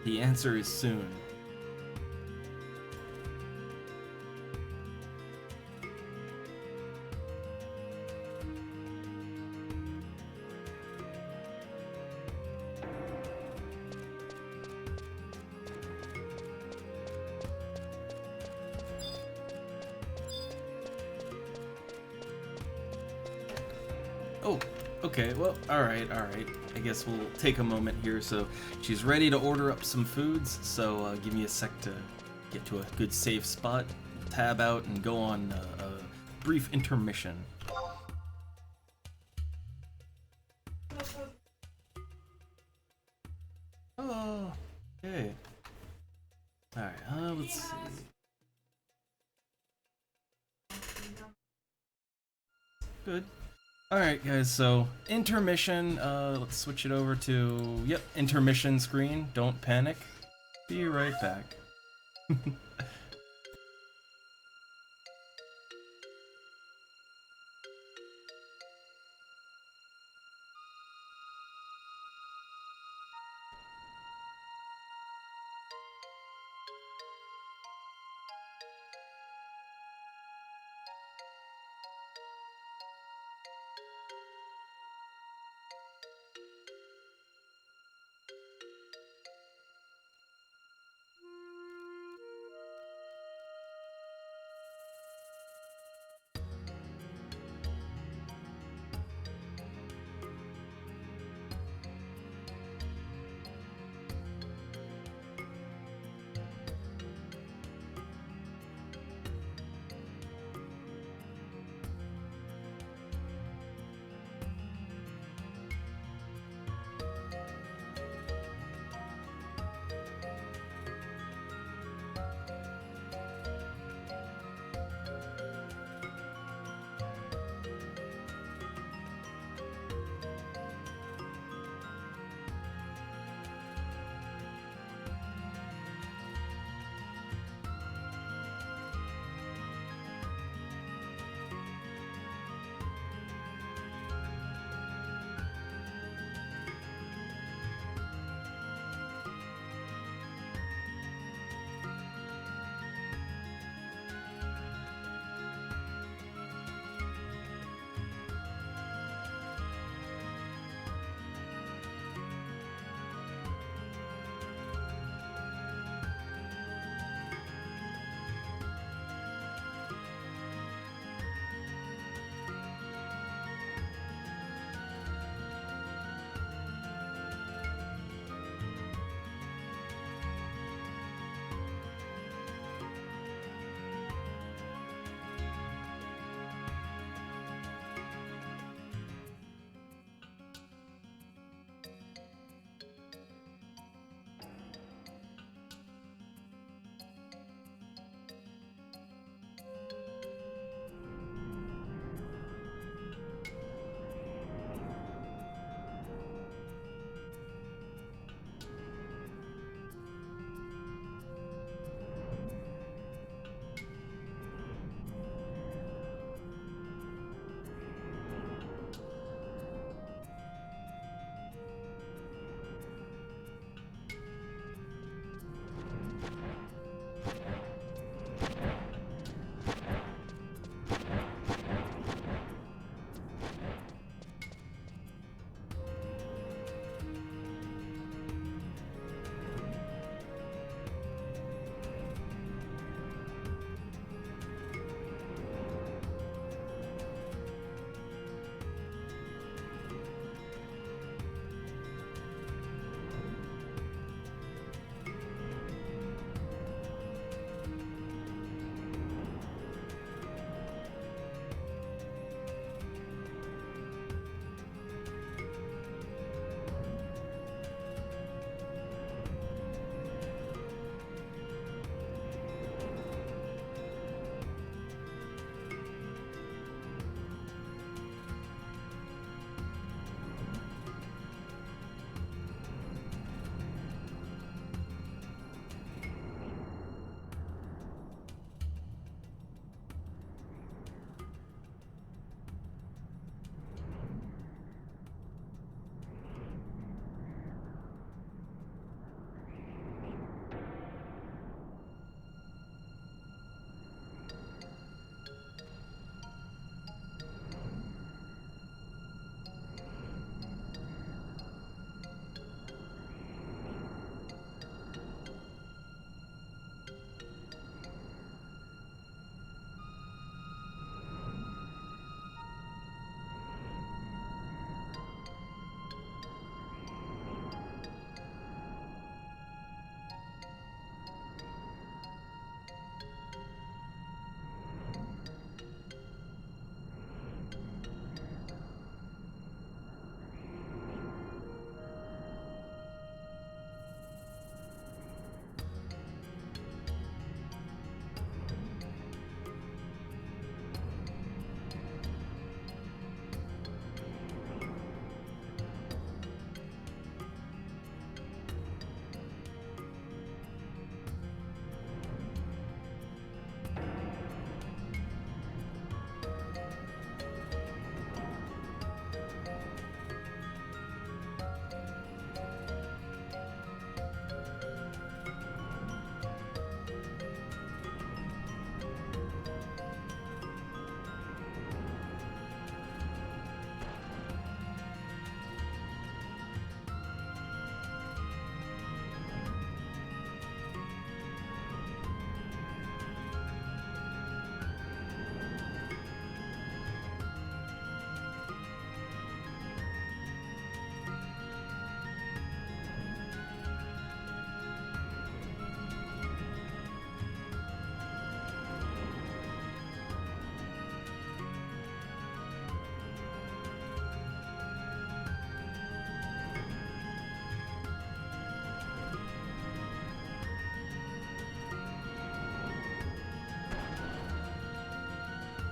The answer is soon. Oh, okay, well, alright. I guess we'll take a moment here. So she's ready to order up some foods, so give me a sec to get to a good safe spot, tab out, and go on a brief intermission. Oh, okay. Alright, let's see. Good. Alright guys, so intermission, let's switch it over to, yep, intermission screen, don't panic, be right back.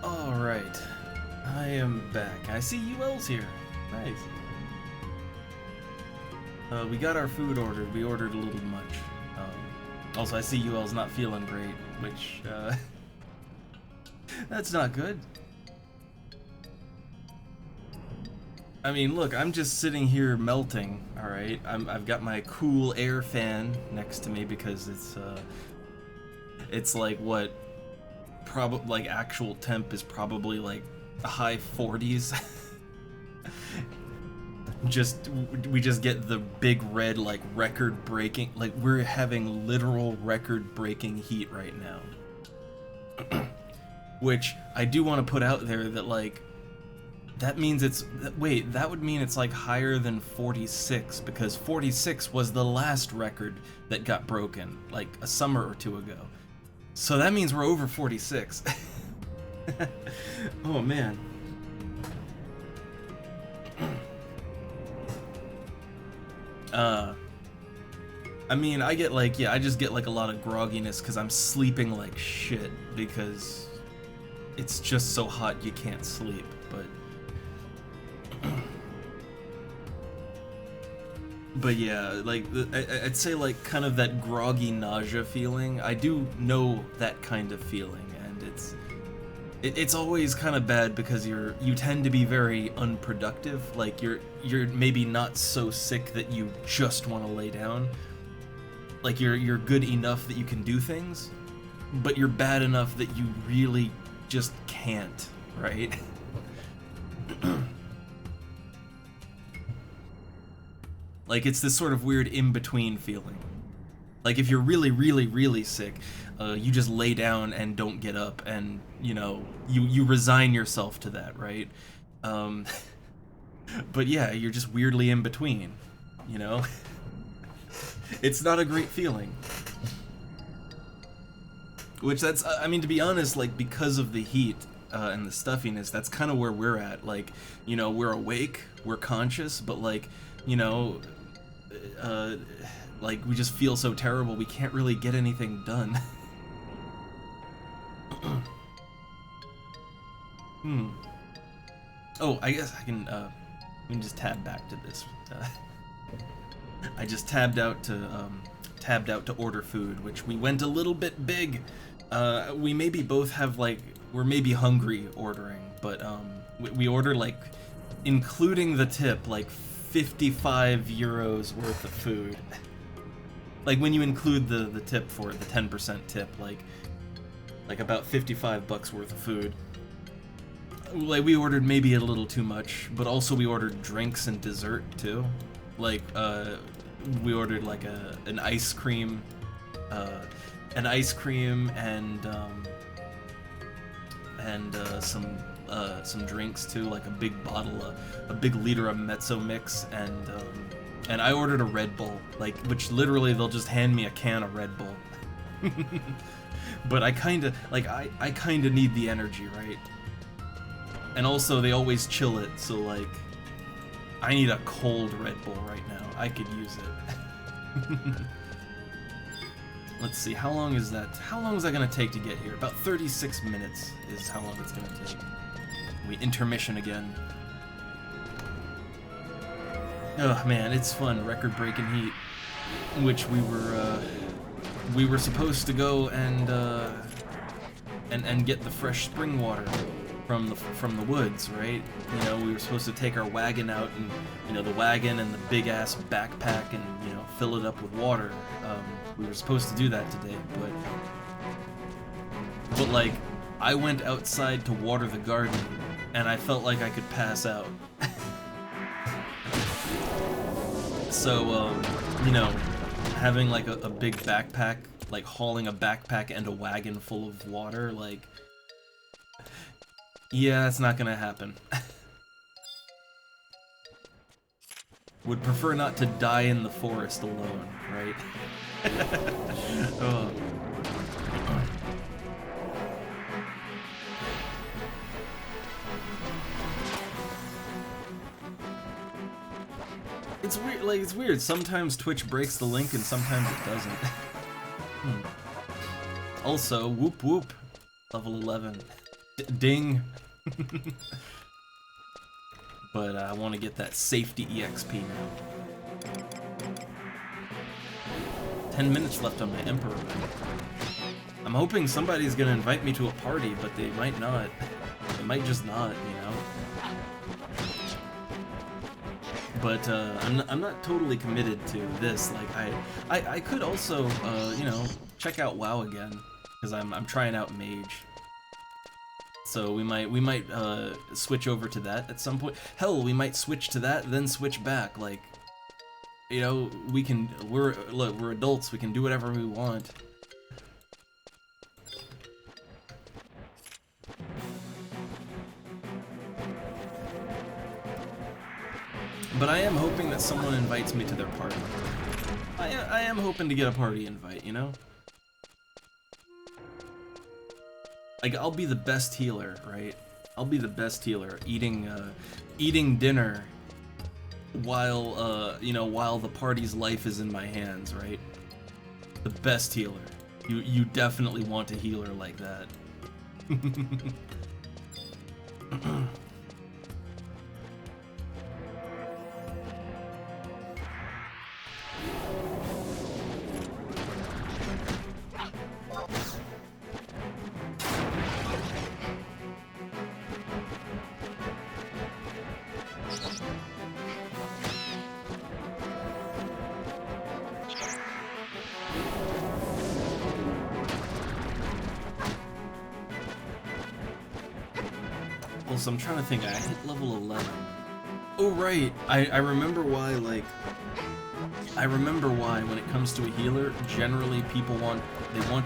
Alright. I am back. I see UL's here. Nice. We got our food ordered. We ordered a little much. Also, I see UL's not feeling great, which, that's not good. I mean, look, I'm just sitting here melting, alright? I've got my cool air fan next to me because it's like, what, like, actual temp is probably, like, high 40s. We just get the big red, like, record-breaking, like, we're having literal record-breaking heat right now. Which, I do want to put out there that, like, that means it's, wait, that would mean it's, like, higher than 46, because 46 was the last record that got broken, like, a summer or two ago. So that means we're over 46. Oh, man. I mean, I get, like, yeah, I just get, like, a lot of grogginess because I'm sleeping like shit because it's just so hot you can't sleep, but yeah, like, I'd say, like, kind of that groggy nausea feeling. I do know that kind of feeling, and it's always kind of bad because you tend to be very unproductive. Like, you're maybe not so sick that you just want to lay down. Like, you're good enough that you can do things, but you're bad enough that you really just can't, right? Like, it's this sort of weird in-between feeling. Like, if you're really, really, really sick, you just lay down and don't get up, and, you know, you resign yourself to that, right? But yeah, you're just weirdly in between, you know? It's not a great feeling. Which that's, I mean, to be honest, like, because of the heat and the stuffiness, that's kind of where we're at. Like, you know, we're awake, we're conscious, but, like, you know, like, we just feel so terrible, we can't really get anything done. Oh, I guess I can just tab back to this. I just tabbed out to order food, which we went a little bit big. We maybe both have, like, we're maybe hungry ordering, but we ordered, like, including the tip, like 55 euros worth of food. Like, when you include the tip for it, the 10% tip, like about 55 bucks worth of food. Like, we ordered maybe a little too much, but also we ordered drinks and dessert too. Like, we ordered, like, an ice cream and some drinks too, like a big bottle, a big liter of Mezzo Mix, and I ordered a Red Bull, like, which literally they'll just hand me a can of Red Bull. But I kinda need the energy, right? And also they always chill it, so, like, I need a cold Red Bull right now. I could use it. Let's see, how long is that gonna take to get here? About 36 minutes is how long it's gonna take. We intermission again. Oh man, it's fun, record-breaking heat. Which we were supposed to go and get the fresh spring water from the woods, right? You know, we were supposed to take our wagon out, and, you know, the wagon and the big ass backpack, and, you know, fill it up with water. We were supposed to do that today, but like, I went outside to water the garden, and I felt like I could pass out. So, you know, having, like, a big backpack, like hauling a backpack and a wagon full of water, like, yeah, it's not gonna happen. Would prefer not to die in the forest alone, right? Oh. It's weird, like, it's weird. Sometimes Twitch breaks the link and sometimes it doesn't. Also, whoop whoop, level 11. Ding. But I want to get that safety EXP now. 10 minutes left on my Emperor. I'm hoping somebody's gonna invite me to a party, but they might not. They might just not, you know. But I'm not totally committed to this. Like I could also you know, check out WoW again because I'm trying out Mage. So we might switch over to that at some point. Hell, we might switch to that, then switch back. Like, you know, we're adults. We can do whatever we want. But I am hoping that someone invites me to their party. I am hoping to get a party invite, you know? Like, I'll be the best healer, right? I'll be the best healer, eating dinner while, you know, while the party's life is in my hands, right? The best healer. You definitely want a healer like that. Also, I'm trying to think, I hit level 11. Oh, right, I remember why, like, when it comes to a healer, generally people want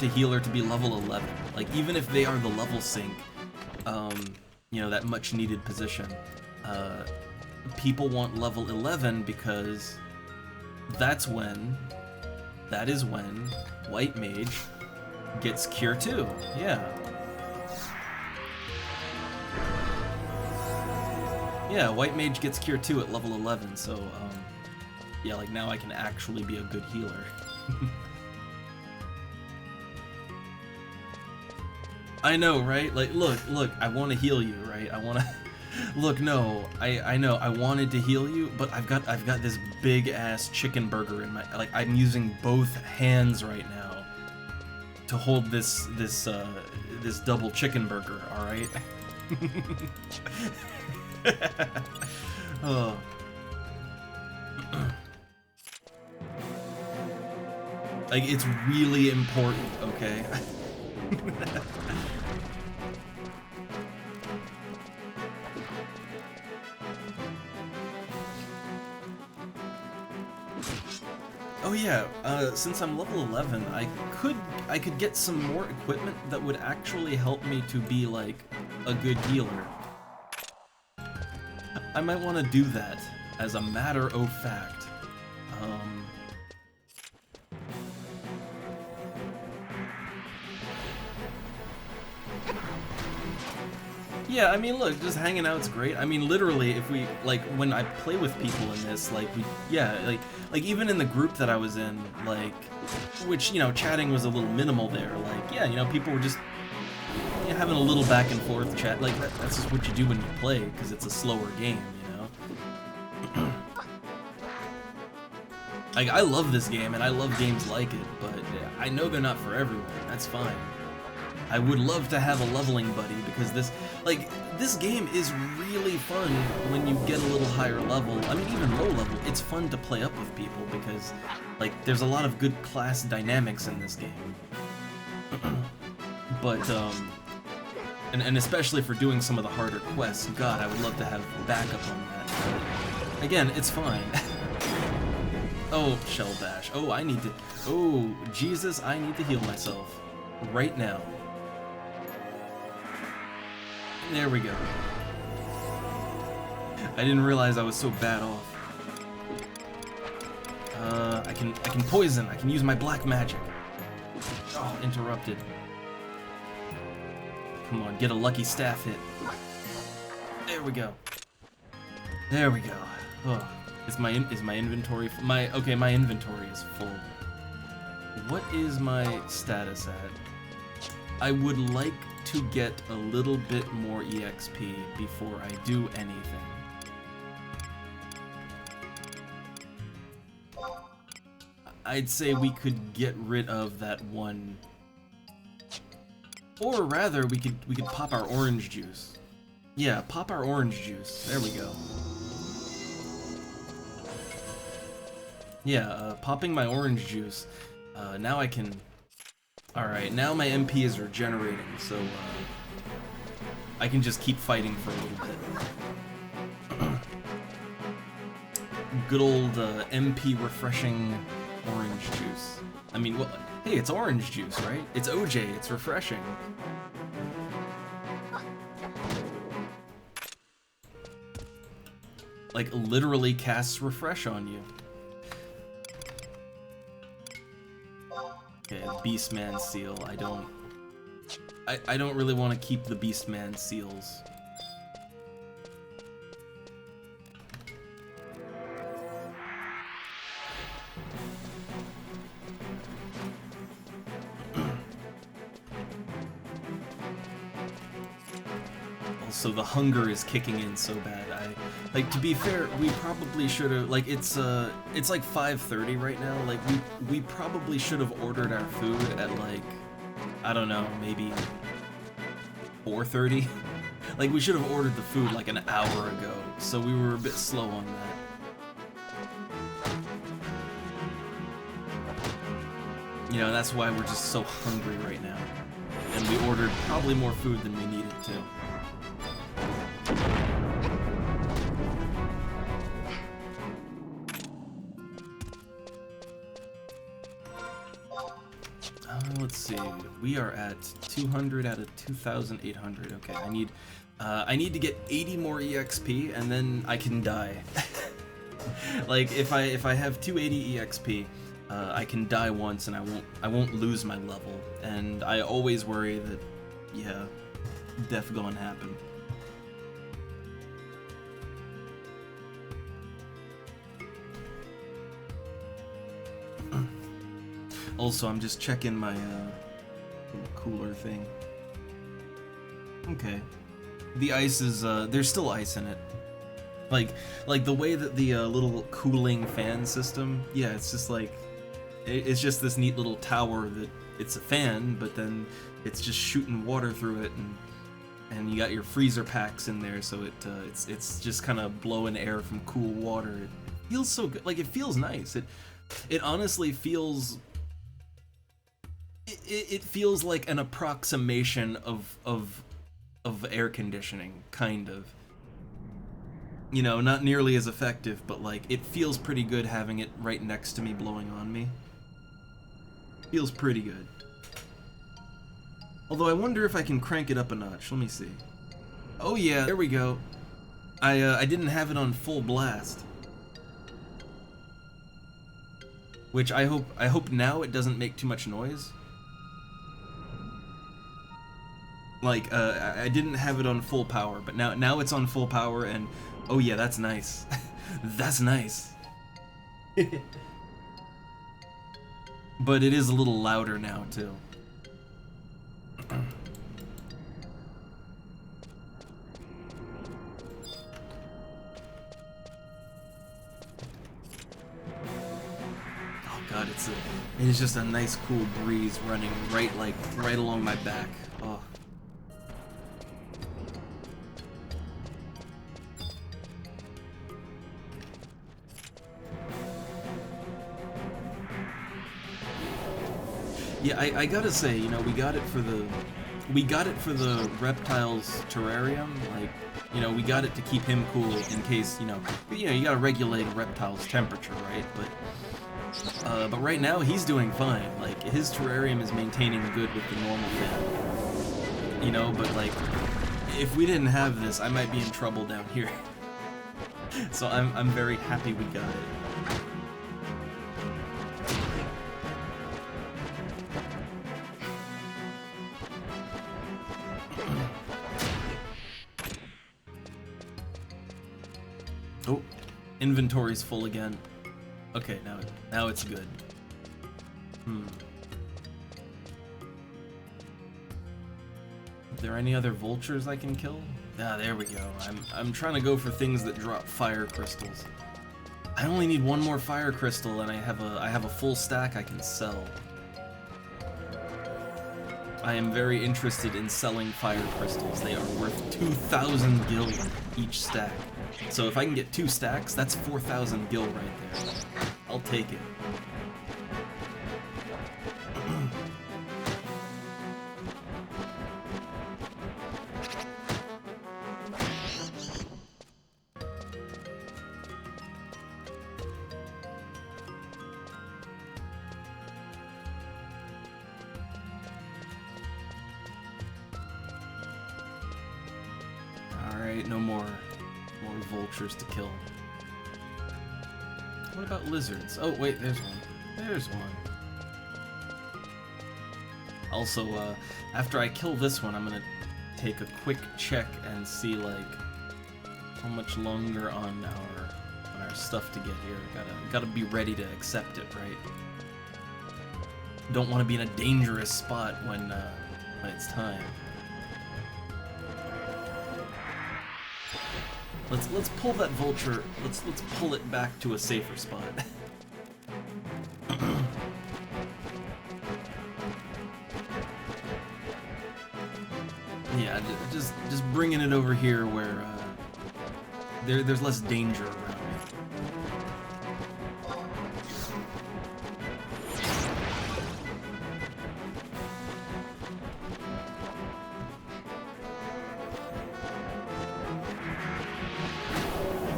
a healer to be level 11. Like, even if they are the level sync, you know, that much needed position, people want level 11 because that is when White Mage gets Cure 2, yeah. Yeah, White Mage gets Cure 2 at level 11, so, yeah, like, now I can actually be a good healer. I know, right? Like, look, I want to heal you, right? I want to... Look, no, I know, I wanted to heal you, but I've got this big-ass chicken burger in my... Like, I'm using both hands right now to hold this double chicken burger, alright? Oh. Like, it's really important, okay? Oh yeah, since I'm level 11, I could get some more equipment that would actually help me to be, like, a good healer. I might want to do that, as a matter of fact. Yeah, I mean, look, just hanging out's great. I mean, literally, if we, like, when I play with people in this, like, like, even in the group that I was in, like, which, you know, chatting was a little minimal there, like, yeah, you know, people were just, you know, having a little back and forth chat, like, that's just what you do when you play, because it's a slower game, you know? Like, I love this game, and I love games like it, but I know they're not for everyone, that's fine. I would love to have a leveling buddy, because this game is really fun when you get a little higher level. I mean, even low level, it's fun to play up with people, because, like, there's a lot of good class dynamics in this game. But, and especially for doing some of the harder quests, God, I would love to have backup on that. But, again, it's fine. Oh, Shell Bash. Oh, oh, Jesus, I need to heal myself. Right now. There we go. I didn't realize I was so bad off. I can poison. I can use my black magic. Oh, interrupted. Come on, get a lucky staff hit. There we go. There we go. Oh, is my inventory okay? My inventory is full. What is my status at? I would like to get a little bit more EXP before I do anything. I'd say we could get rid of that one, or rather, we could pop our orange juice. Yeah, pop our orange juice. There we go. Yeah, popping my orange juice. Now I can. All right, now my MP is regenerating, so I can just keep fighting for a little bit. Good old MP refreshing orange juice. I mean, what? Hey, it's orange juice, right? It's OJ. It's refreshing. Like literally casts refresh on you. Okay, Beastman seal. I don't really want to keep the Beastman seals. Also, the hunger is kicking in so bad. Like, to be fair, we probably should have, like, it's like 5:30 right now. Like, we probably should have ordered our food at, like, I don't know, maybe 4:30. Like, we should have ordered the food like an hour ago, so we were a bit slow on that. You know, that's why we're just so hungry right now. And we ordered probably more food than we needed to. Let's see. We are at 200 out of 2,800. Okay, I need to get 80 more EXP, and then I can die. Like if I have 280 EXP, I can die once, and I won't lose my level. And I always worry that, yeah, death gonna happen. Also, I'm just checking my cooler thing. Okay. The ice is, there's still ice in it. Like the way that the little cooling fan system, yeah, it's just like, it's just this neat little tower that it's a fan, but then it's just shooting water through it, and you got your freezer packs in there, so it's just kind of blowing air from cool water. It feels so good. Like, it feels nice. It honestly feels. It feels like an approximation of air conditioning, kind of. You know, not nearly as effective, but like it feels pretty good having it right next to me blowing on me. Feels pretty good. Although I wonder if I can crank it up a notch. Let me see. Oh yeah, there we go. I didn't have it on full blast. Which I hope now it doesn't make too much noise. Like, I didn't have it on full power, but now it's on full power, and oh yeah, that's nice. That's nice. But it is a little louder now, too. Oh god, it is just a nice cool breeze running right along my back. Oh. Yeah, I gotta say, you know, we got it for the reptiles terrarium. Like, you know, we got it to keep him cool in case, you gotta regulate a reptile's temperature, right? But right now he's doing fine. Like, his terrarium is maintaining good with the normal fan. You know, but like, if we didn't have this, I might be in trouble down here. So I'm very happy we got it. Oh, inventory's full again. Okay, now it's good. there any other vultures I can kill? Ah, there we go. I'm trying to go for things that drop fire crystals. I only need one more fire crystal, and I have a full stack I can sell. I am very interested in selling fire crystals. They are worth 2,000 gil each stack. So if I can get 2 stacks, that's 4,000 gil right there. I'll take it. Alright, no more vultures to kill. What about lizards? Oh, wait, there's one. There's one. Also, after I kill this one, I'm gonna take a quick check and see, like, how much longer on our stuff to get here. Gotta be ready to accept it, right? Don't want to be in a dangerous spot when it's time. Let's pull that vulture. Let's pull it back to a safer spot. Yeah, just bringing it over here where there's less danger around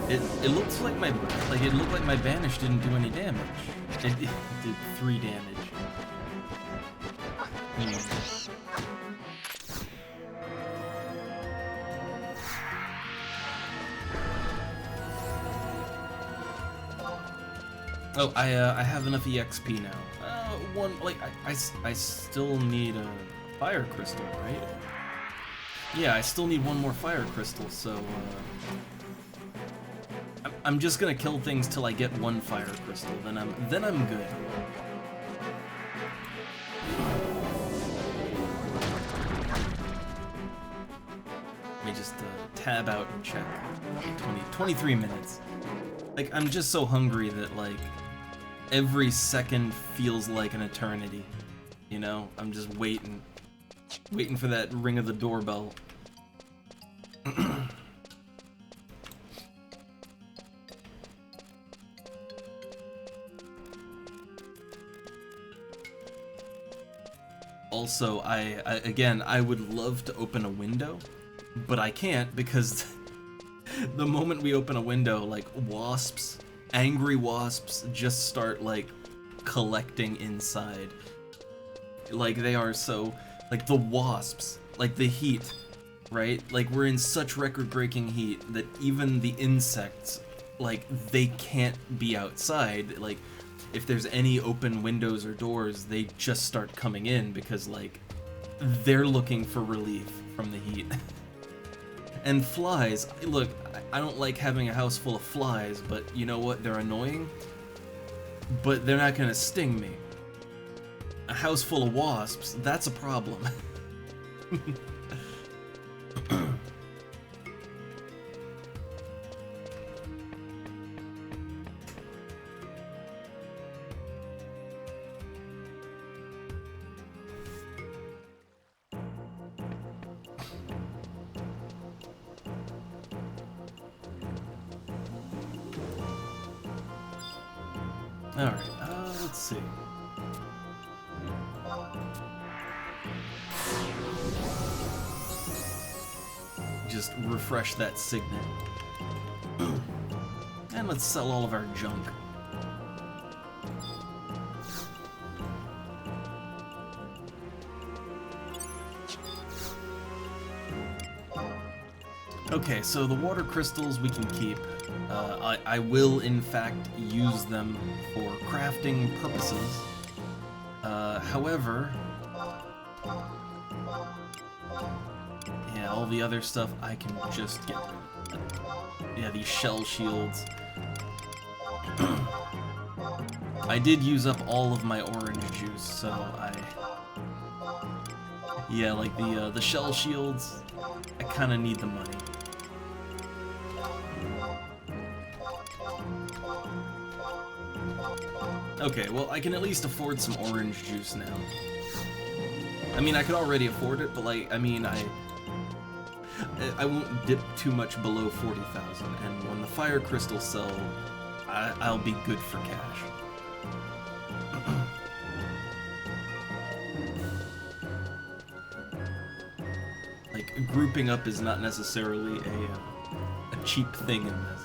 it. It looks like it looked like my banish didn't do any damage. It did 3 damage. Oh, I have enough EXP now. I still need a fire crystal, right? Yeah, I still need one more fire crystal, so I'm just gonna kill things till I get 1 fire crystal. Then I'm good. Let me just tab out and check. 23 minutes. Like, I'm just so hungry that, like, every second feels like an eternity. You know? I'm just waiting for that ring of the doorbell. Also, I would love to open a window, but I can't because the moment we open a window, like, wasps, angry wasps just start, like, collecting inside. Like, they are so, like, the wasps, like, the heat, right? Like, we're in such record-breaking heat that even the insects, like, they can't be outside. Like, if there's any open windows or doors, they just start coming in because, like, they're looking for relief from the heat. And flies, look, I don't like having a house full of flies, but you know what? They're annoying, but they're not gonna sting me. A house full of wasps, that's a problem. Alright, let's see. Just refresh that signet. And let's sell all of our junk. Okay, so the water crystals we can keep. I will, in fact, use them for crafting purposes. However, yeah, all the other stuff I can just get rid of. Yeah, these shell shields. I did use up all of my orange juice, so Yeah, like the shell shields, I kind of need the money. Okay, well, I can at least afford some orange juice now. I mean, I could already afford it, but like, I mean, I won't dip too much below 40,000, and when the fire crystals sell, I'll be good for cash. Like, grouping up is not necessarily a cheap thing in this.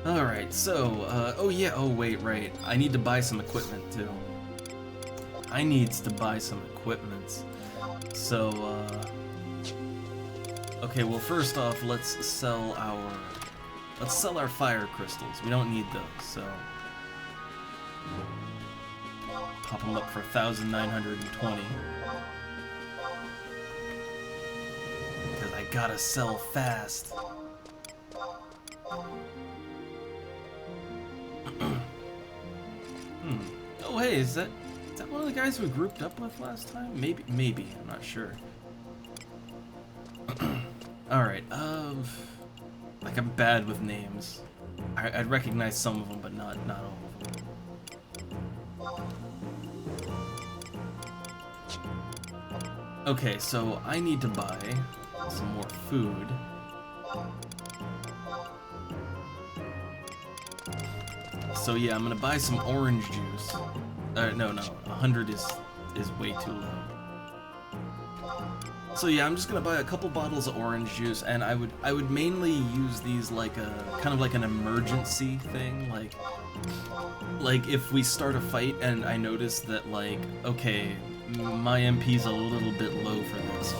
Alright, so, oh yeah, oh wait, right. I need to buy some equipment too. I needs to buy some equipment. So, okay, well first off, let's sell our fire crystals. We don't need those, so pop them up for 1,920. Because I gotta sell fast. Oh hey, is that one of the guys we grouped up with last time? Maybe, I'm not sure. Alright, like I'm bad with names. I'd recognize some of them, but not all of them. Okay, so I need to buy some more food. So yeah, I'm gonna buy some orange juice. No, 100 is way too low. So yeah, I'm just gonna buy a couple bottles of orange juice, and I would mainly use these like a kind of like an emergency thing, like if we start a fight and I notice that like, okay, my MP's a little bit low for this,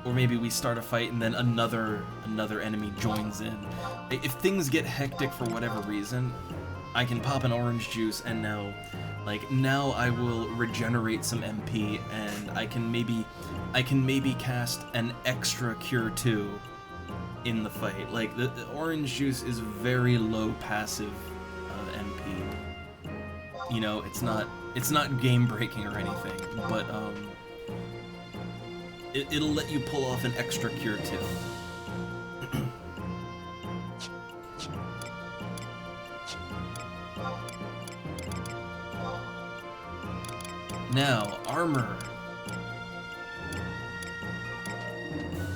or maybe we start a fight and then another enemy joins in. If things get hectic for whatever reason, I can pop an orange juice and now I will regenerate some MP, and I can maybe cast an extra cure 2 in the fight. Like the orange juice is very low passive MP. You know, it's not game breaking or anything, but it'll let you pull off an extra cure 2. Now, armor.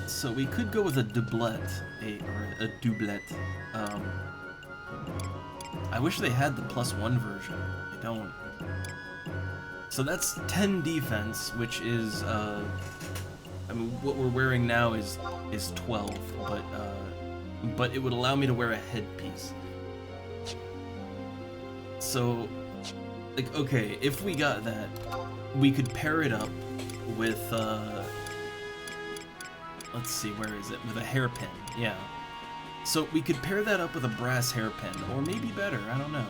So we could go with a doublet, a doublet. I wish they had the +1 version. They don't. So that's 10 defense, which is, I mean, what we're wearing now is 12, but it would allow me to wear a headpiece. So, like, okay, if we got that, we could pair it up with, let's see, where is it? With a hairpin, yeah. So we could pair that up with a brass hairpin, or maybe better, I don't know.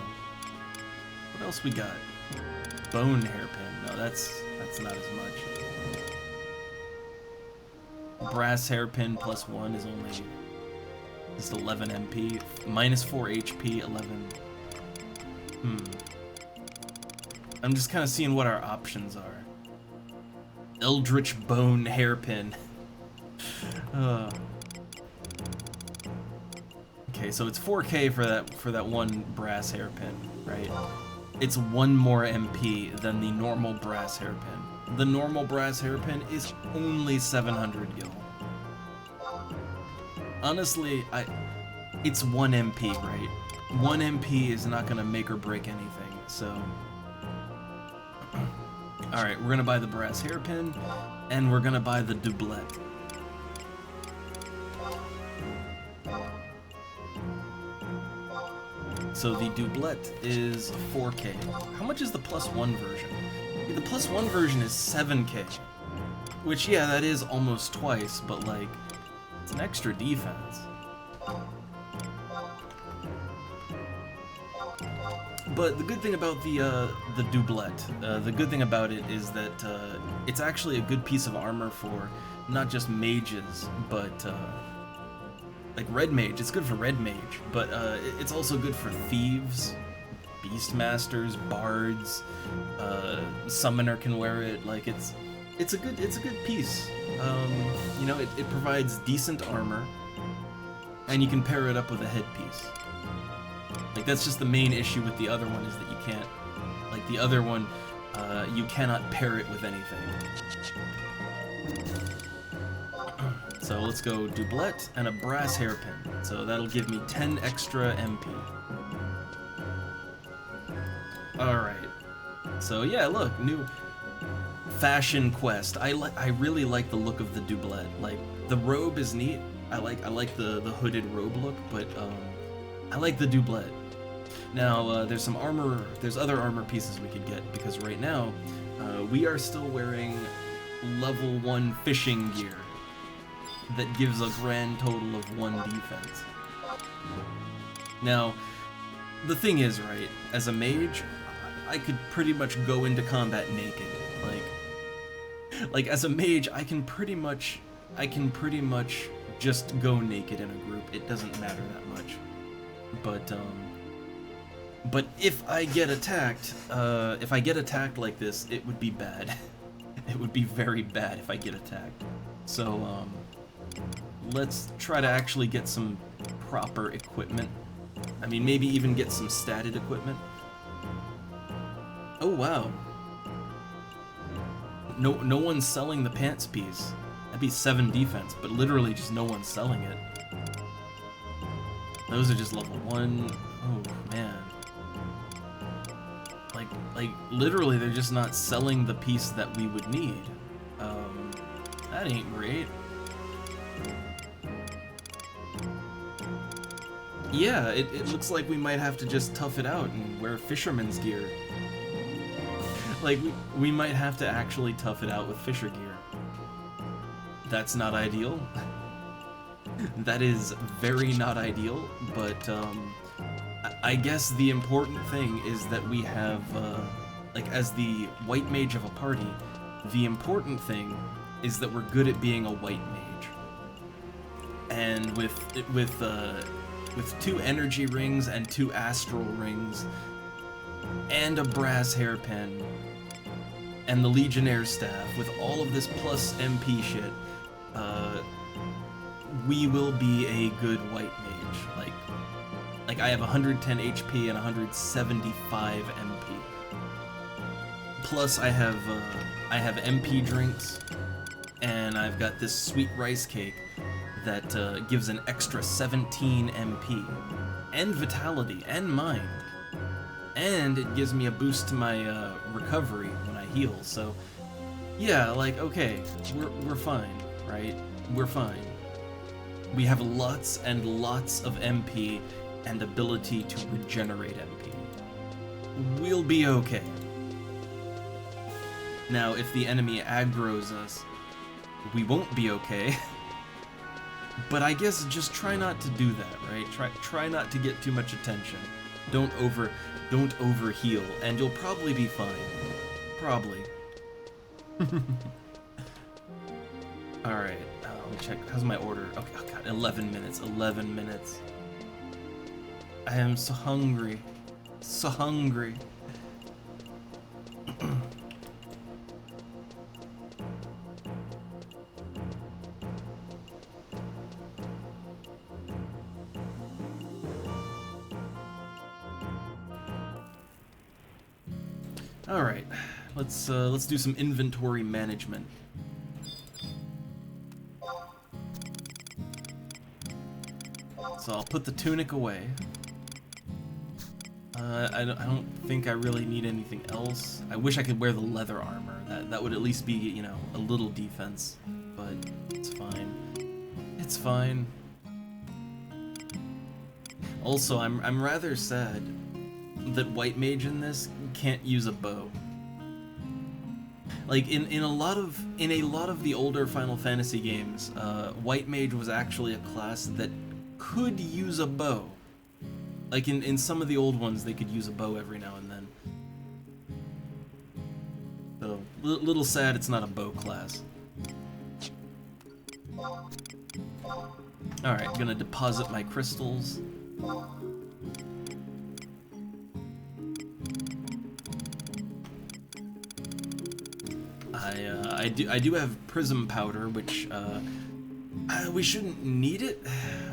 What else we got? Bone hairpin, no, that's not as much. Brass hairpin +1 is only just 11 MP, -4 HP, 11. I'm just kind of seeing what our options are. Eldritch bone hairpin. Okay, so it's 4K for that one brass hairpin, right? It's 1 more MP than the normal brass hairpin. The normal brass hairpin is only 700 gil. Honestly, it's 1 MP, right? 1 MP is not gonna make or break anything, so. Alright, we're gonna buy the brass hairpin, and we're gonna buy the doublet. So the doublet is 4K. How much is the +1 version? The +1 version is 7K. Which, yeah, that is almost twice, but like, it's an extra defense. But the good thing about the doublet, the good thing about it is that it's actually a good piece of armor for not just mages, but like red mage. It's good for red mage, but it's also good for thieves, beastmasters, bards. Summoner can wear it. Like it's a good piece. You know, it provides decent armor, and you can pair it up with a headpiece. Like that's just the main issue with the other one, is that you can't, like the other one, you cannot pair it with anything. So let's go doublet and a brass hairpin. So that'll give me 10 extra MP. Alright. So yeah, look, new fashion quest. I really like the look of the doublet. Like the robe is neat. I like the hooded robe look, but I like the doublet. Now there's some armor. There's other armor pieces we could get, because right now we are still wearing level 1 fishing gear that gives a grand total of 1 defense. Now the thing is, right, as a mage, I could pretty much go into combat naked. Like as a mage, I can pretty much just go naked in a group. It doesn't matter that much. But if I get attacked, like this, it would be bad. It would be very bad if I get attacked. So let's try to actually get some proper equipment. I mean, maybe even get some statted equipment. Oh wow. No one's selling the pants piece. That'd be 7 defense, but literally just no one's selling it. Those are just level 1. Oh man. Like literally they're just not selling the piece that we would need. That ain't great. Yeah, it looks like we might have to just tough it out and wear fisherman's gear. Like, we might have to actually tough it out with fisher gear. That's not ideal. That is very not ideal, but I guess the important thing is that we have, like, as the white mage of a party, the important thing is that we're good at being a white mage. And with 2 energy rings and 2 astral rings, and a brass hairpin, and the Legionnaire staff, with all of this plus MP shit, we will be a good white mage. Like I have 110 HP and 175 MP. Plus I have MP drinks, and I've got this sweet rice cake that gives an extra 17 MP, and vitality, and mind. And it gives me a boost to my recovery when I heal, so yeah, like, okay, we're fine, right? We're fine. We have lots and lots of MP and ability to regenerate MP. We'll be okay. Now, if the enemy aggroes us, we won't be okay. But I guess just try not to do that, right? Try not to get too much attention. Don't over heal, and you'll probably be fine. Probably. Alright, let me check. How's my order? Okay, oh god, 11 minutes. 11 minutes. I am so hungry. So hungry. Alright, let's do some inventory management. So I'll put the tunic away. I don't think I really need anything else. I wish I could wear the leather armor. That would at least be, you know, a little defense, but it's fine. It's fine. Also, I'm rather sad that white mage in this can't use a bow. Like in a lot of the older Final Fantasy games, white mage was actually a class that could use a bow. Like in some of the old ones, they could use a bow every now and then. So little sad it's not a bow class. Alright, gonna deposit my crystals. I do have prism powder, which we shouldn't need it.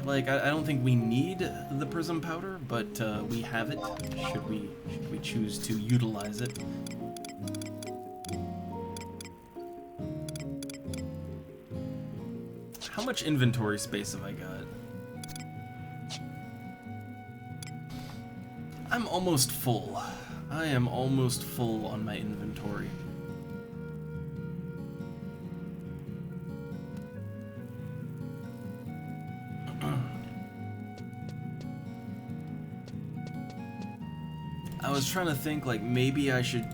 Like I don't think we need the prism powder, but we have it. Should we choose to utilize it? How much inventory space have I got? I'm almost full. I am almost full on my inventory. I was trying to think, like, maybe I should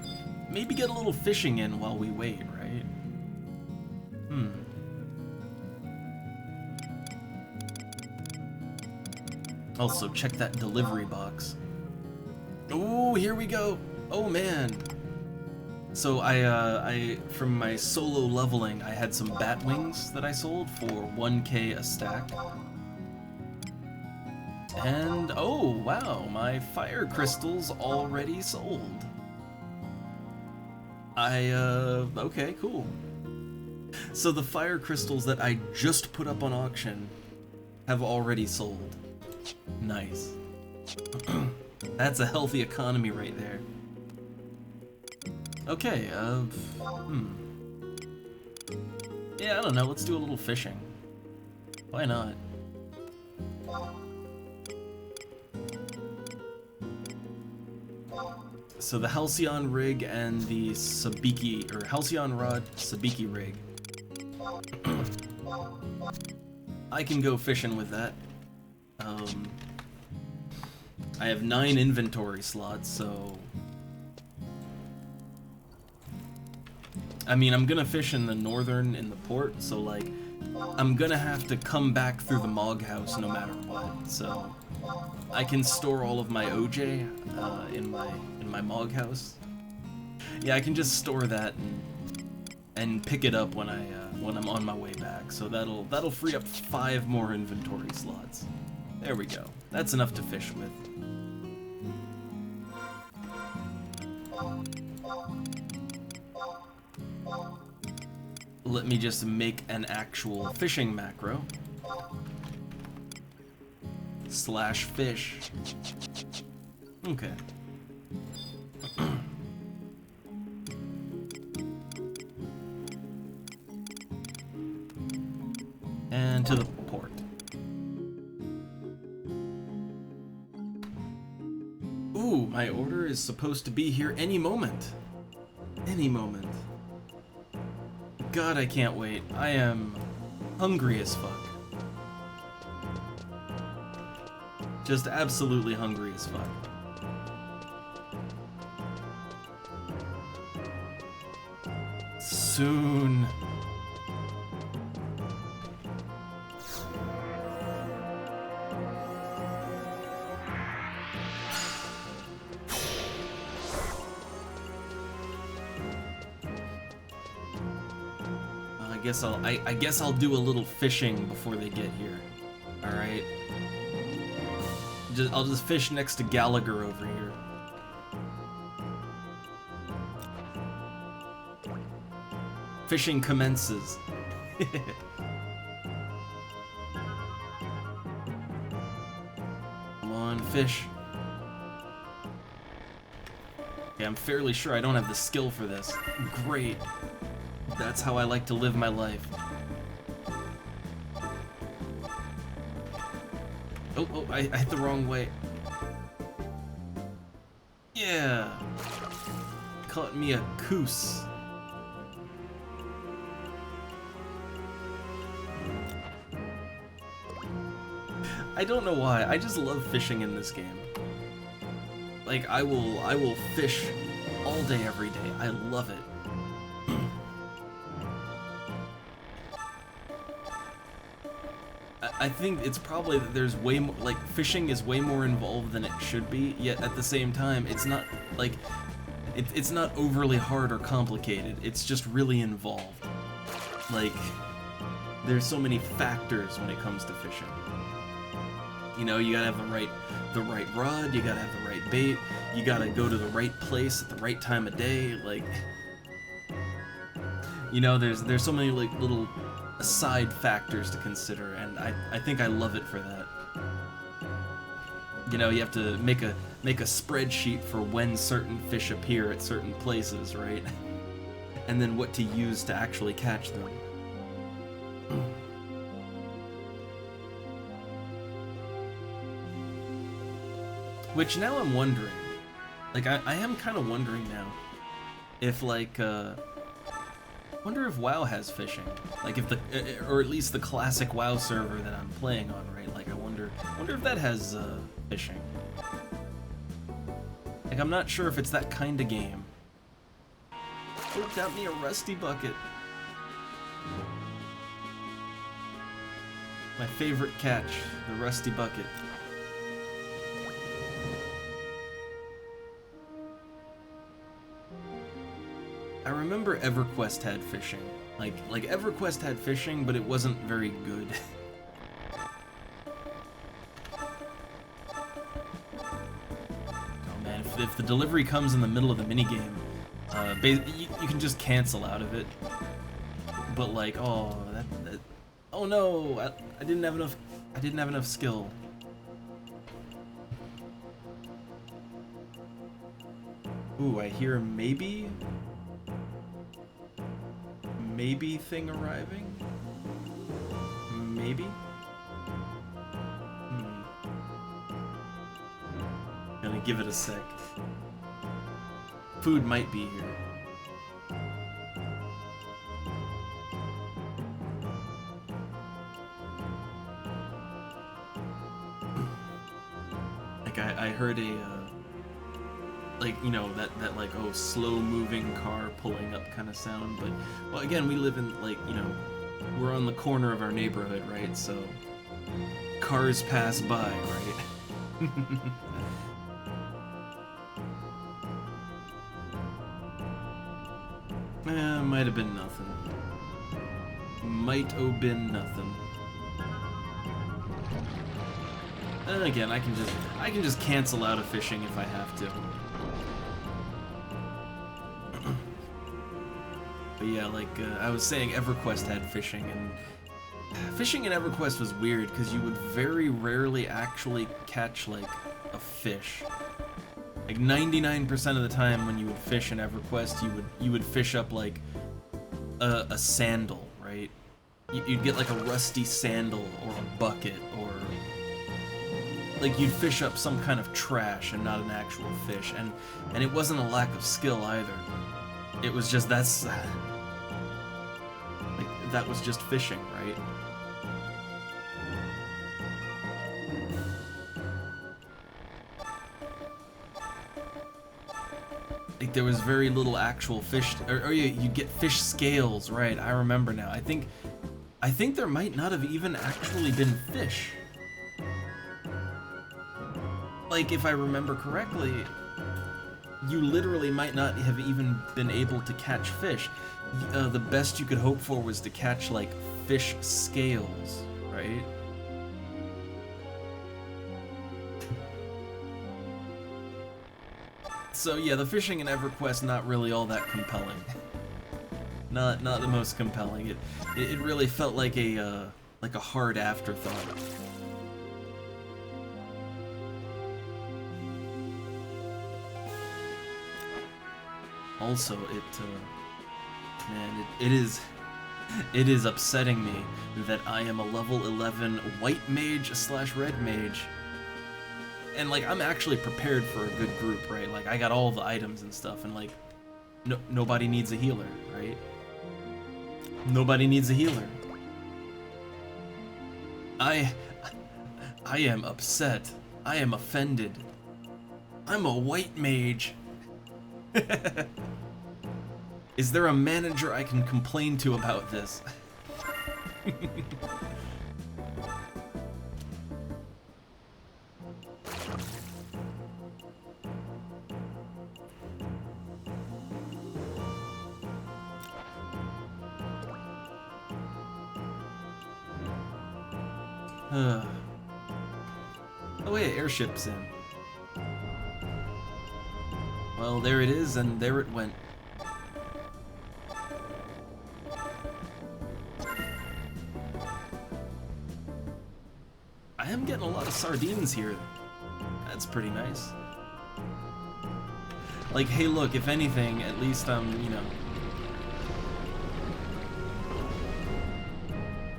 get a little fishing in while we wait, right? Also, check that delivery box. Oh, here we go. Oh man. So I from my solo leveling, I had some bat wings that I sold for 1k a stack. And oh wow, my fire crystals already sold. Okay, cool. So the fire crystals that I just put up on auction have already sold. Nice. That's a healthy economy right there. Okay, yeah, I don't know, let's do a little fishing. Why not? So the Halcyon rig and the Sabiki, or Halcyon rod, Sabiki rig. I can go fishing with that. I have 9 inventory slots, so... I mean, I'm gonna fish in the northern, in the port, so like, I'm gonna have to come back through the Mog House no matter what, so... I can store all of my OJ in my Mog House. Yeah, I can just store that and pick it up when I'm on my way back, so that'll free up 5 more inventory slots. There we go. That's enough to fish with. Let me just make an actual fishing macro. /fish. Okay. And to the port. Ooh, my order is supposed to be here any moment. Any moment. God, I can't wait. I am hungry as fuck. Just absolutely hungry as fuck. Soon. I guess I'll do a little fishing before they get here. All right. I'll just fish next to Gallagher over here. Fishing commences. Come on, fish. Okay, I'm fairly sure I don't have the skill for this. Great. That's how I like to live my life. Oh, I hit the wrong way. Yeah. Caught me a goose. I don't know why, I just love fishing in this game. Like, I will fish all day, every day. I love it. I think it's probably that there's way more, like, fishing is way more involved than it should be, yet at the same time, it's not, like, it's not overly hard or complicated, it's just really involved. Like, there's so many factors when it comes to fishing. You know, you gotta have the right rod, you gotta have the right bait, you gotta go to the right place at the right time of day, like, you know, there's so many like little aside factors to consider, and I think I love it for that. You know, you have to make a spreadsheet for when certain fish appear at certain places, right? And then what to use to actually catch them. Which now I'm wondering, like I am kind of wondering now, if like wonder if WoW has fishing, like if the or at least the classic WoW server that I'm playing on, right? Like I wonder if that has fishing. Like I'm not sure if it's that kind of game. Oh, got me a rusty bucket. My favorite catch, the rusty bucket. I remember EverQuest had fishing. Like EverQuest had fishing, but it wasn't very good. Oh man, if the delivery comes in the middle of the minigame, you can just cancel out of it. But like, oh, oh no, I didn't have enough skill. Ooh, I hear maybe thing arriving? Maybe? Gonna give it a sec. Food might be here. Like I heard a like, you know, that like, oh, slow moving car pulling up kind of sound, but well, again, we live in, like, you know, we're on the corner of our neighborhood, right? So cars pass by, right? Might have been nothing. Might have been nothing. And again, I can just cancel out of fishing if I have to. But yeah, like I was saying, EverQuest had fishing, and fishing in EverQuest was weird because you would very rarely actually catch like a fish. Like 99% of the time when you would fish in EverQuest, you would fish up like a sandal, right? You'd get like a rusty sandal or a bucket, or like you'd fish up some kind of trash and not an actual fish, and it wasn't a lack of skill either. It was just that was just fishing, right? Like there was very little actual fish, or you get fish scales, right? I remember now. I think there might not have even actually been fish. Like if I remember correctly, you literally might not have even been able to catch fish. The best you could hope for was to catch like fish scales, right? So yeah, the fishing in EverQuest not really all that compelling. Not the most compelling. It really felt like a hard afterthought. Also, man, it is upsetting me that I am a level 11 white mage / red mage, and like I'm actually prepared for a good group, right? Like I got all the items and stuff, and like nobody needs a healer, right? Nobody needs a healer. I am upset. I am offended. I'm a white mage. Is there a manager I can complain to about this? Oh wait, airship's in. Well, there it is, and there it went. I am getting a lot of sardines here. That's pretty nice. Like, hey look, if anything, at least I'm, you know...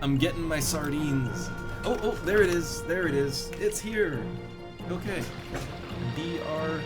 I'm getting my sardines. Oh, oh, there it is. There it is. It's here. Okay. BRB.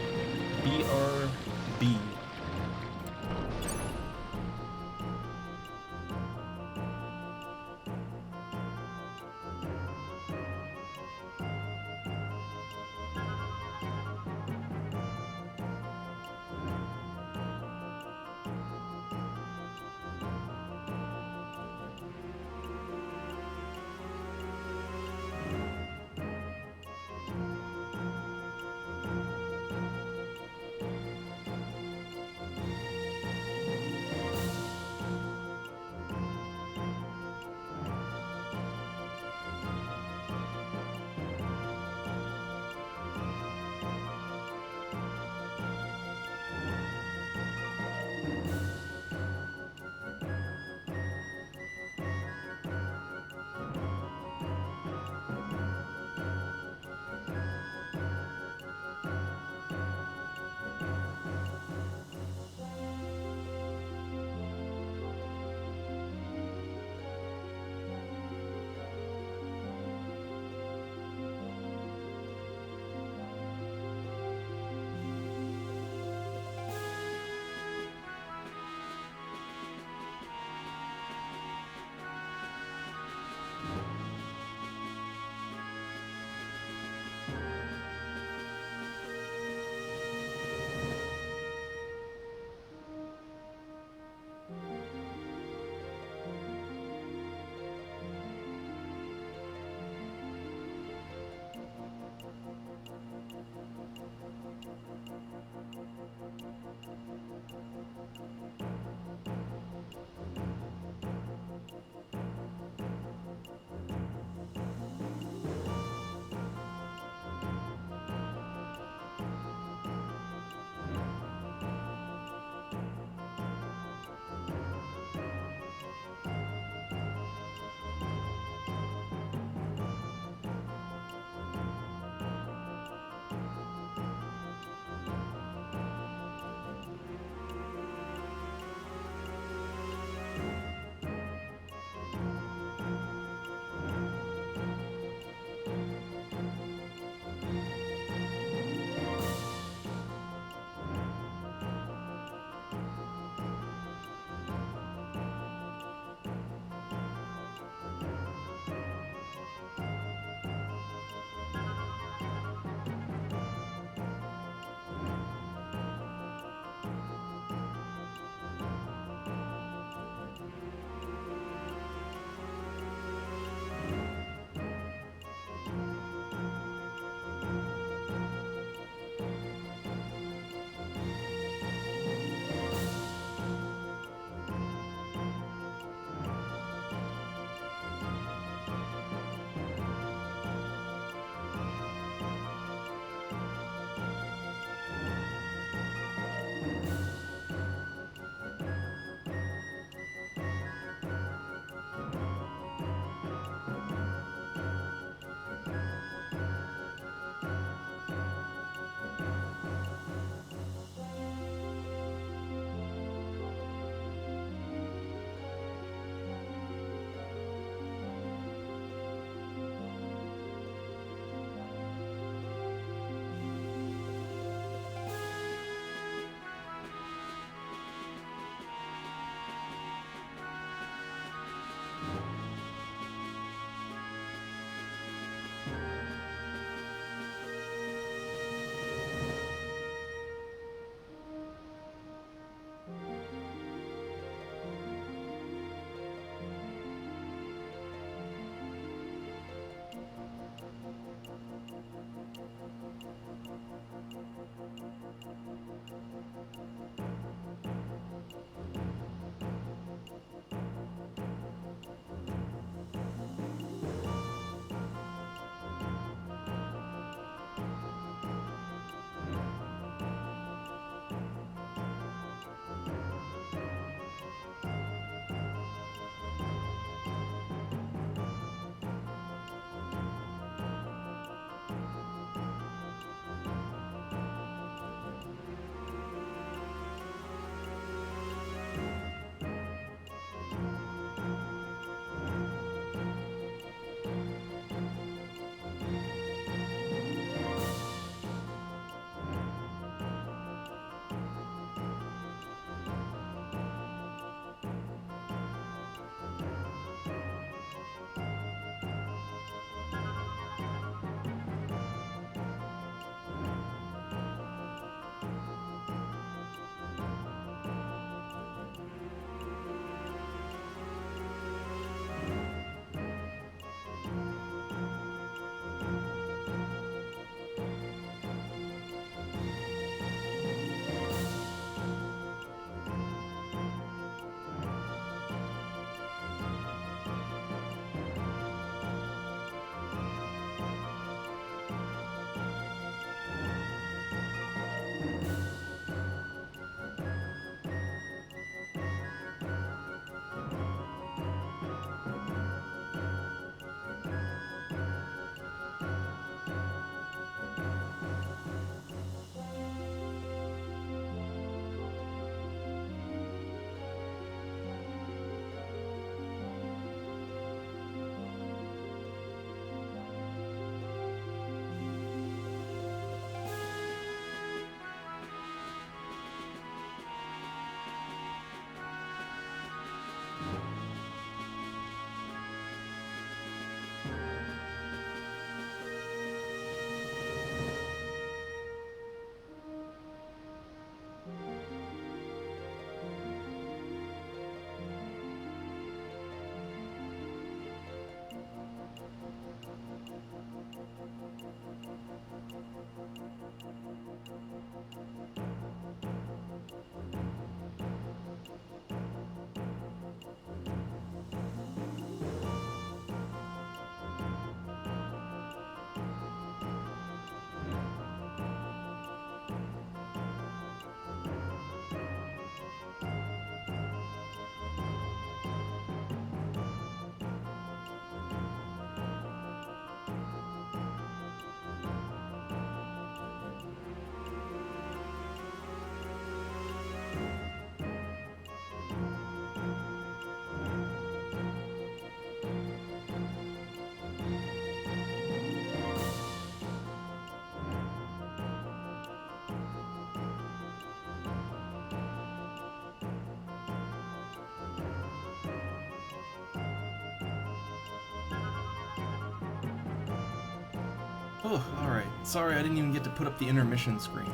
Oh, alright. Sorry, I didn't even get to put up the intermission screen.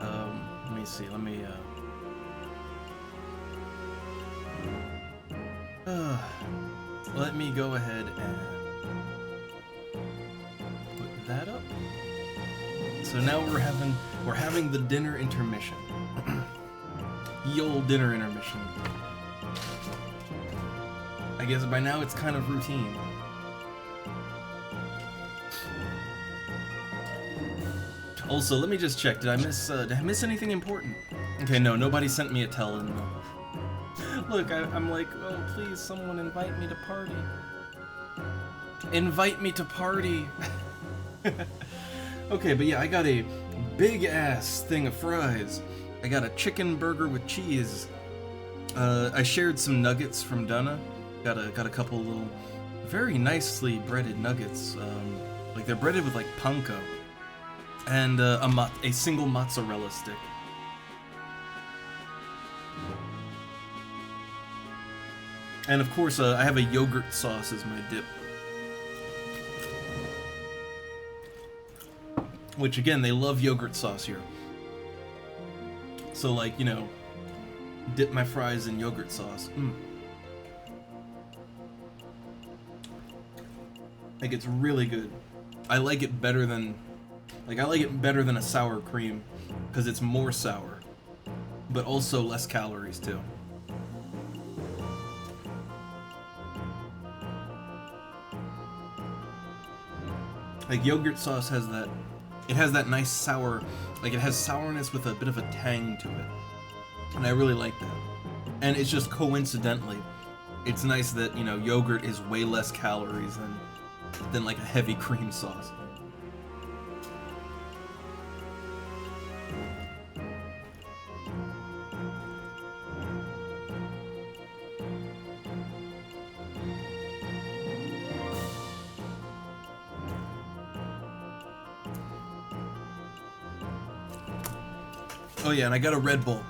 Let me see, let me, let me go ahead and put that up. So now we're having the dinner intermission. Ye old dinner intermission. I guess by now it's kind of routine. Also, let me just check. Did I miss anything important? Okay, no, nobody sent me a tell-in. Look, I'm like, oh, please, someone invite me to party. Invite me to party. Okay, but yeah, I got a big-ass thing of fries. I got a chicken burger with cheese. I shared some nuggets from Donna. Got a couple little, very nicely breaded nuggets. Like they're breaded with like panko. And a single mozzarella stick. And of course, I have a yogurt sauce as my dip. Which again, they love yogurt sauce here. So like, you know, dip my fries in yogurt sauce. Like it's really good. I like it better than a sour cream, because it's more sour, but also less calories too. Like yogurt sauce has that, it has that nice sour, like it has sourness with a bit of a tang to it, and I really like that. And it's just coincidentally, it's nice that, you know, yogurt is way less calories than like a heavy cream sauce. Oh yeah, and I got a Red Bull.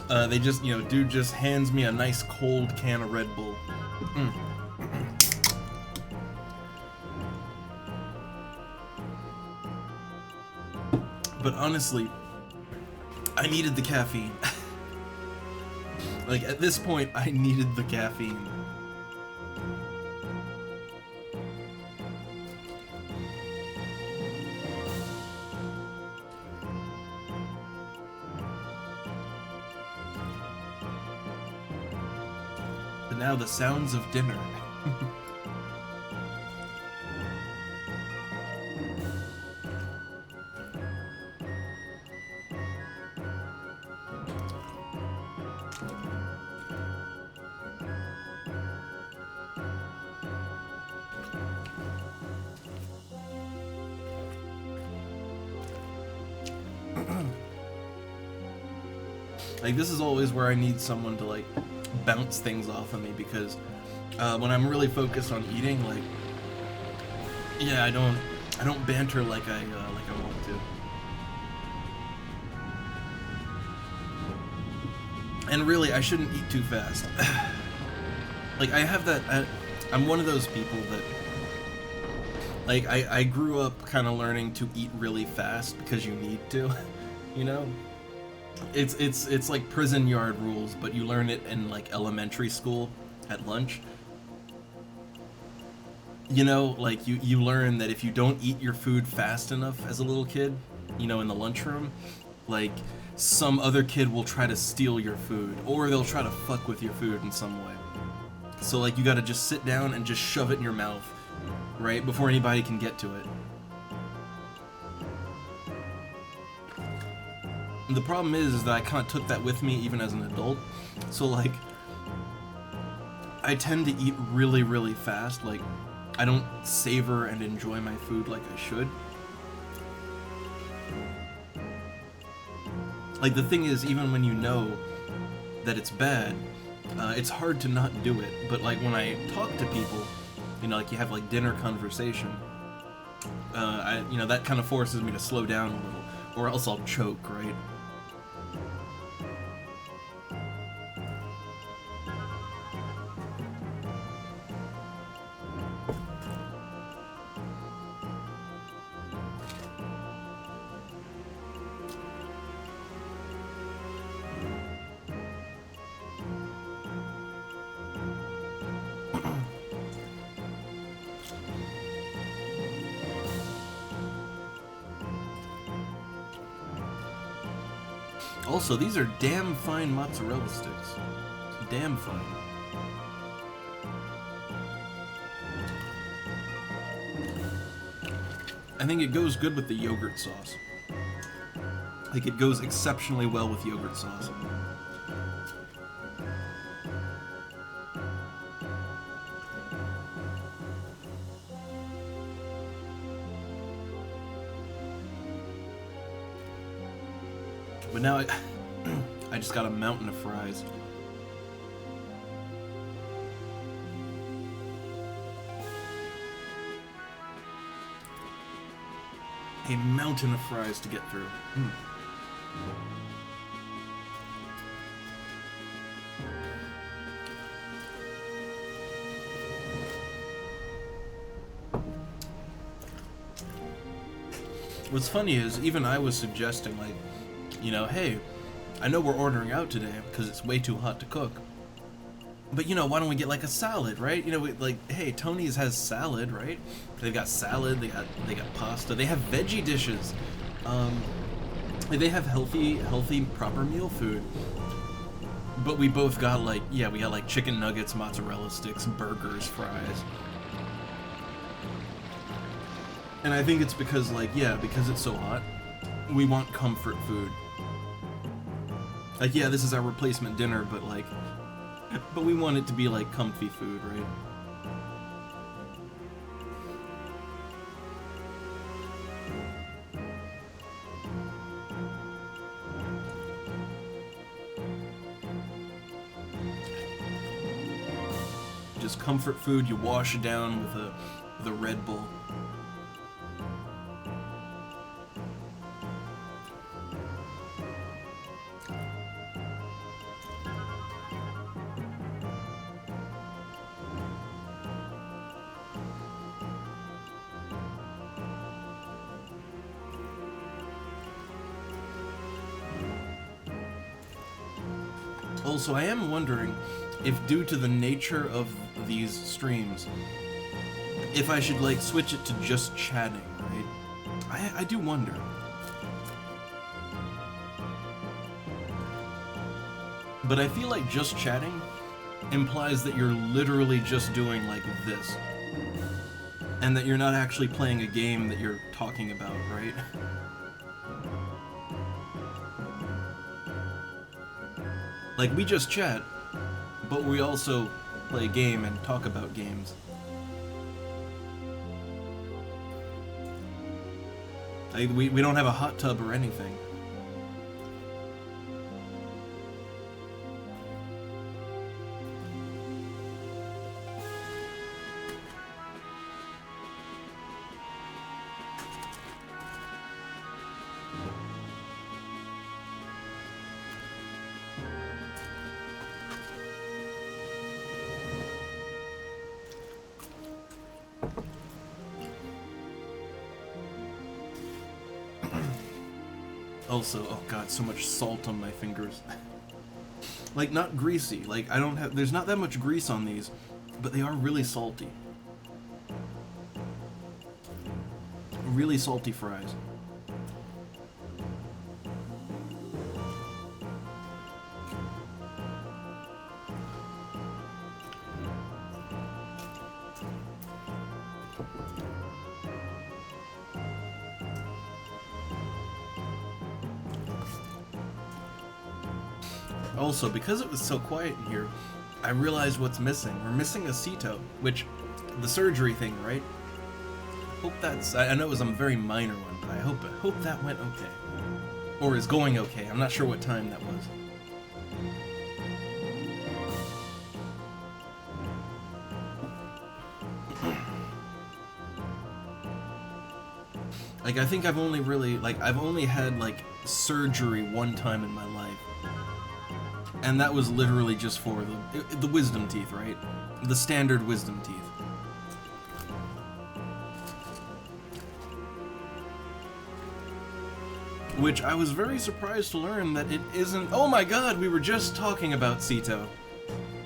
They just, you know, dude just hands me a nice cold can of Red Bull. But honestly, I needed the caffeine. Like, at this point, I needed the caffeine. And now the sounds of dinner. Like, this is always where I need someone to, like, bounce things off of me, because when I'm really focused on eating, like, yeah, I don't banter like I want to. And really, I shouldn't eat too fast. Like, I have that, I'm one of those people that, like, I grew up kind of learning to eat really fast because you need to, you know? It's like prison yard rules, but you learn it in like elementary school at lunch. You know, like you learn that if you don't eat your food fast enough as a little kid, you know, in the lunchroom, like some other kid will try to steal your food, or they'll try to fuck with your food in some way. So like you gotta just sit down and just shove it in your mouth, right, before anybody can get to it. The problem is that I kind of took that with me even as an adult, so like, I tend to eat really, really fast. Like, I don't savor and enjoy my food like I should. Like, the thing is, even when you know that it's bad, it's hard to not do it. But like, when I talk to people, you know, like you have like dinner conversation, you know, that kind of forces me to slow down a little, or else I'll choke, right? Also, these are damn fine mozzarella sticks. Damn fine. I think it goes good with the yogurt sauce. Like, it goes exceptionally well with yogurt sauce. But now I just got a mountain of fries. A mountain of fries to get through. What's funny is, even I was suggesting, like, you know, hey, I know we're ordering out today because it's way too hot to cook. But, you know, why don't we get, like, a salad, right? You know, like, hey, Tony's has salad, right? They've got salad, they got pasta, they have veggie dishes. They have healthy, proper meal food. But we both got, like, yeah, we got, like, chicken nuggets, mozzarella sticks, burgers, fries. And I think it's because, like, yeah, because it's so hot, we want comfort food. Like, yeah, this is our replacement dinner, but, like, but we want it to be, like, comfy food, right? Just comfort food, you wash it down with a Red Bull. Also, I am wondering if, due to the nature of these streams, if I should, like, switch it to just chatting, right? I do wonder. But I feel like just chatting implies that you're literally just doing, like, this. And that you're not actually playing a game that you're talking about, right? Like, we just chat, but we also play a game and talk about games. Like, we don't have a hot tub or anything. Also, oh god, so much salt on my fingers. Like, not greasy. Like, there's not that much grease on these, but they are really salty. Really salty fries. Also, because it was so quiet in here, I realized what's missing. We're missing a Cito, which, the surgery thing, right? Hope that's, I know it was a very minor one, but I hope that went okay. Or is going okay. I'm not sure what time that was. Like, I think I've only had, like, surgery one time in my life. And that was literally just for the wisdom teeth, right? The standard wisdom teeth. Which I was very surprised to learn that it isn't... Oh my god, we were just talking about Cito.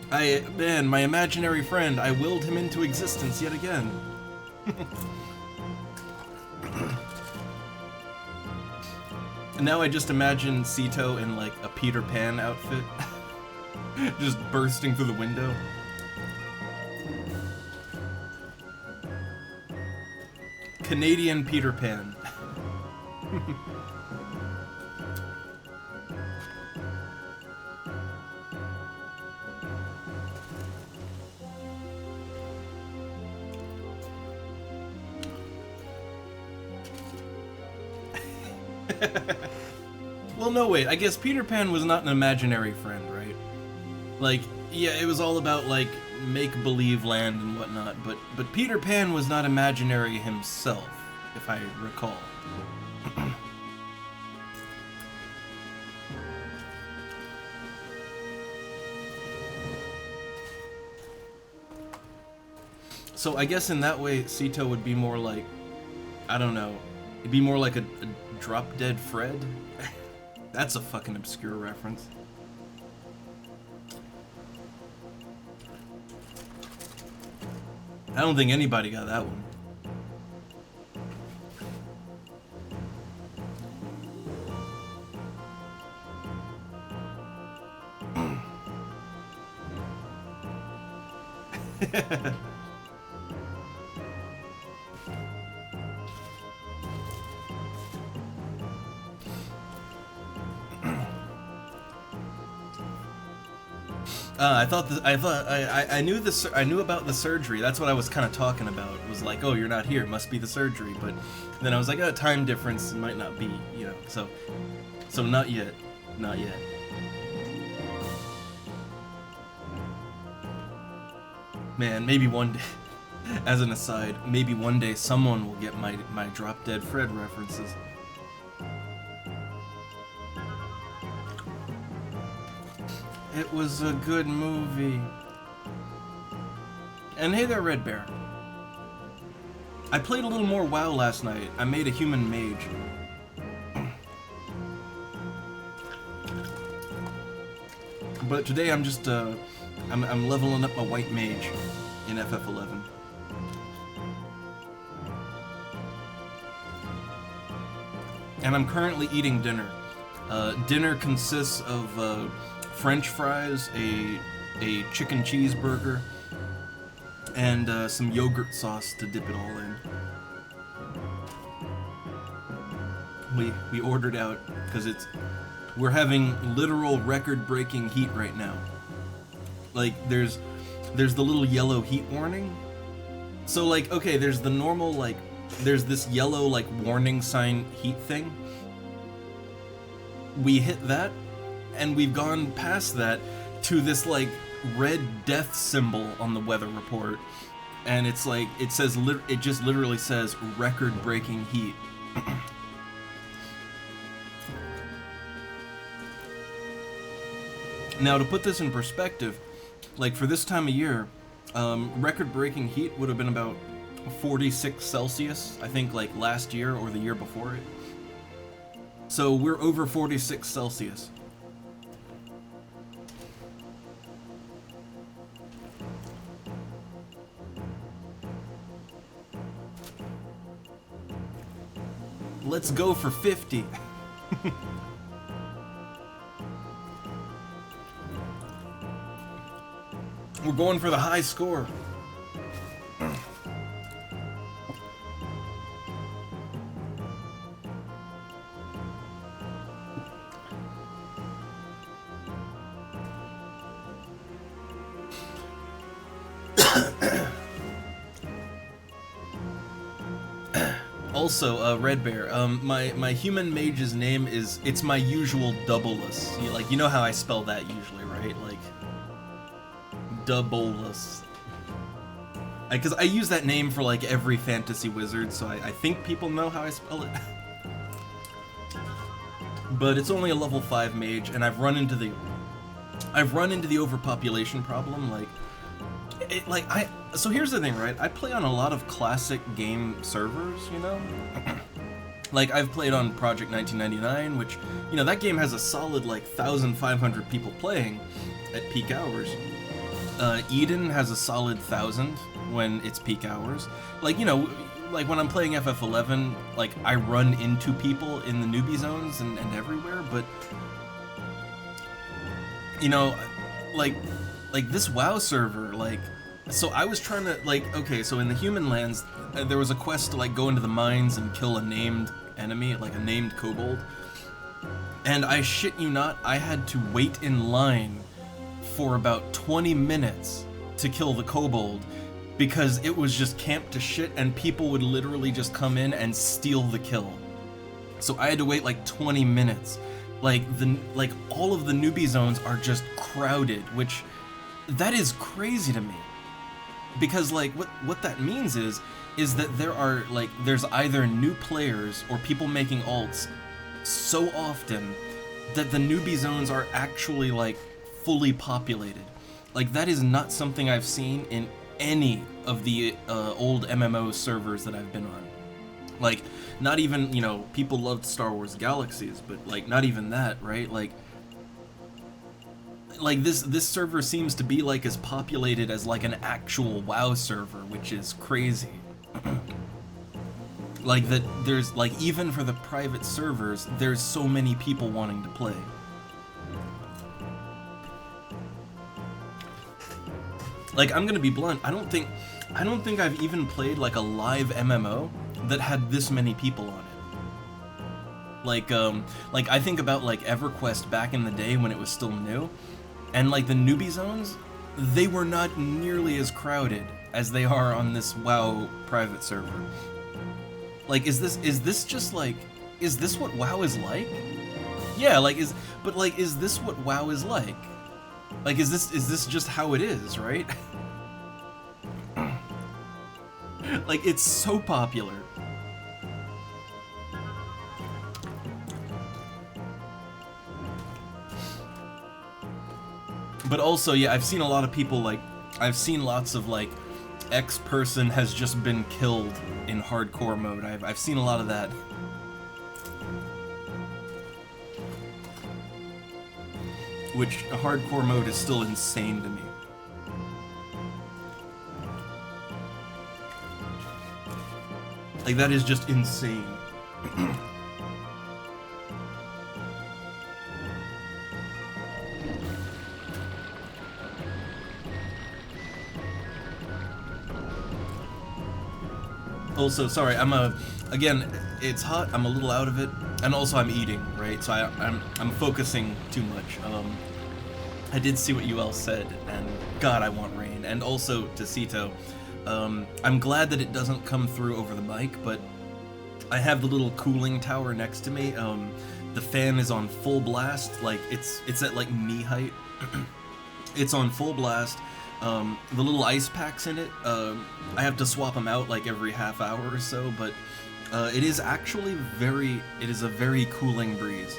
Man, my imaginary friend, I willed him into existence yet again. Now I just imagine Sito in like a Peter Pan outfit, just bursting through the window. Canadian Peter Pan. Well, no, wait, I guess Peter Pan was not an imaginary friend, right? Like, yeah, it was all about, like, make-believe land and whatnot, but Peter Pan was not imaginary himself, if I recall. So I guess in that way, Sito would be more like, I don't know, it'd be more like a Drop-Dead Fred? That's a fucking obscure reference. I don't think anybody got that one. I knew about the surgery. That's what I was kind of talking about. It was like, oh, you're not here. It must be the surgery. But then I was like, oh, time difference might not be, you know. So not yet, not yet. Man, maybe one day. As an aside, maybe one day someone will get my Drop Dead Fred references. It was a good movie. And hey there, Red Bear. I played a little more WoW last night. I made a human mage. But today I'm just, I'm leveling up my white mage in FF11. And I'm currently eating dinner. Dinner consists of, French fries, a chicken cheeseburger, and some yogurt sauce to dip it all in. We ordered out because we're having literal record-breaking heat right now. Like there's the little yellow heat warning. So like, okay, there's the normal, like, there's this yellow like warning sign heat thing. We hit that, and we've gone past that to this like red death symbol on the weather report, and it's like it just literally says record-breaking heat. Now to put this in perspective, like for this time of year, record-breaking heat would have been about 46 Celsius, I think, like last year or the year before it. So we're over 46 Celsius. Let's go for 50. We're going for the high score. Also, Red Bear, my human mage's name is, it's my usual doubleless. You know how I spell that usually, right? Like, doubleless. Because I use that name for like every fantasy wizard, so I think people know how I spell it. But it's only a level 5 mage, and I've run into the overpopulation problem, so here's the thing, right? I play on a lot of classic game servers, you know? Like, I've played on Project 1999, which, you know, that game has a solid, like, 1,500 people playing at peak hours. Eden has a solid 1,000 when it's peak hours. Like, you know, like when I'm playing FF11, like I run into people in the newbie zones and everywhere, but you know, like this WoW server, like, so I was trying to, like, okay, so in the human lands, there was a quest to like go into the mines and kill a named enemy, like a named kobold, and I shit you not, I had to wait in line for about 20 minutes to kill the kobold, because it was just camped to shit and people would literally just come in and steal the kill. So I had to wait like 20 minutes. Like all of the newbie zones are just crowded, which that is crazy to me. Because like what that means is that there's either new players or people making alts so often that the newbie zones are actually like fully populated. Like that is not something I've seen in any of the old MMO servers that I've been on. Like, not even, you know, people loved Star Wars Galaxies, but like not even that, right? Like this server seems to be like as populated as like an actual WoW server, which is crazy. Like that there's like, even for the private servers, there's so many people wanting to play. Like, I'm gonna be blunt, I don't think I've even played like a live MMO that had this many people on it. Like I think about like EverQuest back in the day when it was still new, and like the newbie zones, they were not nearly as crowded as they are on this WoW private server. Like, is this just like, is this what WoW is like? Yeah, like is this what WoW is like? Like, is this just how it is, right? Like, it's so popular. But also, yeah, I've seen a lot of people, like, I've seen lots of, like, X person has just been killed in hardcore mode. I've seen a lot of that. Which, hardcore mode is still insane to me. Like, that is just insane. Also, sorry, again, it's hot, I'm a little out of it, and also I'm eating, right? So I'm focusing too much. I did see what you all said, and God, I want rain. And also, to Cito, I'm glad that it doesn't come through over the mic, but I have the little cooling tower next to me. The fan is on full blast, like, it's at, like, knee height. It's on full blast. The little ice packs in it, I have to swap them out like every half hour or so, but it is actually it is a very cooling breeze.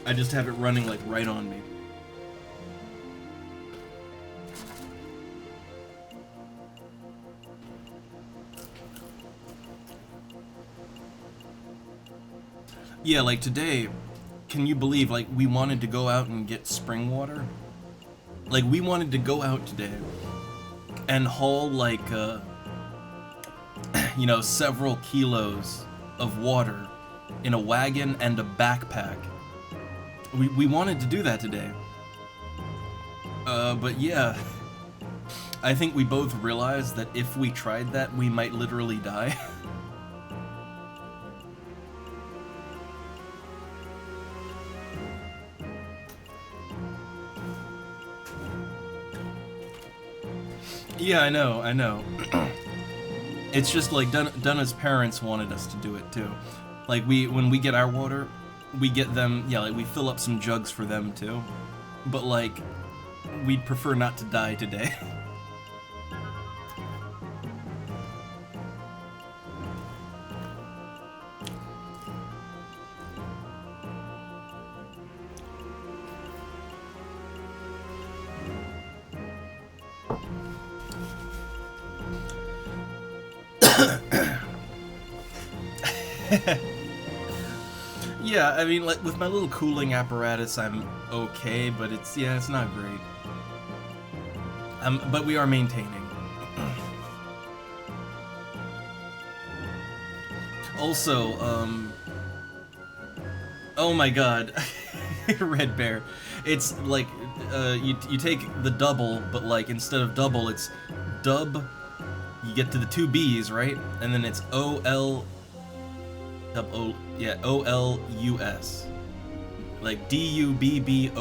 I just have it running like right on me. Yeah, like today, can you believe, like, we wanted to go out and get spring water? Like, we wanted to go out today and haul, like, you know, several kilos of water in a wagon and a backpack. We wanted to do that today. But yeah, I think we both realized that if we tried that, we might literally die. Yeah, I know. It's just like Dunna's parents wanted us to do it too. Like when we get our water, we get them, yeah, like we fill up some jugs for them too. But like, we'd prefer not to die today. Yeah, I mean, like, with my little cooling apparatus, I'm okay, but it's not great. But we are maintaining. Also, oh my god, Red Bear. It's like, you take the double, but like instead of double, it's dub. You get to the two B's, right? And then it's O-L-U-S. Like D-U-B-B-O-L-U-S.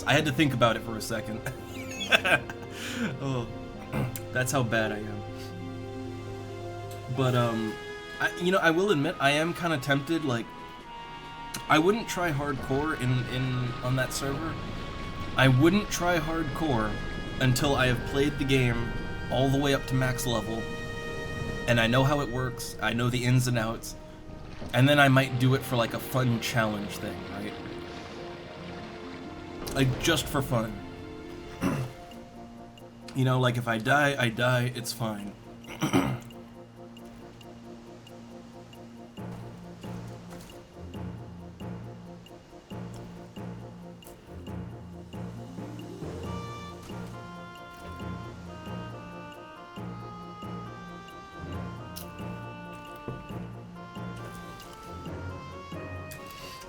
I had to think about it for a second. Oh, that's how bad I am. But, I will admit, I am kind of tempted, like, I wouldn't try hardcore on that server. I wouldn't try hardcore until I have played the game all the way up to max level, and I know how it works, I know the ins and outs, and then I might do it for like a fun challenge thing, right? Like, just for fun. You know, like if I die, it's fine.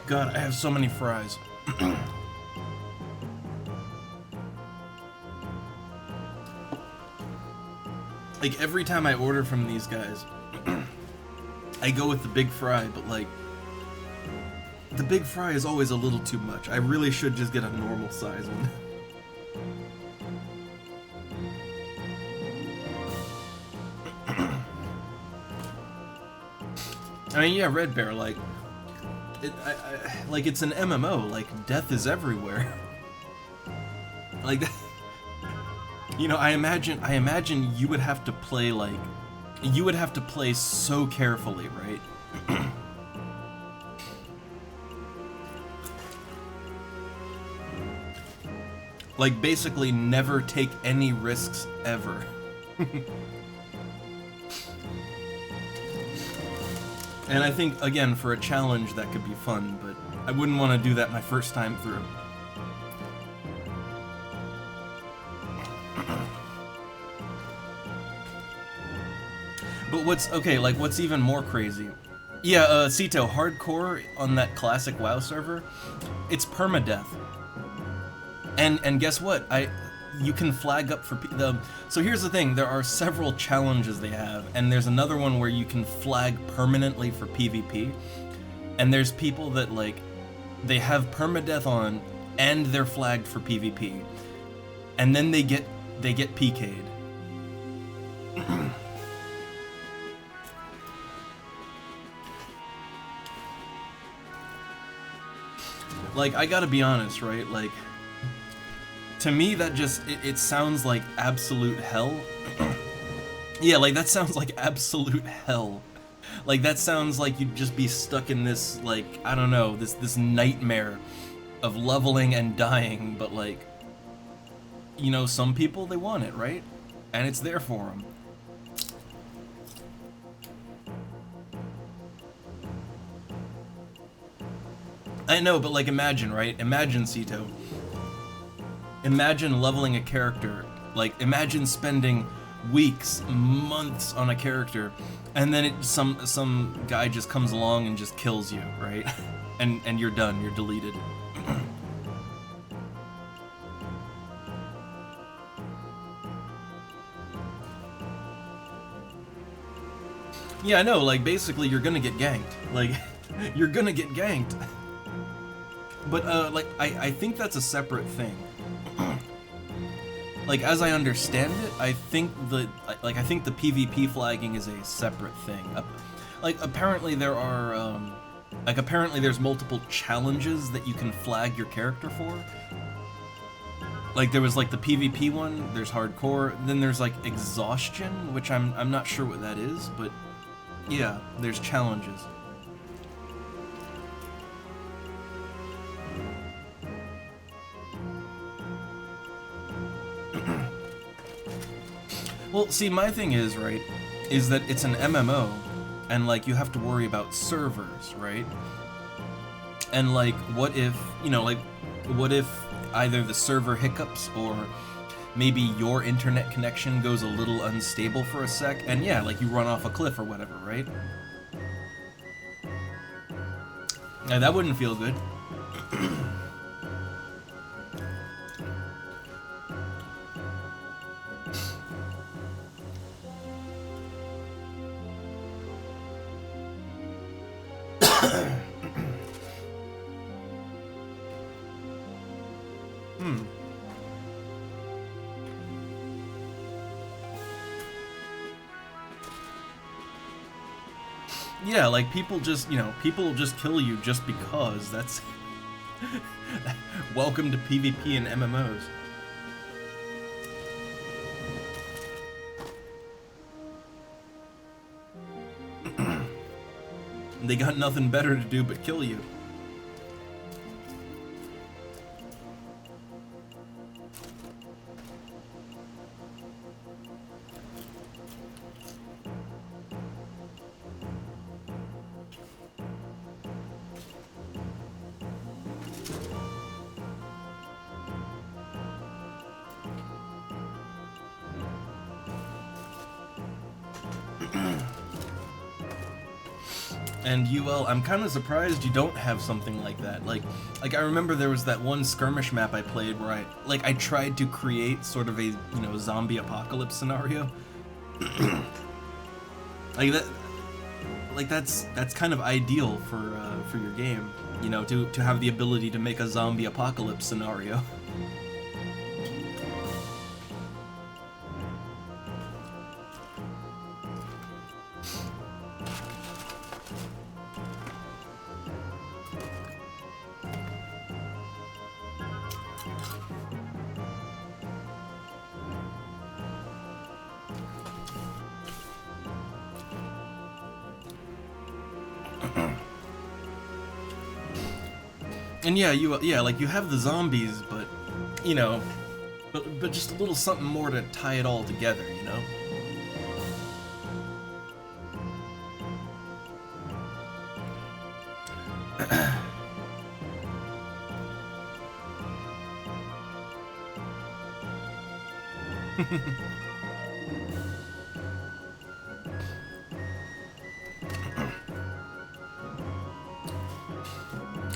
God, I have so many fries. Like, every time I order from these guys, I go with the big fry, but like, the big fry is always a little too much. I really should just get a normal size one. I mean, yeah, Red Bear, like, like, it's an MMO, like, death is everywhere. Like, you know, I imagine you would have to play, like, you would have to play so carefully, right? Like, basically never take any risks ever. And I think, again, for a challenge that could be fun, but I wouldn't want to do that my first time through. But what's even more crazy? Yeah, Cito, hardcore on that classic WoW server, it's permadeath. And guess what? You can flag up for so here's the thing, there are several challenges they have, and there's another one where you can flag permanently for PvP, and there's people that, like, they have permadeath on and they're flagged for PvP, and then they get PK'd. Like, I gotta be honest, right? Like, to me, that just, it sounds like absolute hell. Yeah, like, that sounds like absolute hell. Like, that sounds like you'd just be stuck in this, like, I don't know, this nightmare of leveling and dying, but, like, you know, some people, they want it, right? And it's there for them. I know, but, like, imagine, right? Imagine, Cito. Imagine leveling a character, like, imagine spending weeks, months on a character, and then some guy just comes along and just kills you, right? And you're done, you're deleted. Yeah, I know, like, basically you're gonna get ganked. Like, you're gonna get ganked. But, like, I think that's a separate thing. Like, as I understand it, I think the PvP flagging is a separate thing. Like, apparently there are, apparently there's multiple challenges that you can flag your character for. Like, there was, like, the PvP one, there's hardcore, then there's, like, exhaustion, which I'm not sure what that is, but yeah, there's challenges. Well, see, my thing is, right, is that it's an MMO, and, like, you have to worry about servers, right? And, like, what if, you know, like, what if either the server hiccups or maybe your internet connection goes a little unstable for a sec, and yeah, like you run off a cliff or whatever, right? Yeah, that wouldn't feel good. Yeah, like people just, people just kill you just because. That's welcome to PvP and MMOs. They got nothing better to do but kill you. And UL, I'm kind of surprised you don't have something like that. Like I remember there was that one skirmish map I played where I tried to create sort of a, zombie apocalypse scenario. That's kind of ideal for your game, to have the ability to make a zombie apocalypse scenario. And yeah, you have the zombies, but but just a little something more to tie it all together,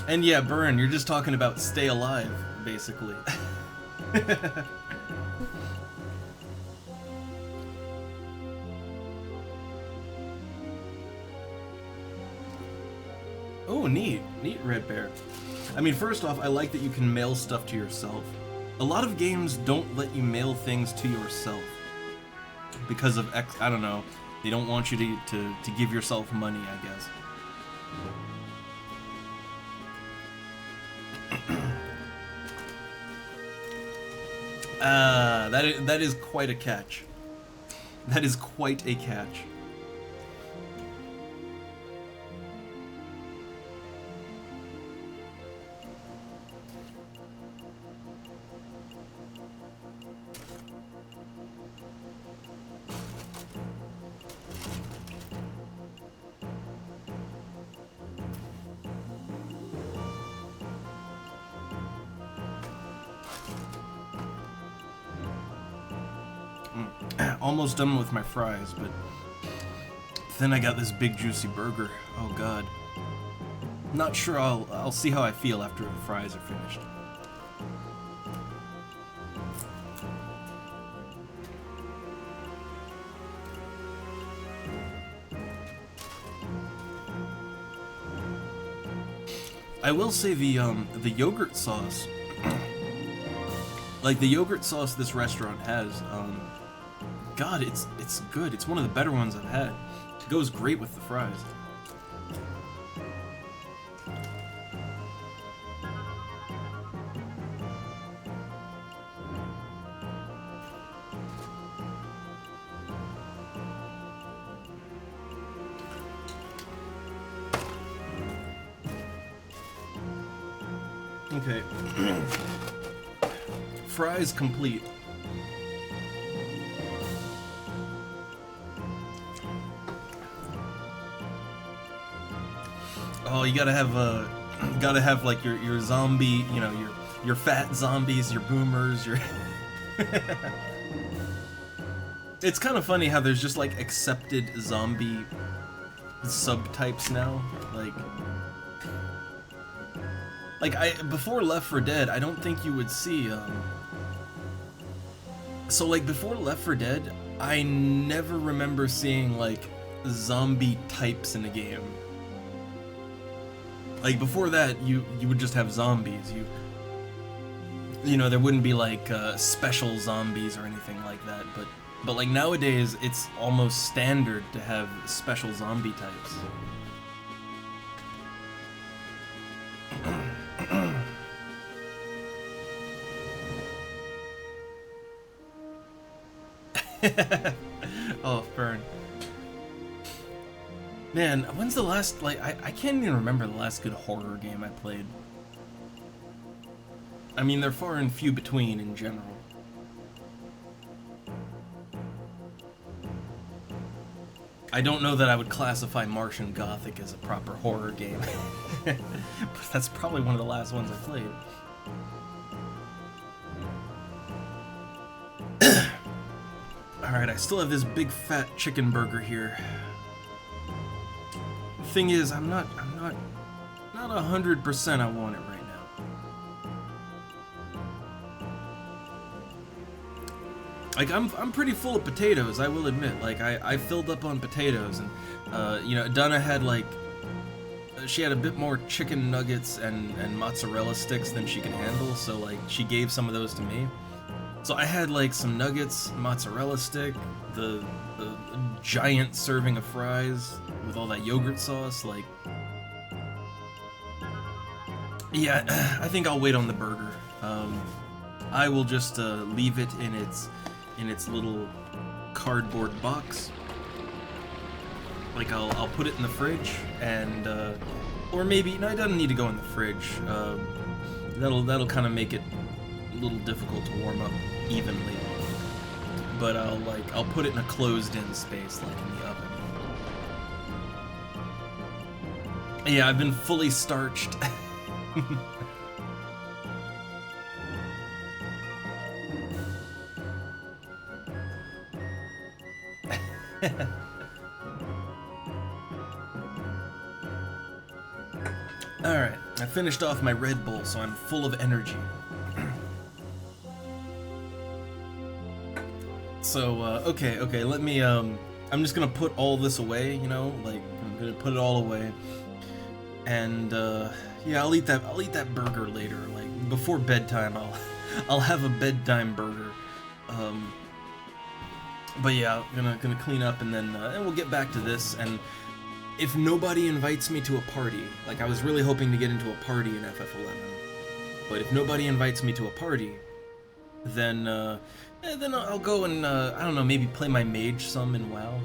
And yeah, Burn, you're just talking about stay alive, basically. Oh, neat, Red Bear. I mean, first off, I like that you can mail stuff to yourself. A lot of games don't let you mail things to yourself because of I don't know, they don't want you to give yourself money, I guess. That is quite a catch. That is quite a catch. Almost done with my fries, but then I got this big juicy burger. Oh god. Not sure I'll see how I feel after the fries are finished. I will say the yogurt sauce, like the yogurt sauce this restaurant has, God, it's good. It's one of the better ones I've had. It goes great with the fries. Okay. Fries complete. Oh, you gotta have like your zombie, your fat zombies, your boomers, your It's kind of funny how there's just like accepted zombie subtypes now. Before Left 4 Dead, I don't think you would see so like before Left 4 Dead, I never remember seeing like zombie types in a game. Like before that, you would just have zombies. You know, there wouldn't be like special zombies or anything like that, but like nowadays it's almost standard to have special zombie types. Oh, Fern. Man, when's the last, like, I can't even remember the last good horror game I played. I mean, they're far and few between in general. I don't know that I would classify Martian Gothic as a proper horror game. But that's probably one of the last ones I played. Alright, I still have this big fat chicken burger here. The thing is, I'm not 100% I want it right now. Like, I'm pretty full of potatoes, I will admit. Like, I filled up on potatoes, and, you know, Donna had, like, she had a bit more chicken nuggets and mozzarella sticks than she can handle, so, like, she gave some of those to me. So I had, like, some nuggets, mozzarella stick, the giant serving of fries with all that yogurt sauce, like... Yeah, I think I'll wait on the burger. I will just leave it in its little cardboard box. Like, I'll put it in the fridge, and or maybe no, it doesn't need to go in the fridge. That'll kind of make it a little difficult to warm up evenly. But I'll put it in a closed-in space, like in the oven. Yeah, I've been fully starched. Alright, I finished off my Red Bull, so I'm full of energy. So, okay, let me, I'm just gonna put all this away, you know, like, I'm gonna put it all away. And, yeah, I'll eat that burger later, like, before bedtime, I'll have a bedtime burger. But yeah, I'm gonna clean up, and then, and we'll get back to this, and if nobody invites me to a party, like, I was really hoping to get into a party in FF11, but if nobody invites me to a party, then I'll go and, I don't know, maybe play my mage some in WoW.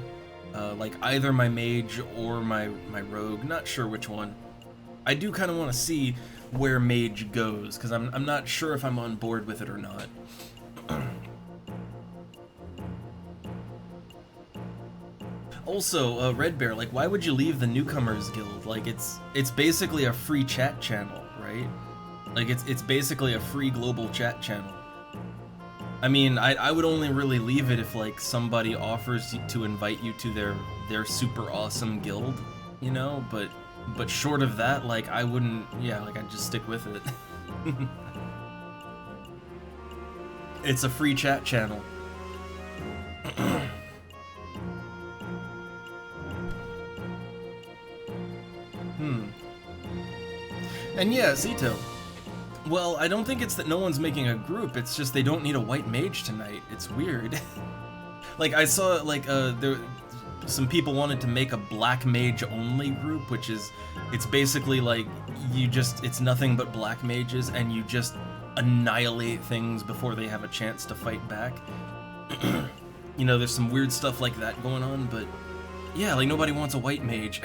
Like, either my mage or my rogue, not sure which one. I do kind of want to see where mage goes, because I'm not sure if I'm on board with it or not. Also, Red Bear, like, why would you leave the Newcomers Guild? Like, it's basically a free chat channel, right? Like, it's basically a free global chat channel. I mean, I would only really leave it if, like, somebody offers to invite you to their super awesome guild, you know? But short of that, like, I wouldn't, yeah, like, I'd just stick with it. It's a free chat channel. And yeah, Zito. Well, I don't think it's that no one's making a group, it's just they don't need a white mage tonight. It's weird. Like, I saw, like, some people wanted to make a black mage only group, which is, it's basically like, it's nothing but black mages, and you just annihilate things before they have a chance to fight back. You know, there's some weird stuff like that going on, but yeah, like, nobody wants a white mage.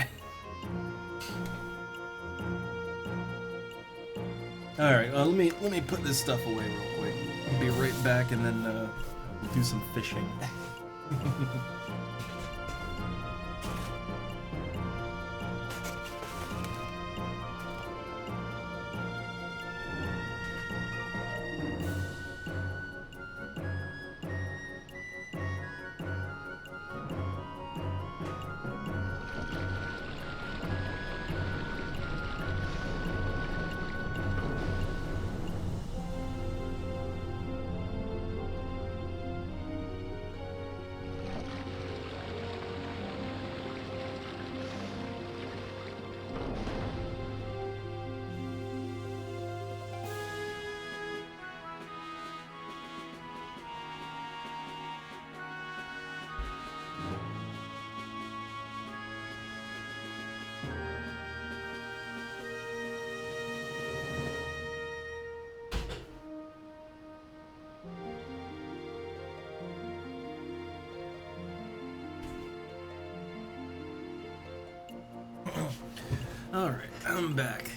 Alright, well, let me put this stuff away real quick. I'll be right back, and then we'll do some fishing. Alright, I'm back.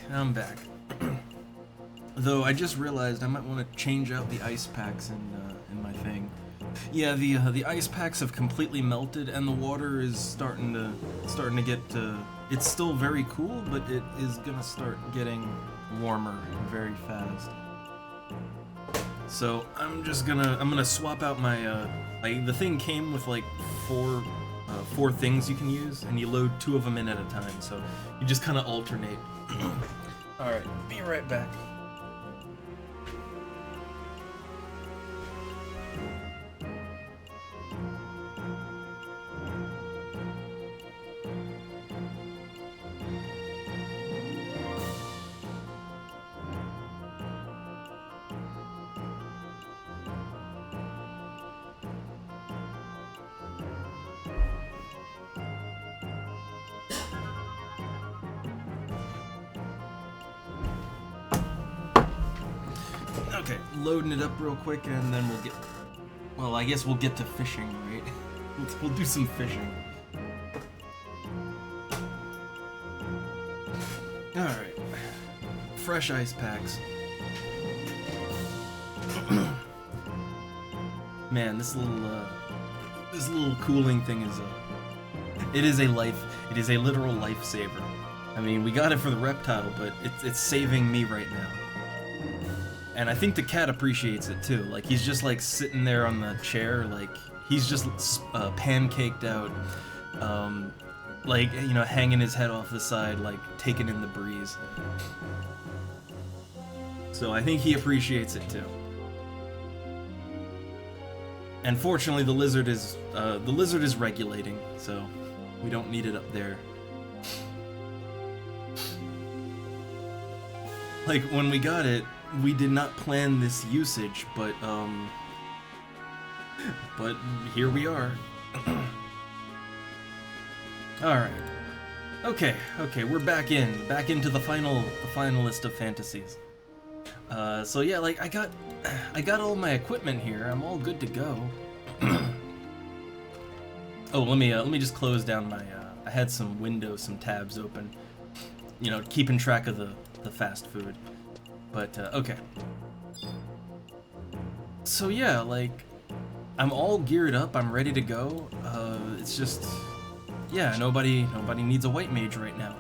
Though I just realized I might want to change out the ice packs in my thing. Yeah, the ice packs have completely melted, and the water is starting to get. It's still very cool, but it is gonna start getting warmer very fast. So I'm gonna swap out my the thing came with like four things you can use, and you load 2 of them in at a time. So you just kind of alternate. All right, be right back. Okay, loading it up real quick, and then we'll get... Well, I guess we'll get to fishing, right? We'll do some fishing. Alright. Fresh ice packs. Man, this little cooling thing is it is a literal lifesaver. I mean, we got it for the reptile, but it's saving me right now. And I think the cat appreciates it too. Like, he's just like sitting there on the chair, like he's just pancaked out, like, you know, hanging his head off the side, like taking in the breeze. So I think he appreciates it too. And fortunately, the lizard is regulating, so we don't need it up there. Like, when we got it, we did not plan this usage, but here we are. Alright. Okay, we're back into the final list of fantasies. So yeah, like, I got all my equipment here. I'm all good to go. Oh, let me just close down my I had some tabs open. You know, keeping track of the fast food. But okay. So yeah, like, I'm all geared up. I'm ready to go. It's just, yeah, nobody needs a white mage right now.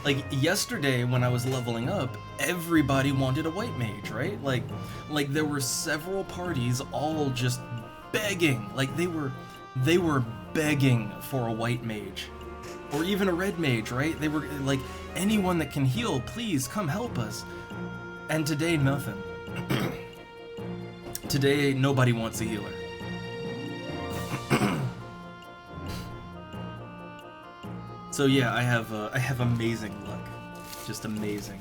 Like, yesterday when I was leveling up, everybody wanted a white mage, right? Like there were several parties all just begging. Like, they were begging for a white mage. Or even a red mage, right? They were like, anyone that can heal, please come help us. And today, nothing. Today, nobody wants a healer. So yeah, I have amazing luck. Just amazing.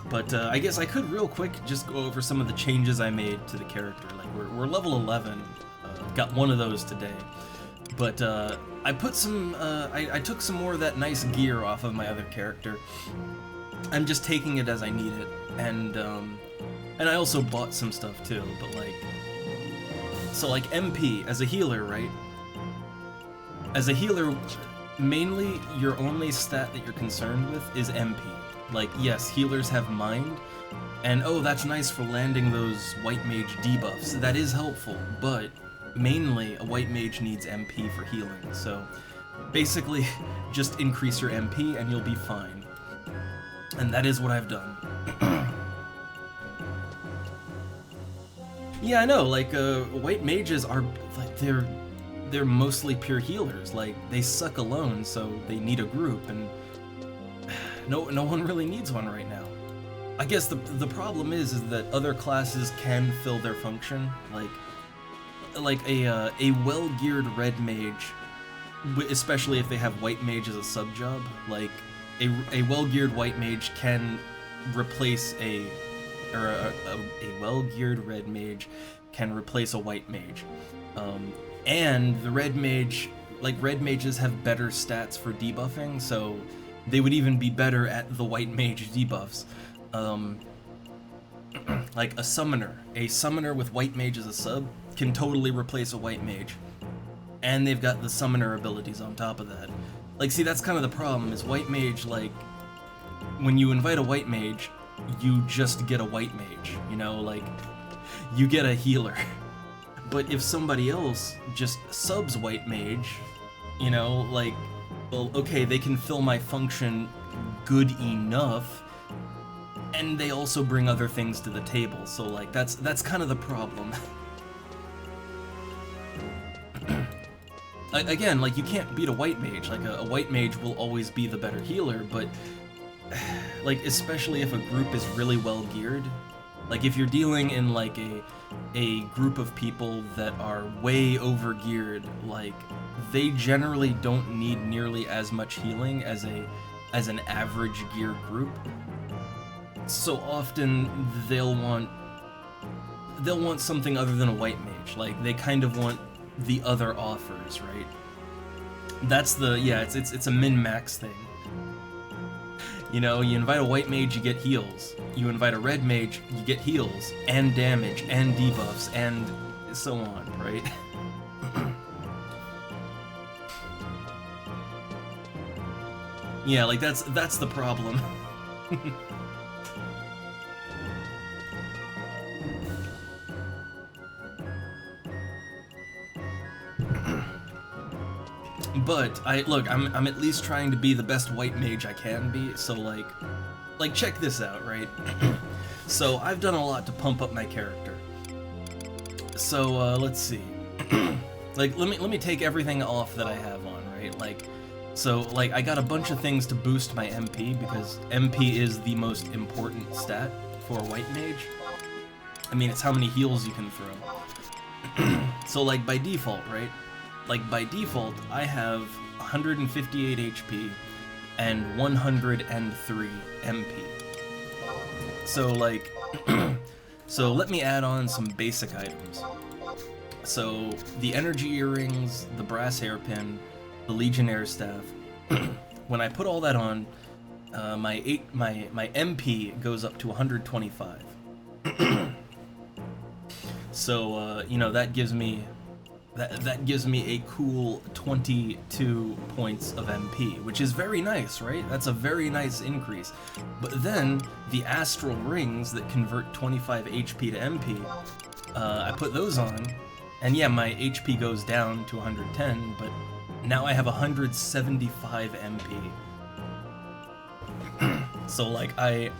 But I guess I could real quick just go over some of the changes I made to the character. Like, we're level 11, got one of those today. But I put some, I took some more of that nice gear off of my other character. I'm just taking it as I need it, and I also bought some stuff too. But like, so like MP as a healer, right? As a healer, mainly your only stat that you're concerned with is MP. Like, yes, healers have mind, and oh, that's nice for landing those white mage debuffs. That is helpful, but mainly a white mage needs MP for healing. So basically, just increase your MP and you'll be fine. And that is what I've done. Yeah, I know, like, white mages are, like, they're mostly pure healers. Like, they suck alone, so they need a group, and no one really needs one right now. I guess the problem is that other classes can fill their function. Like a well-geared red mage, especially if they have white mage as a sub-job, like a well-geared white mage can replace a well-geared red mage can replace a white mage. And the red mage, like, red mages have better stats for debuffing, so they would even be better at the white mage debuffs. like a summoner with white mage as a sub can totally replace a white mage. And they've got the summoner abilities on top of that. Like, see, that's kind of the problem, is white mage, like, when you invite a white mage, you just get a white mage, you know, like, you get a healer. But if somebody else just subs white mage, you know, like, well, okay, they can fill my function good enough, and they also bring other things to the table, so, like, that's kind of the problem. Again, like, you can't beat a white mage. Like, a white mage will always be the better healer, but, like, especially if a group is really well geared, like, if you're dealing in, like, a group of people that are way over geared, like, they generally don't need nearly as much healing as an average gear group. So often they'll want something other than a white mage. Like, they kind of want the other offers, right? That's the, yeah, it's a min-max thing. You know, you invite a white mage, you get heals. You invite a red mage, you get heals, and damage, and debuffs, and so on, right? Yeah, like, that's the problem. But I'm at least trying to be the best white mage I can be, so like check this out, right? So I've done a lot to pump up my character. So let's see. Like, let me take everything off that I have on, right? Like, so like I got a bunch of things to boost my MP, because MP is the most important stat for a white mage. I mean, it's how many heals you can throw. So like by default, right? Like, by default, I have 158 HP and 103 MP. So, like, so let me add on some basic items. So, the energy earrings, the brass hairpin, the legionnaire staff. When I put all that on, my MP goes up to 125. So, you know, that gives me a cool 22 points of MP, which is very nice, right? That's a very nice increase. But then, the astral rings that convert 25 HP to MP, I put those on, and yeah, my HP goes down to 110, but now I have 175 MP. So, like, I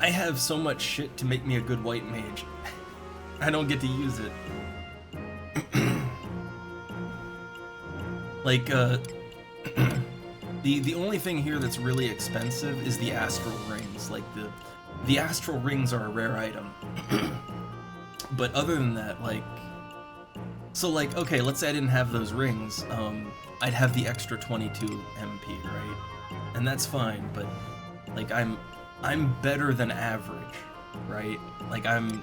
have so much shit to make me a good white mage. I don't get to use it. Like, the only thing here that's really expensive is the astral rings. Like, the astral rings are a rare item. But other than that, like, so like, okay, let's say I didn't have those rings, I'd have the extra 22 MP, right? And that's fine, but, like, I'm better than average, right? Like, I'm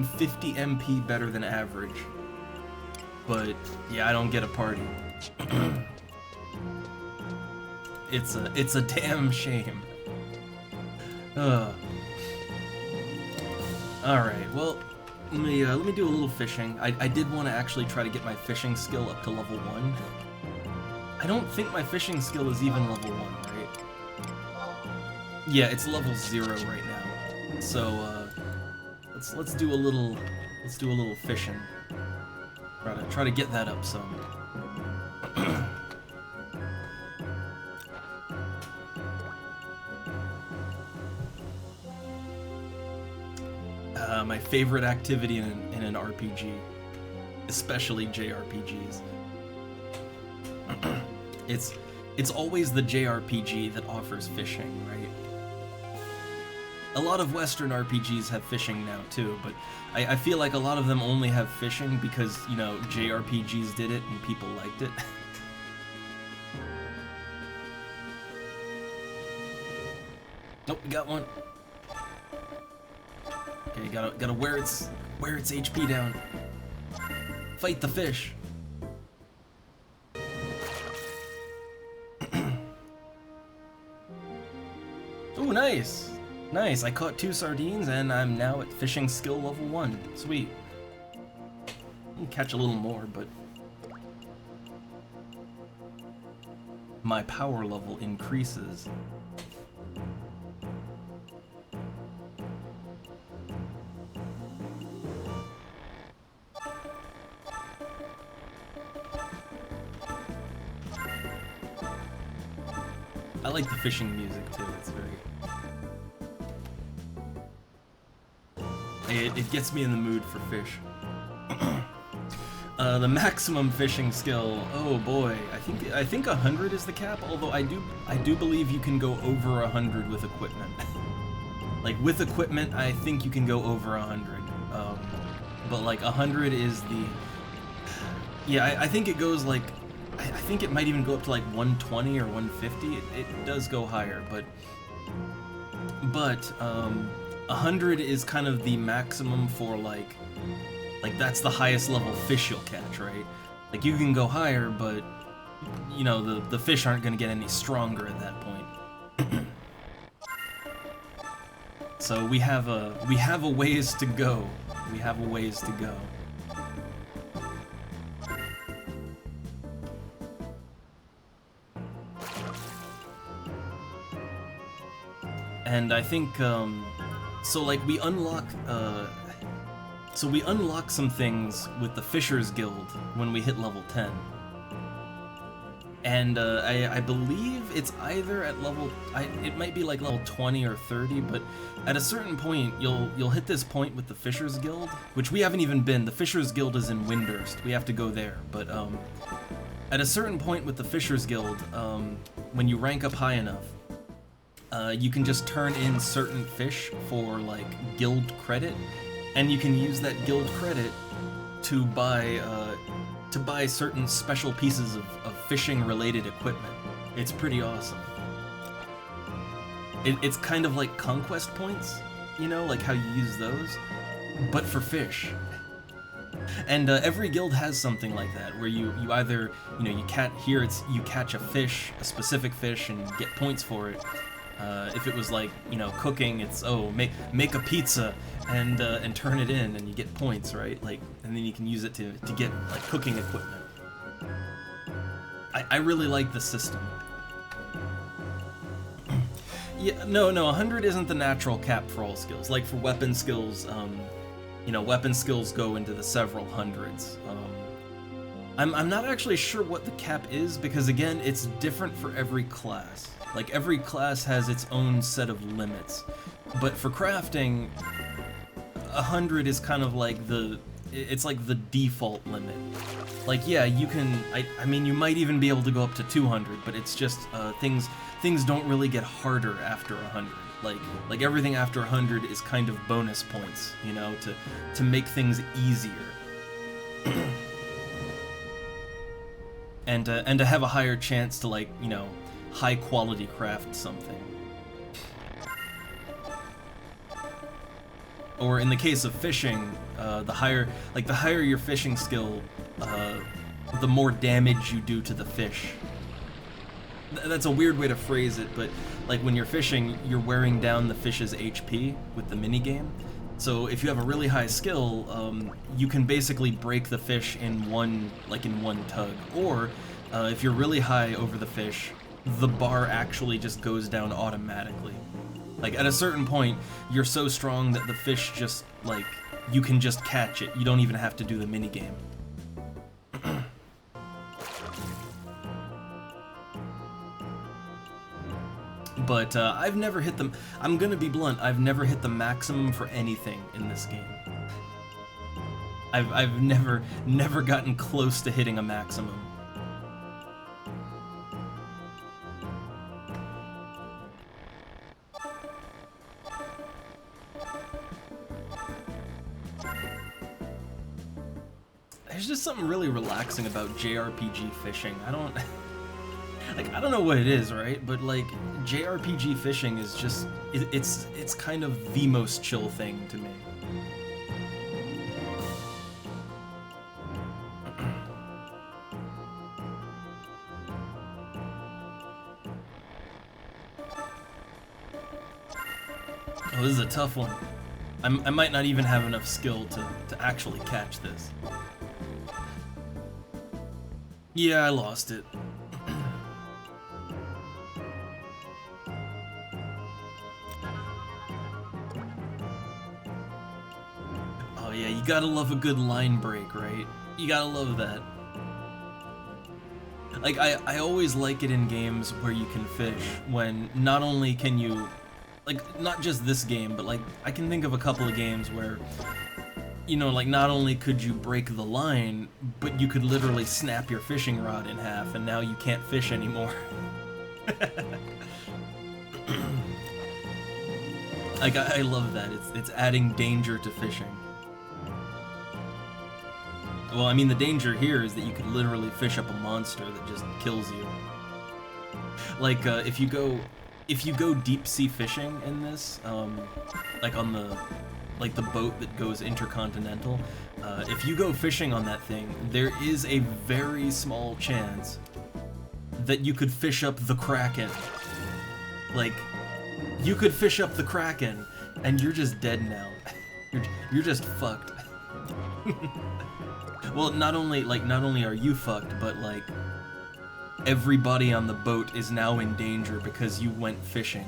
50 MP better than average. But, yeah, I don't get a party. It's a damn shame. Alright, well, let me do a little fishing. I did want to actually try to get my fishing skill up to level 1. I don't think my fishing skill is even level 1, right? Yeah, it's level 0 right now. So, let's do a little fishing. Try to get that up some. My favorite activity in an RPG, especially JRPGs. It's always the JRPG that offers fishing, right? A lot of Western RPGs have fishing now too, but I feel like a lot of them only have fishing because, you know, JRPGs did it and people liked it. Nope, we got one. Okay, gotta wear its HP down. Fight the fish. Ooh, nice. Nice, I caught 2 sardines and I'm now at fishing skill level 1. Sweet. I'll catch a little more, but my power level increases. I like the fishing music too, it's very... It gets me in the mood for fish. The maximum fishing skill, oh boy, I think 100 is the cap, although I do believe you can go over 100 with equipment. Like, with equipment, I think you can go over 100. But like 100 is the... Yeah, I think it goes like... I think it might even go up to like 120 or 150. It does go higher, but 100 is kind of the maximum for like that's the highest level fish you'll catch, right? Like, you can go higher, but you know, the fish aren't going to get any stronger at that point. So we have a ways to go. We have a ways to go. And I think, so like we unlock some things with the Fishers Guild when we hit level 10. And I believe it's either at level, it might be like level 20 or 30, but at a certain point you'll hit this point with the Fishers Guild, which we haven't even been. The Fishers Guild is in Windurst. We have to go there, but at a certain point with the Fishers Guild, when you rank up high enough, you can just turn in certain fish for like guild credit, and you can use that guild credit to buy certain special pieces of fishing related equipment. It's pretty awesome. It's kind of like conquest points, you know, like how you use those, but for fish. And every guild has something like that, where you either, you know, you catch a fish, a specific fish, and get points for it. If it was like, you know, cooking, it's, oh, make a pizza and turn it in and you get points, right? Like, and then you can use it to get like cooking equipment. I really like the system. Yeah, no, 100 isn't the natural cap for all skills. Like for weapon skills, you know, weapon skills go into the several hundreds. I'm not actually sure what the cap is, because again, it's different for every class. Like, every class has its own set of limits. But for crafting, 100 is kind of like it's like the default limit. Like, yeah, you can, I mean, you might even be able to go up to 200, but it's just, things don't really get harder after 100. Like everything after 100 is kind of bonus points, you know, to make things easier. And to have a higher chance to, like, you know, high quality craft something. Or in the case of fishing, the higher your fishing skill, the more damage you do to the fish. That's a weird way to phrase it, but like when you're fishing, you're wearing down the fish's HP with the minigame. So if you have a really high skill, you can basically break the fish in one tug. Or if you're really high over the fish, the bar actually just goes down automatically. Like, at a certain point, you're so strong that the fish just, like, you can just catch it. You don't even have to do the minigame. But I've never hit them. I'm gonna be blunt, I've never hit the maximum for anything in this game. I've never gotten close to hitting a maximum. There's just something really relaxing about JRPG fishing. I don't know what it is, right? But like, JRPG fishing is just, it's kind of the most chill thing to me. Oh, this is a tough one. I might not even have enough skill to actually catch this. Yeah, I lost it. Oh yeah, you gotta love a good line break, right? You gotta love that. Like, I always like it in games where you can fish, when not only can you, like, not just this game, but like, I can think of a couple of games where, you know, like, not only could you break the line, but you could literally snap your fishing rod in half, and now you can't fish anymore. Like, I love that. It's adding danger to fishing. Well, I mean, the danger here is that you could literally fish up a monster that just kills you. Like, if you go deep sea fishing in this, like on the boat that goes intercontinental, if you go fishing on that thing, there is a very small chance that you could fish up the Kraken. Like, you could fish up the Kraken, and you're just dead now. You're just fucked. Well, not only are you fucked, but like everybody on the boat is now in danger because you went fishing.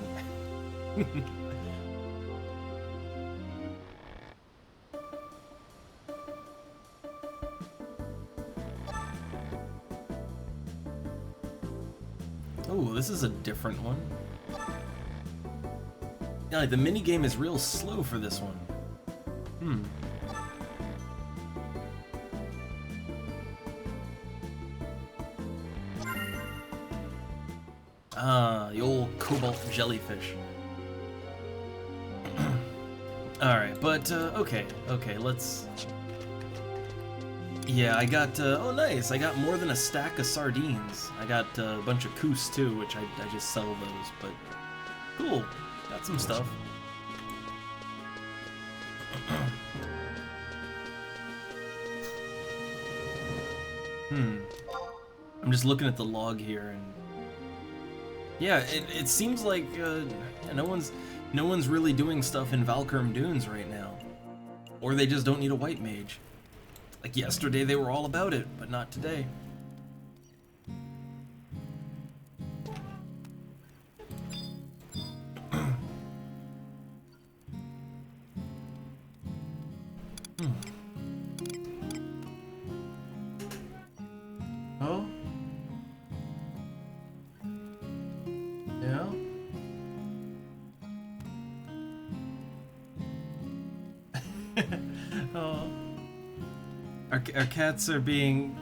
Oh, this is a different one. Yeah, the minigame is real slow for this one. Ah, the old cobalt jellyfish. Alright, but, okay, let's... Yeah, I got, oh nice, I got more than a stack of sardines. I got a bunch of coos too, which I just sell those, but... Cool, got some stuff. I'm just looking at the log here, and... Yeah, it seems like yeah, no one's really doing stuff in Valkyrie Dunes right now. Or they just don't need a white mage. Like yesterday they were all about it, but not today. Oh? Yeah? Oh. Our cats are being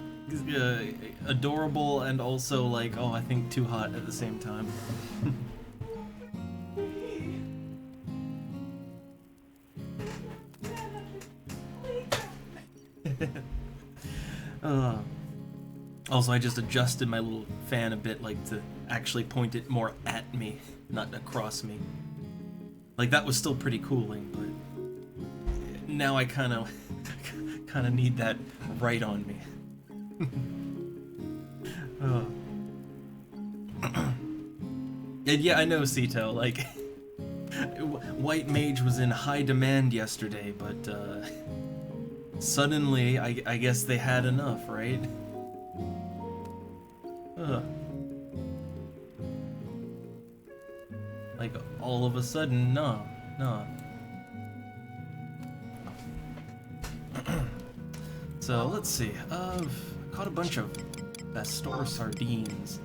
adorable and also like, oh, I think too hot at the same time. Also, I just adjusted my little fan a bit, like, to actually point it more at me, not across me. Like, that was still pretty cooling, but now I kind of need that right on me. And yeah, I know, Sito, like, White Mage was in high demand yesterday, but, suddenly, I guess they had enough, right? Like, all of a sudden, no. So, let's see. Caught a bunch of Bastor sardines.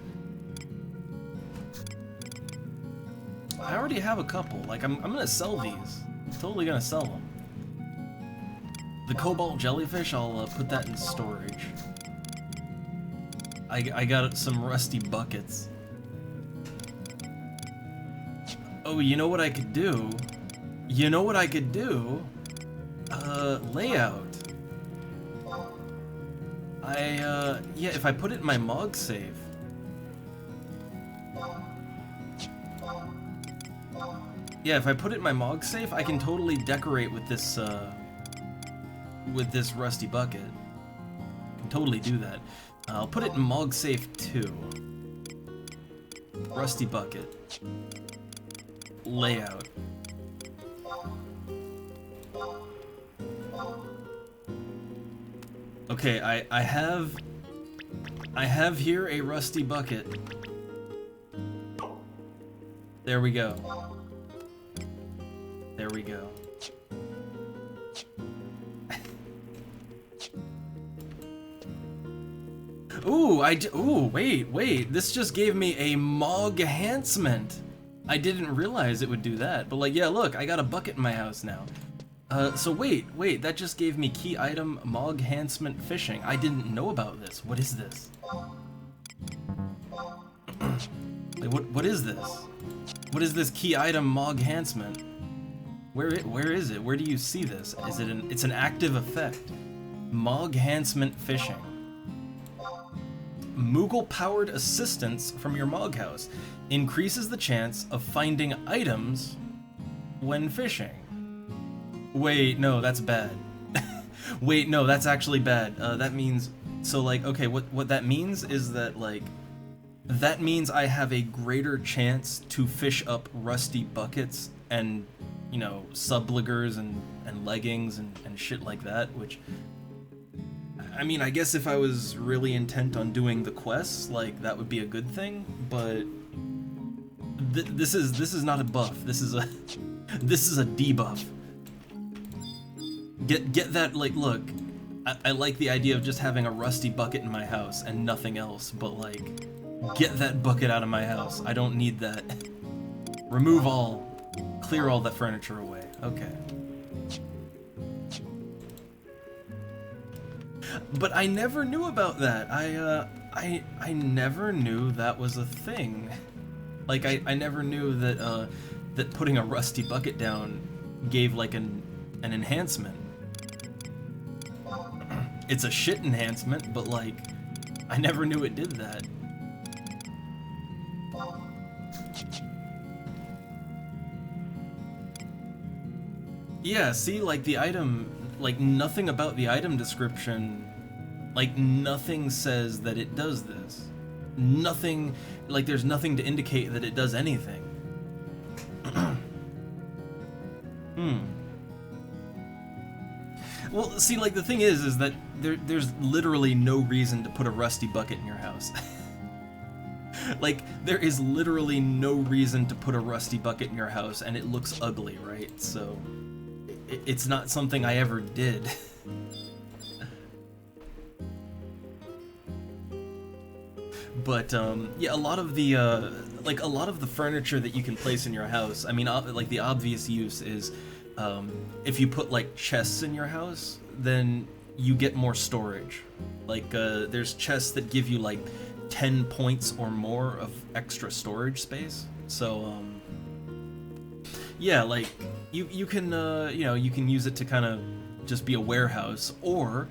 I already have a couple. Like, I'm gonna sell these. I'm totally gonna sell them. The cobalt jellyfish, I'll put that in storage. I got some rusty buckets. Oh, you know what I could do? Layout. Yeah, if I put it in my Mog save. Yeah, if I put it in my Mog save, I can totally decorate with this rusty bucket. I can totally do that. I'll put it in Mog Safe 2. Rusty bucket. Layout. Okay, I have here a rusty bucket. There we go. There we go. Ooh, ooh, wait. This just gave me a Mog enhancement. I didn't realize it would do that. But like, yeah, look, I got a bucket in my house now. So wait, that just gave me key item Mog enhancement fishing. I didn't know about this. What is this? Like, what is this? What is this key item Mog enhancement? Where is it? Where do you see this? Is it it's an active effect. Mog enhancement fishing. Moogle-powered assistance from your Mog house increases the chance of finding items when fishing. Wait, no, that's bad. Wait, no, that's actually bad. That means, so like, okay, what that means is that like, that means I have a greater chance to fish up rusty buckets and, you know, subligers and leggings and shit like that, which, I mean, I guess if I was really intent on doing the quests, like, that would be a good thing, but this is not a buff. This is a debuff. Get that, like, look, I like the idea of just having a rusty bucket in my house and nothing else, but like, get that bucket out of my house. I don't need that. Remove all, clear all that furniture away. Okay. But I never knew about that. I never knew that was a thing. Like, I never knew that that putting a rusty bucket down gave like an enhancement. It's a shit enhancement, but like, I never knew it did that. Yeah, see, like the item, like nothing about the item description, like nothing says that it does this. Nothing, like there's nothing to indicate that it does anything. Well, see, like the thing is that there's literally no reason to put a rusty bucket in your house. Like, there is literally no reason to put a rusty bucket in your house, and it looks ugly, right? So, it's not something I ever did. But, yeah, a lot of the furniture that you can place in your house, I mean, like, the obvious use is, if you put, like, chests in your house, then you get more storage. Like, there's chests that give you, like, 10 points or more of extra storage space. So, yeah, like, you can, you know, you can use it to kind of just be a warehouse, or,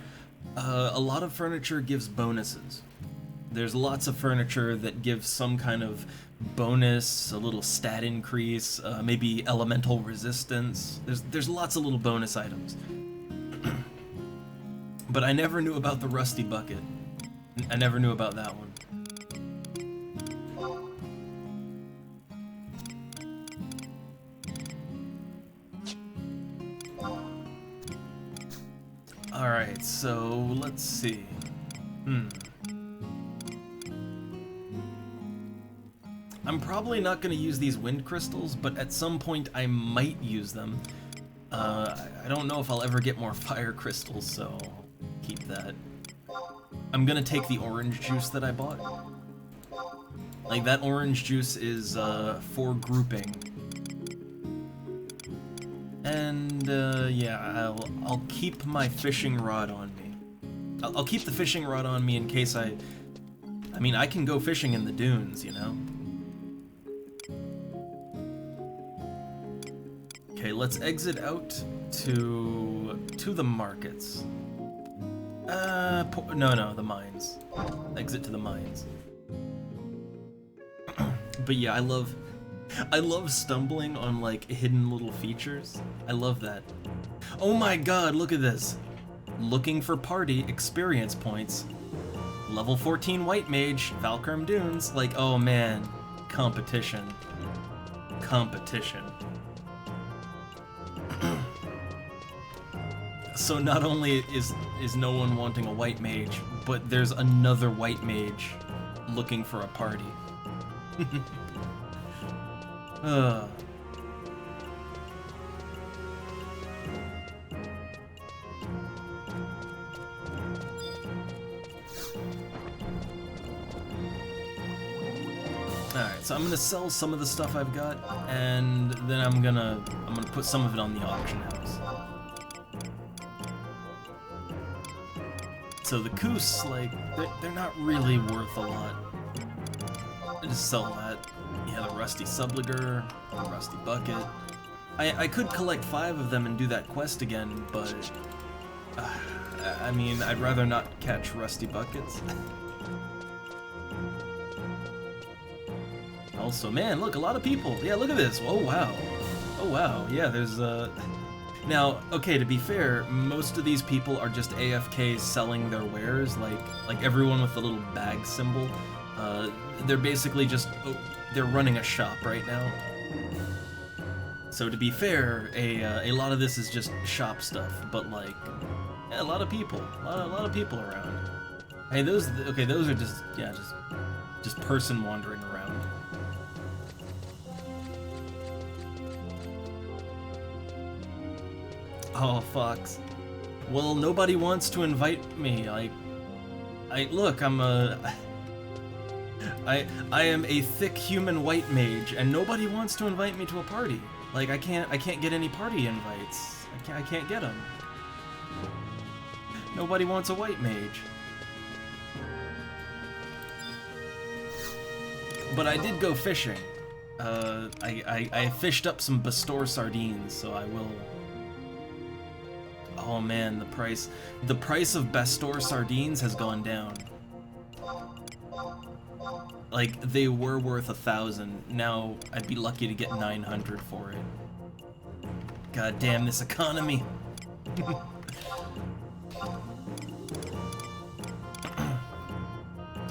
a lot of furniture gives bonuses. There's lots of furniture that gives some kind of bonus, a little stat increase, maybe elemental resistance. There's lots of little bonus items. But I never knew about the rusty bucket. I never knew about that one. Alright, so let's see. I'm probably not going to use these wind crystals, but at some point I might use them. I don't know if I'll ever get more fire crystals, so I'll keep that. I'm going to take the orange juice that I bought. Like, that orange juice is for grouping. And, yeah, I'll keep my fishing rod on me. I'll keep the fishing rod on me in case I mean, I can go fishing in the dunes, you know? Okay, let's exit out to the markets. No, the mines. Exit to the mines. But yeah, I love stumbling on, like, hidden little features. I love that. Oh my god, look at this. Looking for party experience points. Level 14 White Mage, Valkyrie Dunes. Like, oh man, competition. Competition. So not only is no one wanting a white mage, but there's another white mage looking for a party. Alright, so I'm gonna sell some of the stuff I've got, and then I'm gonna put some of it on the auction house. So the Koos, like, they're not really worth a lot. I just sell that. Yeah, the Rusty Subliger, the Rusty Bucket. I could collect 5 of them and do that quest again, but I mean, I'd rather not catch Rusty Buckets. Also, man, look, a lot of people. Yeah, look at this. Oh, wow. Oh, wow. Yeah, there's, Now, okay, to be fair, most of these people are just AFK selling their wares, like everyone with the little bag symbol. They're basically just, they're running a shop right now. So to be fair, a lot of this is just shop stuff, but like, yeah, a lot of people, a lot of people around. Hey, those are just, yeah, just person wandering around. Oh, fucks. Well, nobody wants to invite me. Look, I am a thick human white mage, and nobody wants to invite me to a party. Like, I can't get any party invites. I can't get them. Nobody wants a white mage. But I did go fishing. I fished up some Bastor sardines, so I will. Oh man, the price of Bastor sardines has gone down. Like, they were worth 1,000. Now I'd be lucky to get 900 for it. God damn this economy.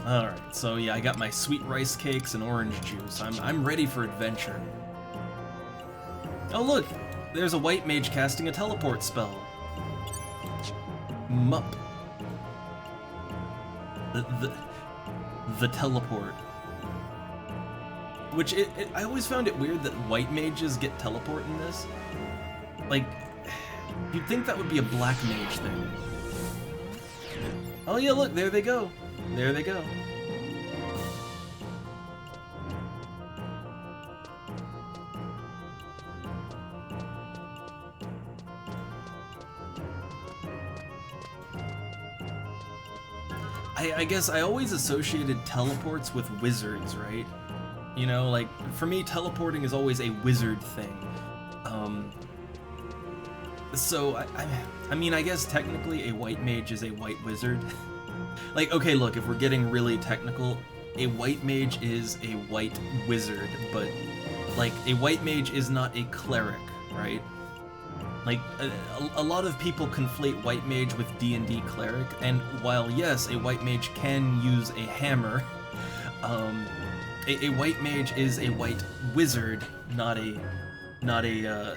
Alright, so yeah, I got my sweet rice cakes and orange juice. I'm ready for adventure. Oh look! There's a white mage casting a teleport spell. Mup. The teleport. Which, I always found it weird that white mages get teleport in this. Like, you'd think that would be a black mage thing. Oh yeah, look, there they go. There they go. I guess I always associated teleports with wizards, right? You know, like, for me, teleporting is always a wizard thing. So, I mean, I guess technically a white mage is a white wizard. Like, okay, look, if we're getting really technical, a white mage is a white wizard, but, like, a white mage is not a cleric, right? Like, a lot of people conflate white mage with D&D cleric, and while, yes, a white mage can use a hammer, a white mage is a white wizard, not a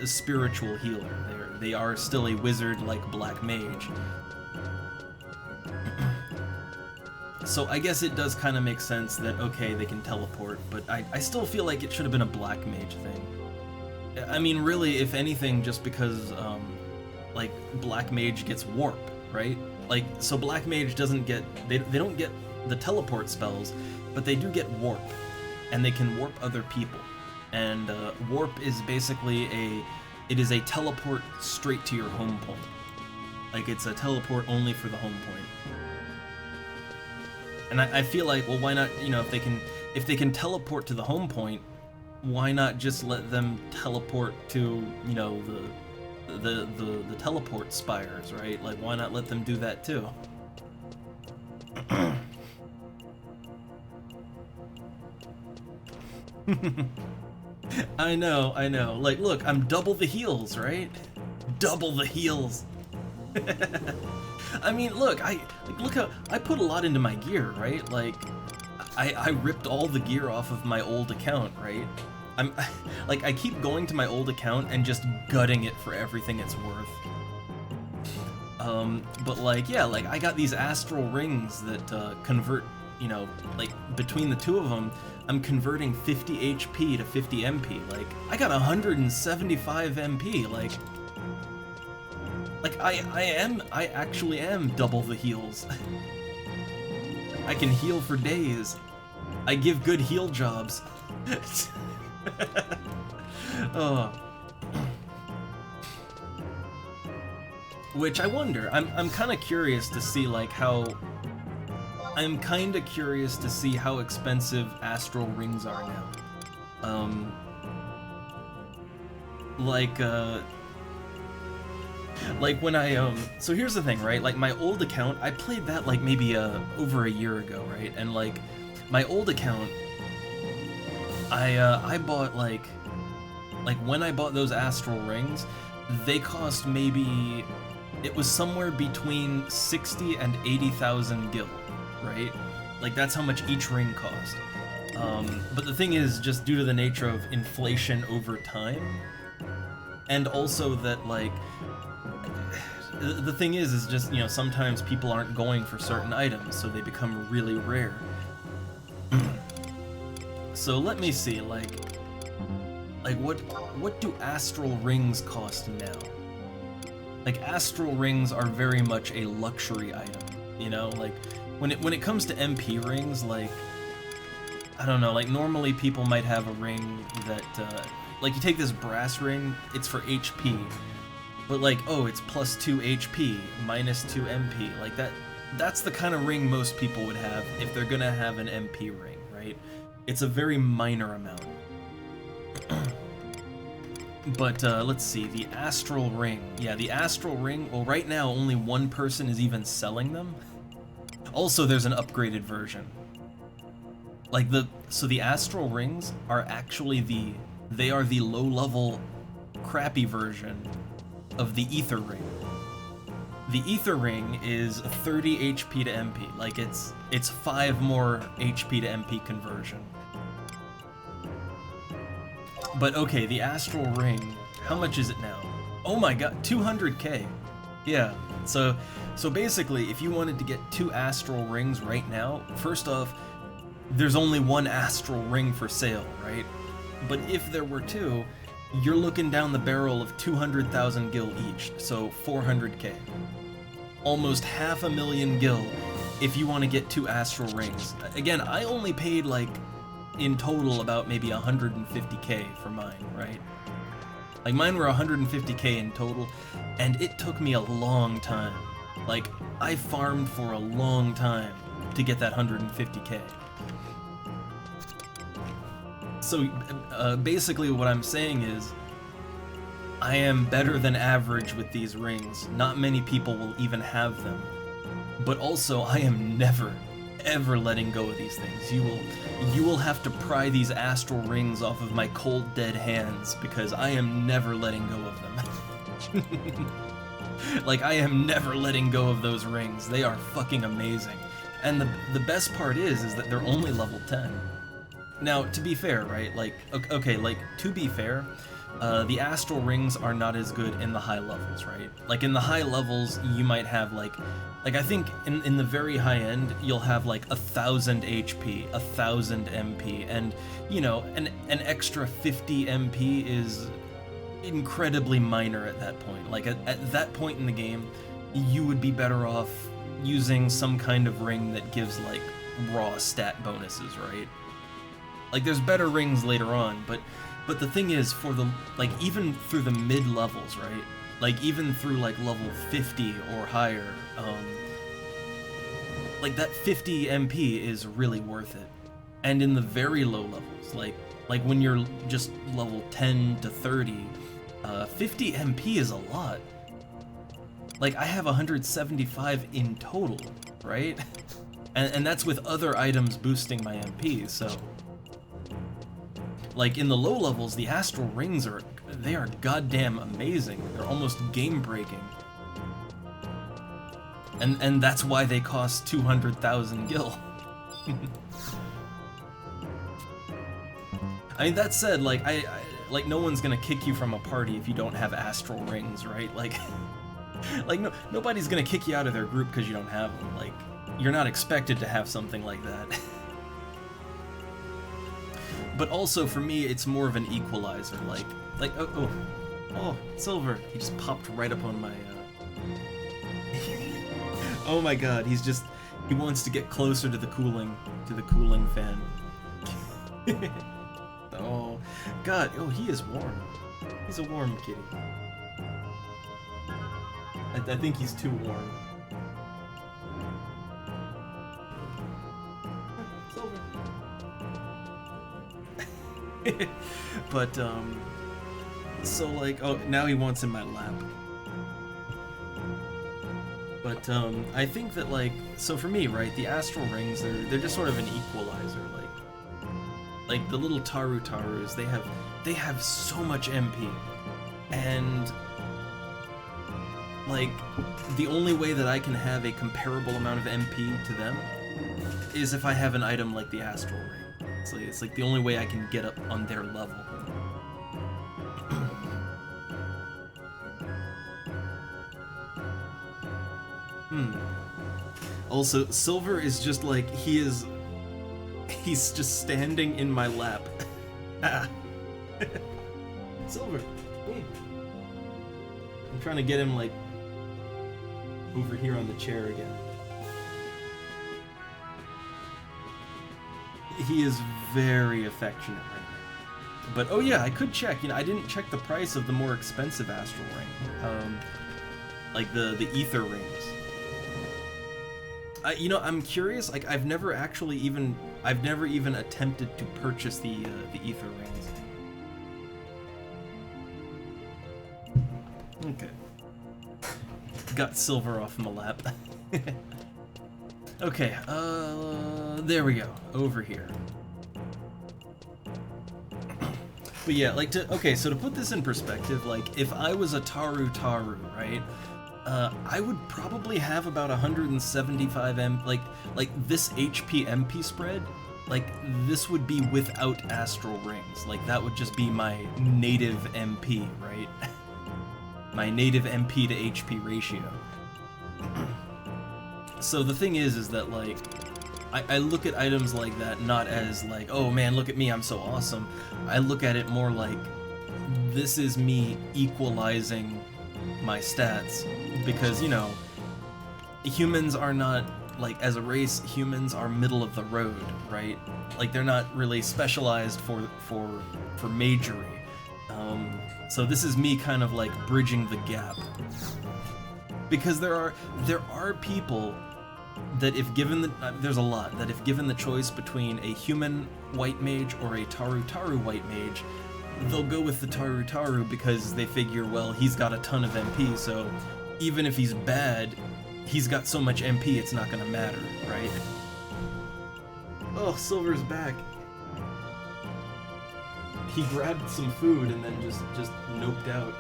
spiritual healer. They are still a wizard like black mage. So I guess it does kind of make sense that, okay, they can teleport, but I still feel like it should have been a black mage thing. I mean, really, if anything, just because, like, black mage gets warp, right? Like, so black mage doesn't get, they don't get the teleport spells, but they do get warp, and they can warp other people. And warp is basically it is a teleport straight to your home point. Like, it's a teleport only for the home point. And I feel like, well, why not, you know, if they can teleport to the home point, why not just let them teleport to, you know, the teleport spires, right? Like, why not let them do that too? I know. Like, look, I'm double the heals, right? Double the heals. I mean, look how I put a lot into my gear, right? Like, I ripped all the gear off of my old account, right? I'm like, I keep going to my old account and just gutting it for everything it's worth. But like, yeah, like I got these astral rings that convert, you know, like between the two of them, I'm converting 50 HP to 50 MP. Like, I got 175 MP. Like I actually am double the heals. I can heal for days. I give good heal jobs. Oh. Which I wonder, I'm kind of curious to see like how, I'm kind of curious to see how expensive astral rings are now. Like when I, so here's the thing, right? Like my old account, I played that like maybe over a year ago, right? And like my old account, I bought like when I bought those astral rings, they cost maybe, it was somewhere between 60 and 80,000 gil, right? Like that's how much each ring cost. But the thing is, just due to the nature of inflation over time, and also that like, the thing is just, you know, sometimes people aren't going for certain items, so they become really rare. So let me see, like what do astral rings cost now? Like astral rings are very much a luxury item, you know? Like when it comes to MP rings, like I don't know, like normally people might have a ring that like you take this brass ring, it's for HP. But like, oh, it's plus 2 HP, minus 2 MP. Like that's the kind of ring most people would have if they're gonna have an MP ring, right? It's a very minor amount. But let's see, the astral ring. Yeah, the astral ring, well right now only one person is even selling them. Also, there's an upgraded version. Like so the astral rings are actually they are the low-level crappy version of the ether ring. The ether ring is 30 HP to MP, like it's 5 more HP to MP conversion. But okay, the astral ring, how much is it now? Oh my god, 200k. Yeah, so basically, if you wanted to get 2 astral rings right now, first off, there's only 1 astral ring for sale, right? But if there were 2, you're looking down the barrel of 200,000 gil each, so 400k. Almost 500,000 gil if you want to get 2 astral rings. Again, I only paid like, in total, about maybe 150k for mine, right? Like mine were 150k in total, and it took me a long time. Like, I farmed for a long time to get that 150k. So, basically what I'm saying is, I am better than average with these rings. Not many people will even have them. But also, I am never, ever letting go of these things. You will have to pry these astral rings off of my cold, dead hands, because I am never letting go of them. Like, I am never letting go of those rings. They are fucking amazing. And the best part is that they're only level 10. Now, to be fair, right, like, okay, like, to be fair, the astral rings are not as good in the high levels, right? Like, in the high levels, you might have, like I think in the very high end, you'll have, like, 1,000 HP, 1,000 MP, and, you know, an extra 50 MP is incredibly minor at that point. Like, at that point in the game, you would be better off using some kind of ring that gives, like, raw stat bonuses, right? Like, there's better rings later on, but the thing is, for the, like, even through the mid-levels, right? Like, even through, like, level 50 or higher, like, that 50 MP is really worth it. And in the very low levels, like when you're just level 10 to 30, 50 MP is a lot. Like, I have 175 in total, right? And that's with other items boosting my MP, so... Like, in the low levels, the astral rings they are goddamn amazing. They're almost game-breaking. And that's why they cost 200,000 gil. I mean, that said, like, like, no one's gonna kick you from a party if you don't have astral rings, right? Like, like, nobody's gonna kick you out of their group because you don't have them. Like, you're not expected to have something like that. But also, for me, it's more of an equalizer, like, oh, Silver, he just popped right up on my, oh my god, he wants to get closer to the cooling fan. Oh, god, oh, he is warm. He's a warm kitty. I think he's too warm. But, so, like, oh, now he wants in my lap. But, I think that, like, so for me, right, the astral rings, they're just sort of an equalizer, like the little Tarus, they have so much MP, and, like, the only way that I can have a comparable amount of MP to them is if I have an item like the astral ring. It's like the only way I can get up on their level. Also, Silver is just like, he's just standing in my lap. Silver, hey. I'm trying to get him, like, over here on the chair again. He is very affectionate right now. But, oh yeah, I could check. You know, I didn't check the price of the more expensive astral ring. Like the ether rings. You know, I'm curious. Like, I've never even attempted to purchase the ether rings. Okay. Got Silver off my lap. Okay, there we go, over here. But yeah, like, so to put this in perspective, like, if I was a Taru, right, I would probably have about 175 like, this HP MP spread, like, this would be without astral rings. Like, that would just be my native MP, right? My native MP to HP ratio. So the thing is that, like, I look at items like that not as, like, oh man, look at me, I'm so awesome. I look at it more like, this is me equalizing my stats. Because, you know, humans are not, like, as a race, humans are middle of the road, right? Like, they're not really specialized for majory. So this is me kind of, like, bridging the gap. Because there are people that if given the there's a lot that if given the choice between a human white mage or a Taru white mage, they'll go with the Taru because they figure, well, he's got a ton of MP, so even if he's bad, he's got so much MP it's not gonna matter, right? Oh, Silver's back. He grabbed some food and then just noped out.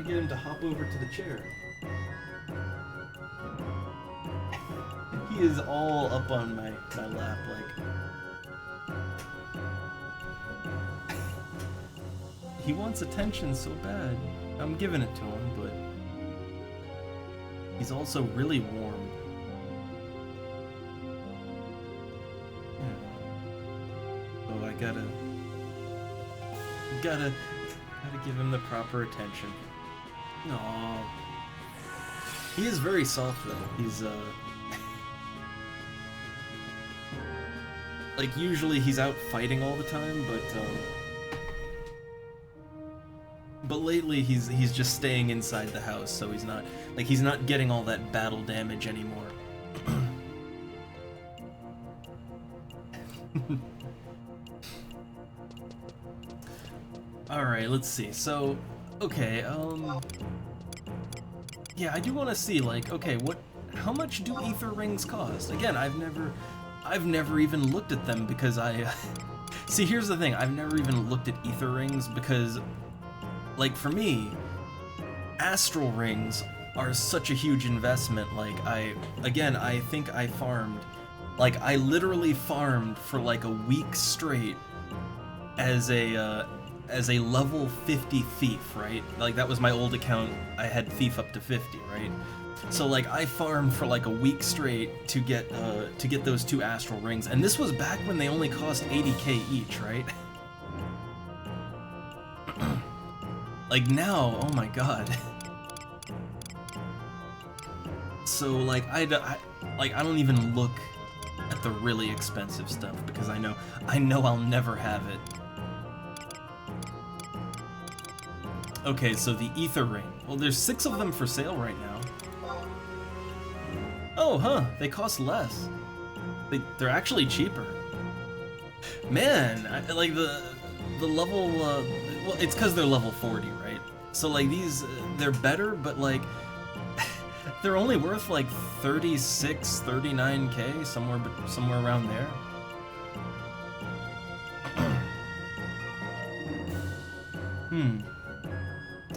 Get him to hop over to the chair. He is all up on my lap, like. He wants attention so bad. I'm giving it to him, but he's also really warm. Oh, I gotta give him the proper attention. Aww. He is very soft though. He's like, usually he's out fighting all the time, but lately he's just staying inside the house, so he's not getting all that battle damage anymore. Alright, let's see. So, okay, yeah, I do want to see, like, okay, how much do ether rings cost? Again, I've never even looked at them because see, here's the thing, I've never even looked at ether rings because, like, for me, astral rings are such a huge investment. Like, I think I farmed, like, I literally farmed for like a week straight as a level 50 thief, right? Like, that was my old account. I had thief up to 50, right? So like I farmed for like a week straight to get those 2 astral rings, and this was back when they only cost 80k each, right? Like now, oh my god. So like I don't even look at the really expensive stuff because I know I'll never have it. Okay, so the ether ring. Well, there's 6 of them for sale right now. Oh, huh, they cost less. They're actually cheaper. Man, like the level, well, it's because they're level 40, right? So like these, they're better, but like, they're only worth like 36, 39k, somewhere around there.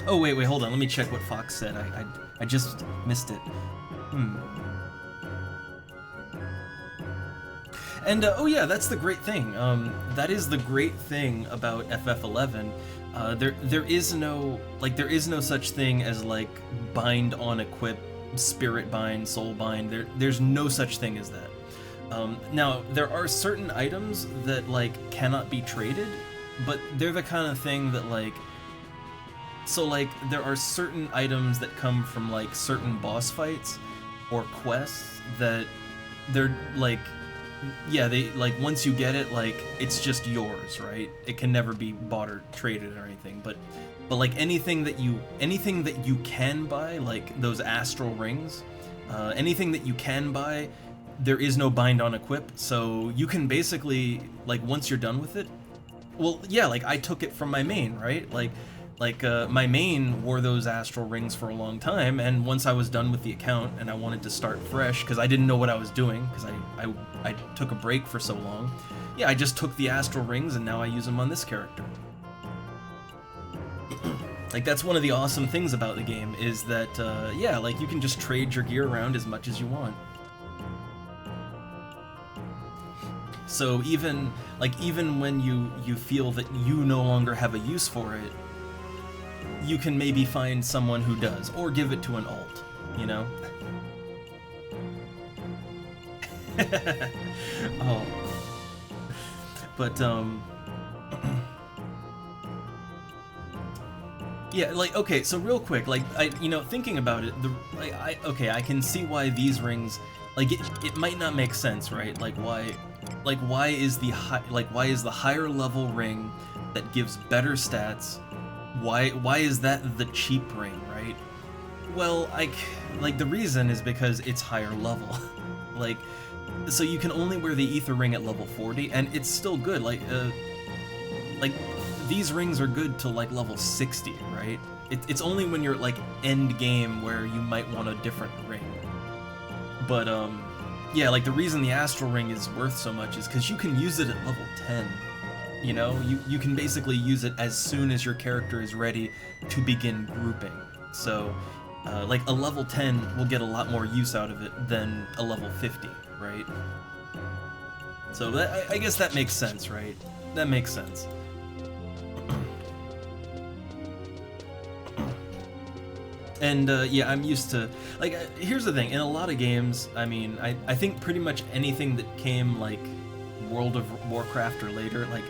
Oh, wait, hold on, let me check what Fox said. I just missed it. And, oh yeah, that's the great thing. That is the great thing about FF11. There is no such thing as, like, bind on equip, spirit bind, soul bind. There's no such thing as that. Now, there are certain items that, like, cannot be traded, but they're the kind of thing that, like... So, like, there are certain items that come from, like, certain boss fights or quests that they're, like... Yeah, they, like, once you get it, like, it's just yours, right? It can never be bought or traded or anything, but like, anything that you can buy, like, those astral rings, anything that you can buy, there is no bind on equip, so you can basically, like, once you're done with it, well, yeah, like, I took it from my main, right? Like, my main wore those astral rings for a long time, and once I was done with the account and I wanted to start fresh, because I didn't know what I was doing, because I took a break for so long, yeah, I just took the astral rings and now I use them on this character. Like, that's one of the awesome things about the game, is that, yeah, like, you can just trade your gear around as much as you want. So even when you feel that you no longer have a use for it, you can maybe find someone who does, or give it to an alt, you know? Oh. But, yeah, like, okay, so real quick, like, thinking about it, okay, I can see why these rings, like, it might not make sense, right? Like, why is the higher level ring that gives better stats, why is that the cheap ring, right? Well, like, the reason is because it's higher level. Like, so you can only wear the ether ring at level 40, and it's still good. Like, these rings are good to, like, level 60, right? It's only when you're, like, end game where you might want a different ring. But, yeah, like, the reason the astral ring is worth so much is because you can use it at level 10. You know, you can basically use it as soon as your character is ready to begin grouping. So, like, a level 10 will get a lot more use out of it than a level 50, right? So I guess that makes sense, right? That makes sense. And, yeah, I'm used to... Like, here's the thing, in a lot of games, I mean, I think pretty much anything that came, like, World of Warcraft or later, like,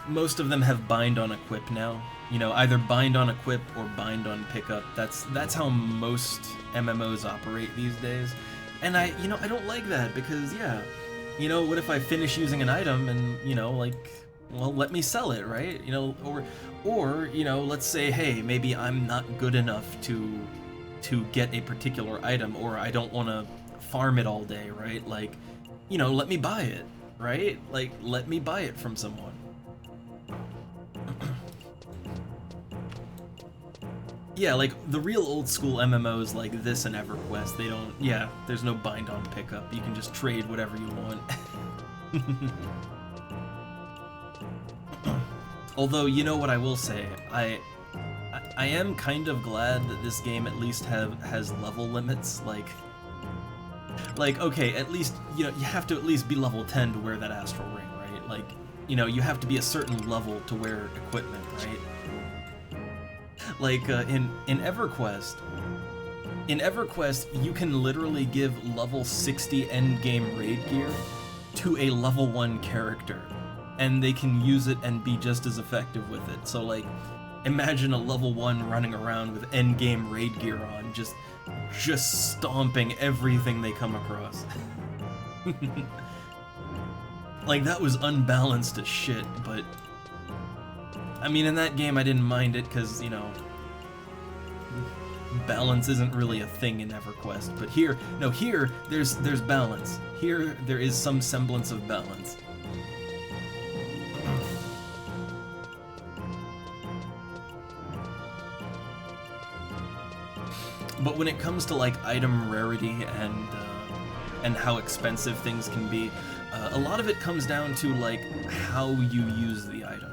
most of them have bind on equip now. You know, either bind on equip or bind on pickup. That's how most MMOs operate these days. And I don't like that because, yeah, you know, what if I finish using an item and, you know, like, well, let me sell it, right? You know, or you know, let's say, hey, maybe I'm not good enough to get a particular item, or I don't want to farm it all day, right? Like, you know, let me buy it, right? Like, let me buy it from someone. Yeah, like, the real old school MMOs like this and EverQuest, they don't, yeah, there's no bind on pickup. You can just trade whatever you want. Although, you know what I will say, I am kind of glad that this game at least has level limits. Like okay, at least you have to at least be level 10 to wear that astral ring, right? Like you have to be a certain level to wear equipment, right? Like in EverQuest. In EverQuest, you can literally give level 60 endgame raid gear to a level 1 character, and they can use it and be just as effective with it. So like, imagine a level 1 running around with endgame raid gear on, just stomping everything they come across. Like, that was unbalanced as shit, but I mean, in that game I didn't mind it because, balance isn't really a thing in EverQuest, but here there's balance. Here there is some semblance of balance. But when it comes to like item rarity and how expensive things can be, a lot of it comes down to like how you use the item.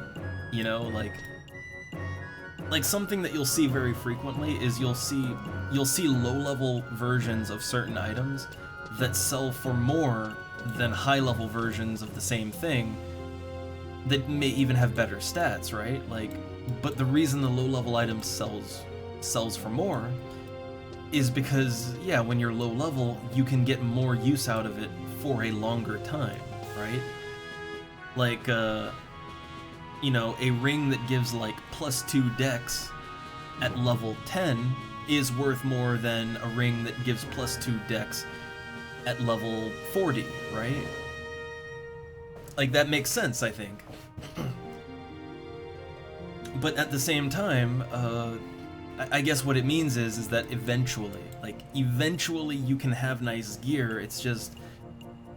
Like something that you'll see very frequently is you'll see low-level versions of certain items that sell for more than high-level versions of the same thing that may even have better stats, right? Like, but the reason the low-level item sells for more is because, yeah, when you're low level, you can get more use out of it for a longer time, right? Like, a ring that gives like +2 dex at level 10 is worth more than a ring that gives +2 dex at level 40, right? Like, that makes sense, I think. But at the same time, I guess what it means is that eventually you can have nice gear. It's just,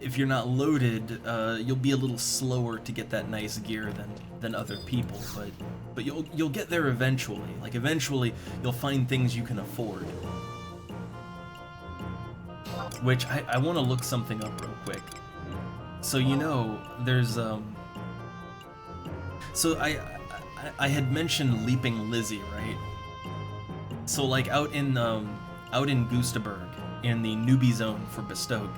if you're not loaded, you'll be a little slower to get that nice gear than other people, but you'll get there eventually. Like, eventually you'll find things you can afford. Which I want to look something up real quick. So there's so I had mentioned Leaping Lizzie, right? So like out in Goostaberg, in the newbie zone for Bestoke,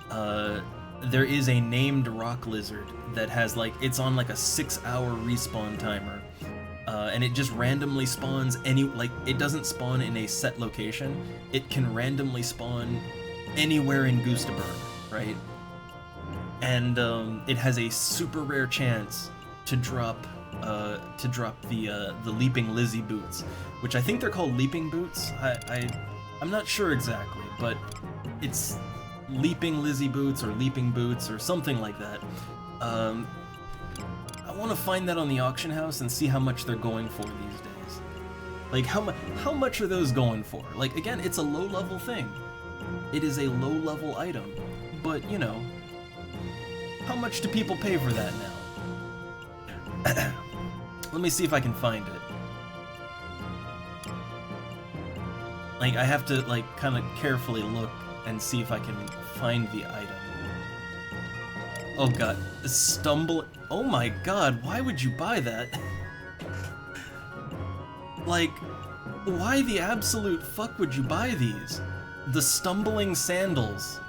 there is a named rock lizard that has it's on like a 6-hour respawn timer, and it just randomly spawns it doesn't spawn in a set location. It can randomly spawn anywhere in Goostaberg, right? And it has a super rare chance to drop the Leaping Lizzie boots, which I think they're called Leaping Boots. I'm not sure exactly, but it's Leaping Lizzie Boots or Leaping Boots or something like that. I want to find that on the auction house and see how much they're going for these days. Like, how much are those going for? Like, again, it's a low-level thing. It is a low-level item, but how much do people pay for that now? Let me see if I can find it. Like, I have to, kind of carefully look and see if I can find the item. Oh god, oh my god, why would you buy that? Like, why the absolute fuck would you buy these? The Stumbling Sandals.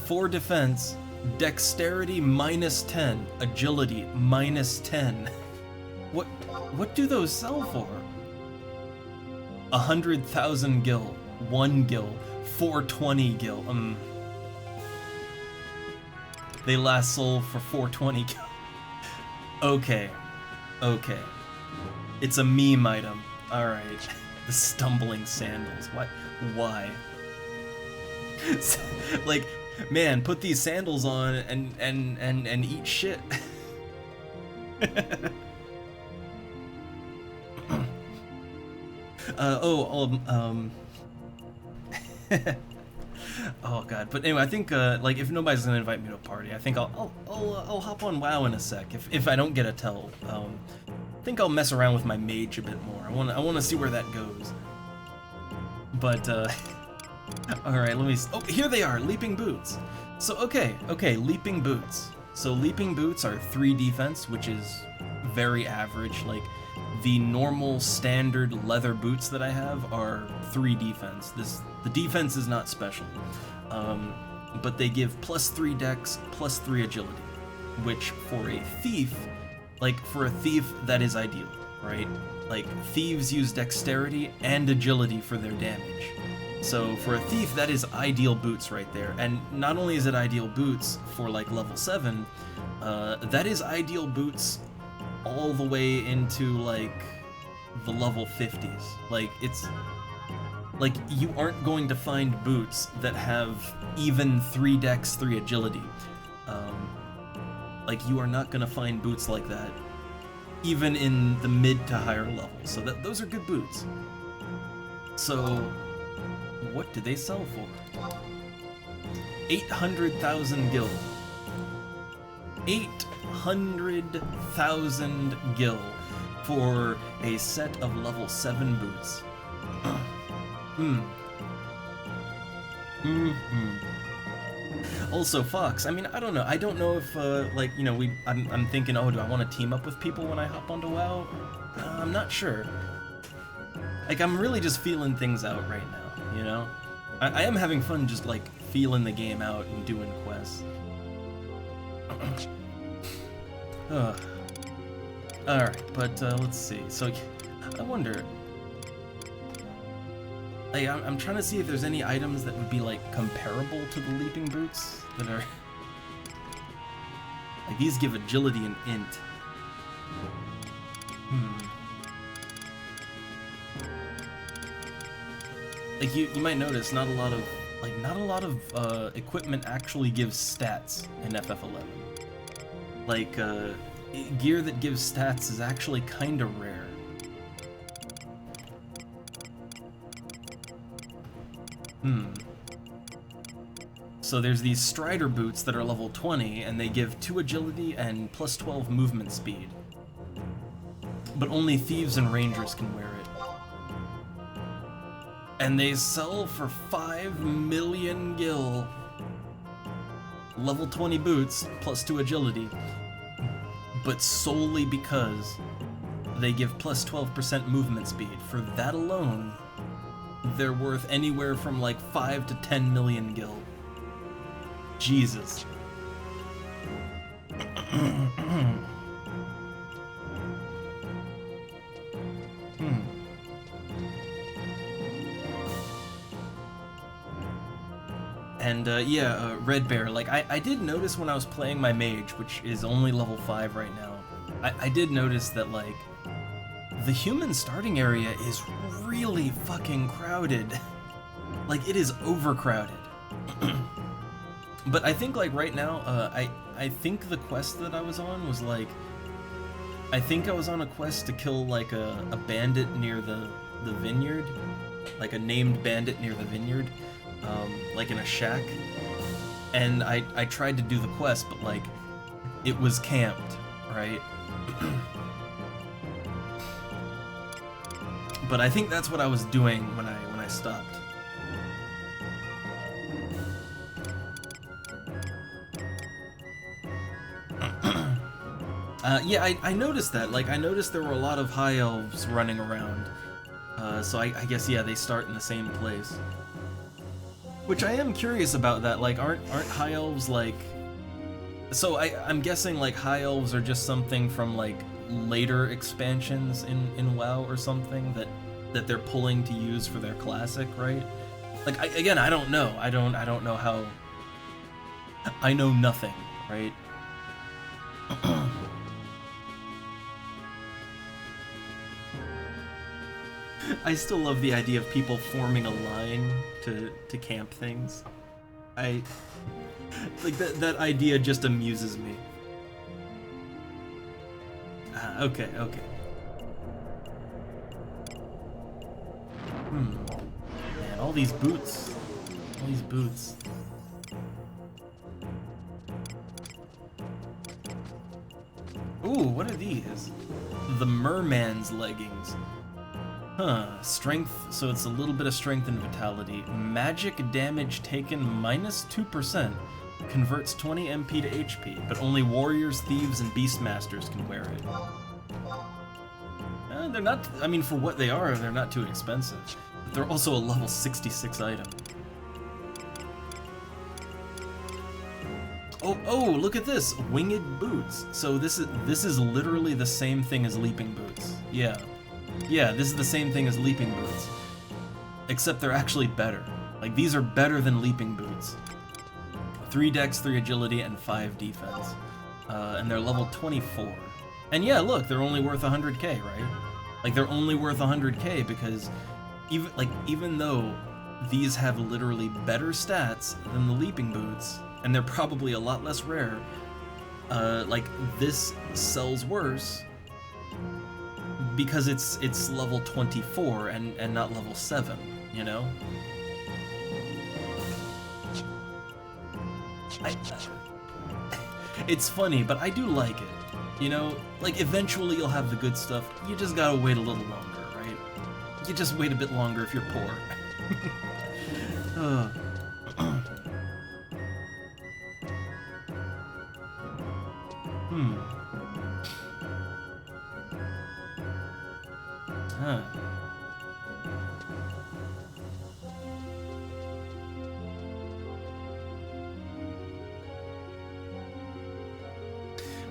4 defense, dexterity -10, agility -10. What do those sell for? 100,000 gil, 1 gil, 420 gil. They last sold for 420 gil. Okay. It's a meme item. Alright. The Stumbling Sandals. Why? Like, man, put these sandals on and eat shit. Oh god, but anyway, I think if nobody's gonna invite me to a party, I think I'll hop on WoW in a sec if I don't get a tell. I think I'll mess around with my mage a bit more. I wanna see where that goes. But all right, let me. Oh, here they are, Leaping Boots. So okay, Leaping Boots. So Leaping Boots are 3 defense, which is very average. Like, the normal standard leather boots that I have are 3 defense. The defense is not special. But they give +3 dex, +3 agility, which for a thief, that is ideal, right? Like, thieves use dexterity and agility for their damage. So for a thief, that is ideal boots right there. And not only is it ideal boots for like level 7, that is ideal boots all the way into like the level 50s. Like, it's like you aren't going to find boots that have even 3 dex, 3 agility. Like, you are not gonna find boots like that even in the mid to higher levels. So those are good boots. So what do they sell for? 800,000 gil. 800,000 gil for a set of level 7 boots. Also, Fox, I mean, I don't know. I don't know if, like, you know, I'm thinking, oh, do I want to team up with people when I hop onto WoW? I'm not sure. Like, I'm really just feeling things out right now, you know? I am having fun just, like, feeling the game out and doing quests. Alright, but, let's see. So, I wonder... Like, I'm trying to see if there's any items that would be, like, comparable to the leaping boots that are... Like, these give agility and int. Like, you might notice not a lot of equipment actually gives stats in FF11. Like, gear that gives stats is actually kinda rare. So there's these Strider boots that are level 20, and they give 2 agility and +12 movement speed. But only thieves and rangers can wear it. And they sell for 5 million gil. Level 20 boots, +2 agility. But solely because they give +12% movement speed. For that alone, they're worth anywhere from like 5 to 10 million gil. Jesus. And yeah, Red Bear, like I did notice when I was playing my mage, which is only level 5 right now, I did notice that, like, the human starting area is really fucking crowded. Like, it is overcrowded. But I think, like, right now, I think the quest that I was on was, like, I think I was on a quest to kill, like, a bandit near the vineyard. Like, a named bandit near the vineyard. Like, in a shack. And I tried to do the quest, but, like, it was camped, right? But I think that's what I was doing when I stopped. Yeah, I noticed that. Like, I noticed there were a lot of high elves running around. So I guess, yeah, they start in the same place. Which I am curious about that. Like, aren't high elves, like... So I'm guessing, like, high elves are just something from, like, later expansions in WoW or something that they're pulling to use for their classic, right? Like, again, I don't know. I don't know how... I know nothing, right? I still love the idea of people forming a line to camp things. Like, that idea just amuses me. Okay. Man, all these boots. Ooh, what are these? The merman's leggings. Huh, strength, so it's a little bit of strength and vitality. Magic damage taken -2%. Converts 20 MP to HP, but only warriors, thieves, and beastmasters can wear it. They're not, I mean, for what they are, they're not too expensive. But they're also a level 66 item. Oh, look at this! Winged boots. So this is literally the same thing as leaping boots. Yeah, this is the same thing as leaping boots, except they're actually better. Like, these are better than leaping boots. 3 dex, 3 agility, and 5 defense. And they're level 24. And yeah, look, they're only worth 100k, right? Like, they're only worth 100k because even though these have literally better stats than the leaping boots, and they're probably a lot less rare, like, this sells worse because it's level 24 and not level 7, you know? It's funny, but I do like it. You know, like, eventually you'll have the good stuff. You just gotta wait a little longer, right? You just wait a bit longer if you're poor. Huh.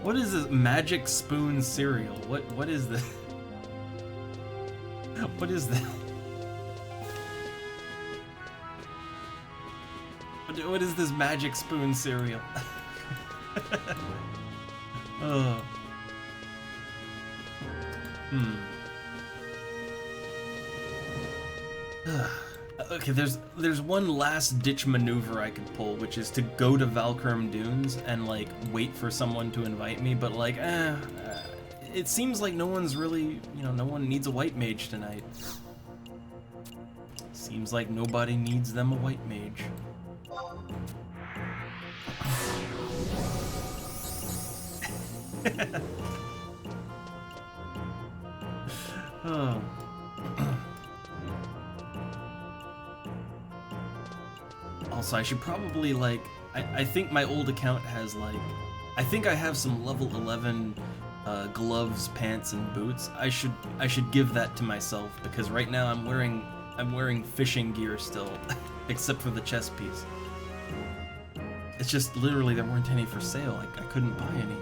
What is this magic spoon cereal? What is this? What is that? What is this magic spoon cereal? Oh. Okay, there's one last ditch maneuver I could pull, which is to go to Valkyrie Dunes and, like, wait for someone to invite me, but, like, it seems like no one's really, you know, no one needs a white mage tonight. Seems like nobody needs them a white mage. Oh. Also, I should probably, like, I think my old account has, like, I think I have some level 11 gloves, pants, and boots. I should give that to myself, because right now I'm wearing fishing gear still, except for the chest piece. It's just literally there weren't any for sale. I couldn't buy any.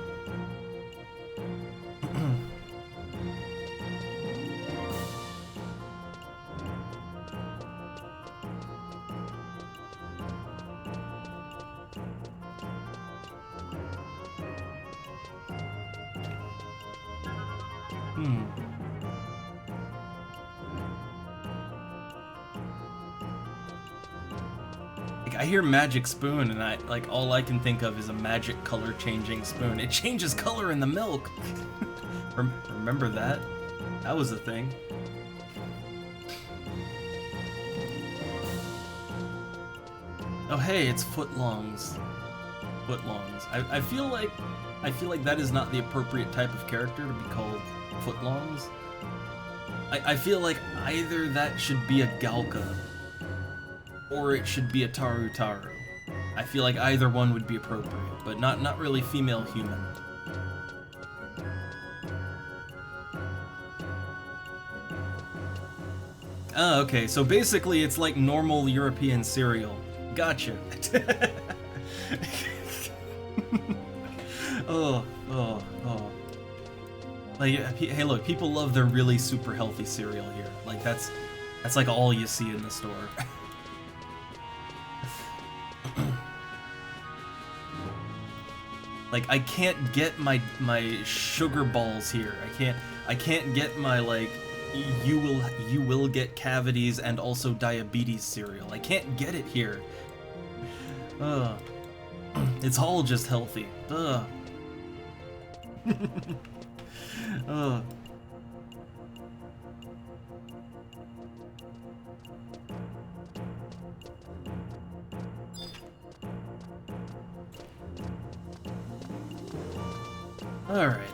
I hear magic spoon and all I can think of is a magic color changing spoon. It changes color in the milk. Remember that? That was a thing. Oh hey, it's footlongs. Footlongs. I feel like that is not the appropriate type of character to be called footlongs. I feel like either that should be a Galka, or it should be a Taru Taru. I feel like either one would be appropriate, but not really female human. Oh, okay, so basically it's like normal European cereal. Gotcha. Oh. Like, hey look, people love their really super healthy cereal here. Like, that's like all you see in the store. Like, I can't get my sugar balls here. I can't get my, like, you will get cavities and also diabetes cereal. I can't get it here. It's all just healthy. Alright,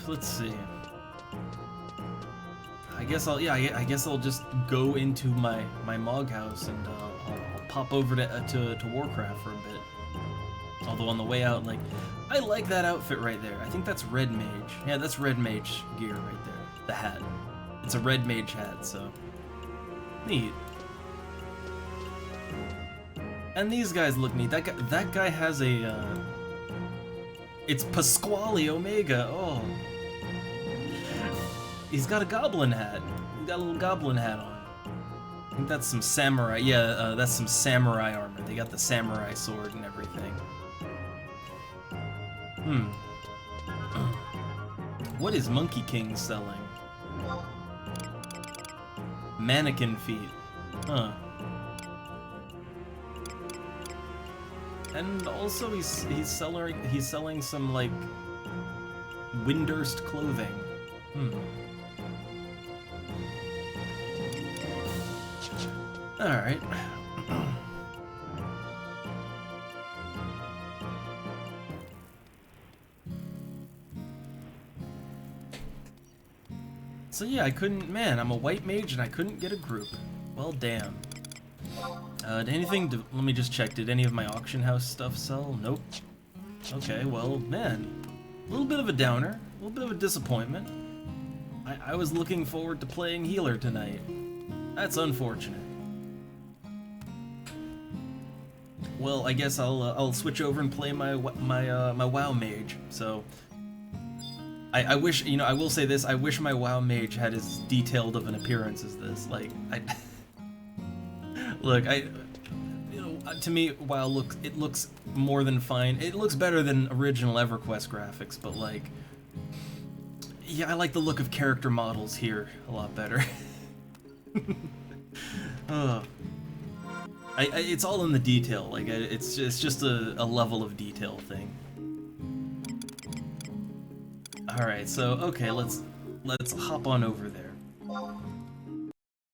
let's see. I guess I'll just go into my Mog house and I'll pop over to Warcraft for a bit. Although on the way out, like, I like that outfit right there. I think that's Red Mage. Yeah, that's Red Mage gear right there. the hat. It's a red mage hat, so neat. And these guys look neat. That guy has a it's Pasquale Omega. Oh, he's got a goblin hat. He's got a little goblin hat on. I think that's some samurai. Yeah, that's some samurai armor. They got the samurai sword and everything. What is Monkey King selling? Mannequin feet. Huh. And also he's selling some like Windurst clothing. Alright. So yeah, I couldn't, man, I'm a white mage and I couldn't get a group. Well, damn. Let me just check, did any of my auction house stuff sell? Nope. Okay, well, man, a little bit of a downer, a little bit of a disappointment. I was looking forward to playing healer tonight. That's unfortunate. Well, I guess I'll switch over and play my WoW mage. So I wish, you know, I will say this, I wish my WoW mage had as detailed of an appearance as this. Like, look, you know, to me, WoW looks more than fine. It looks better than original EverQuest graphics, but like, yeah, I like the look of character models here a lot better. It's all in the detail. Like, it's just a level of detail thing. All right, so okay, let's hop on over there.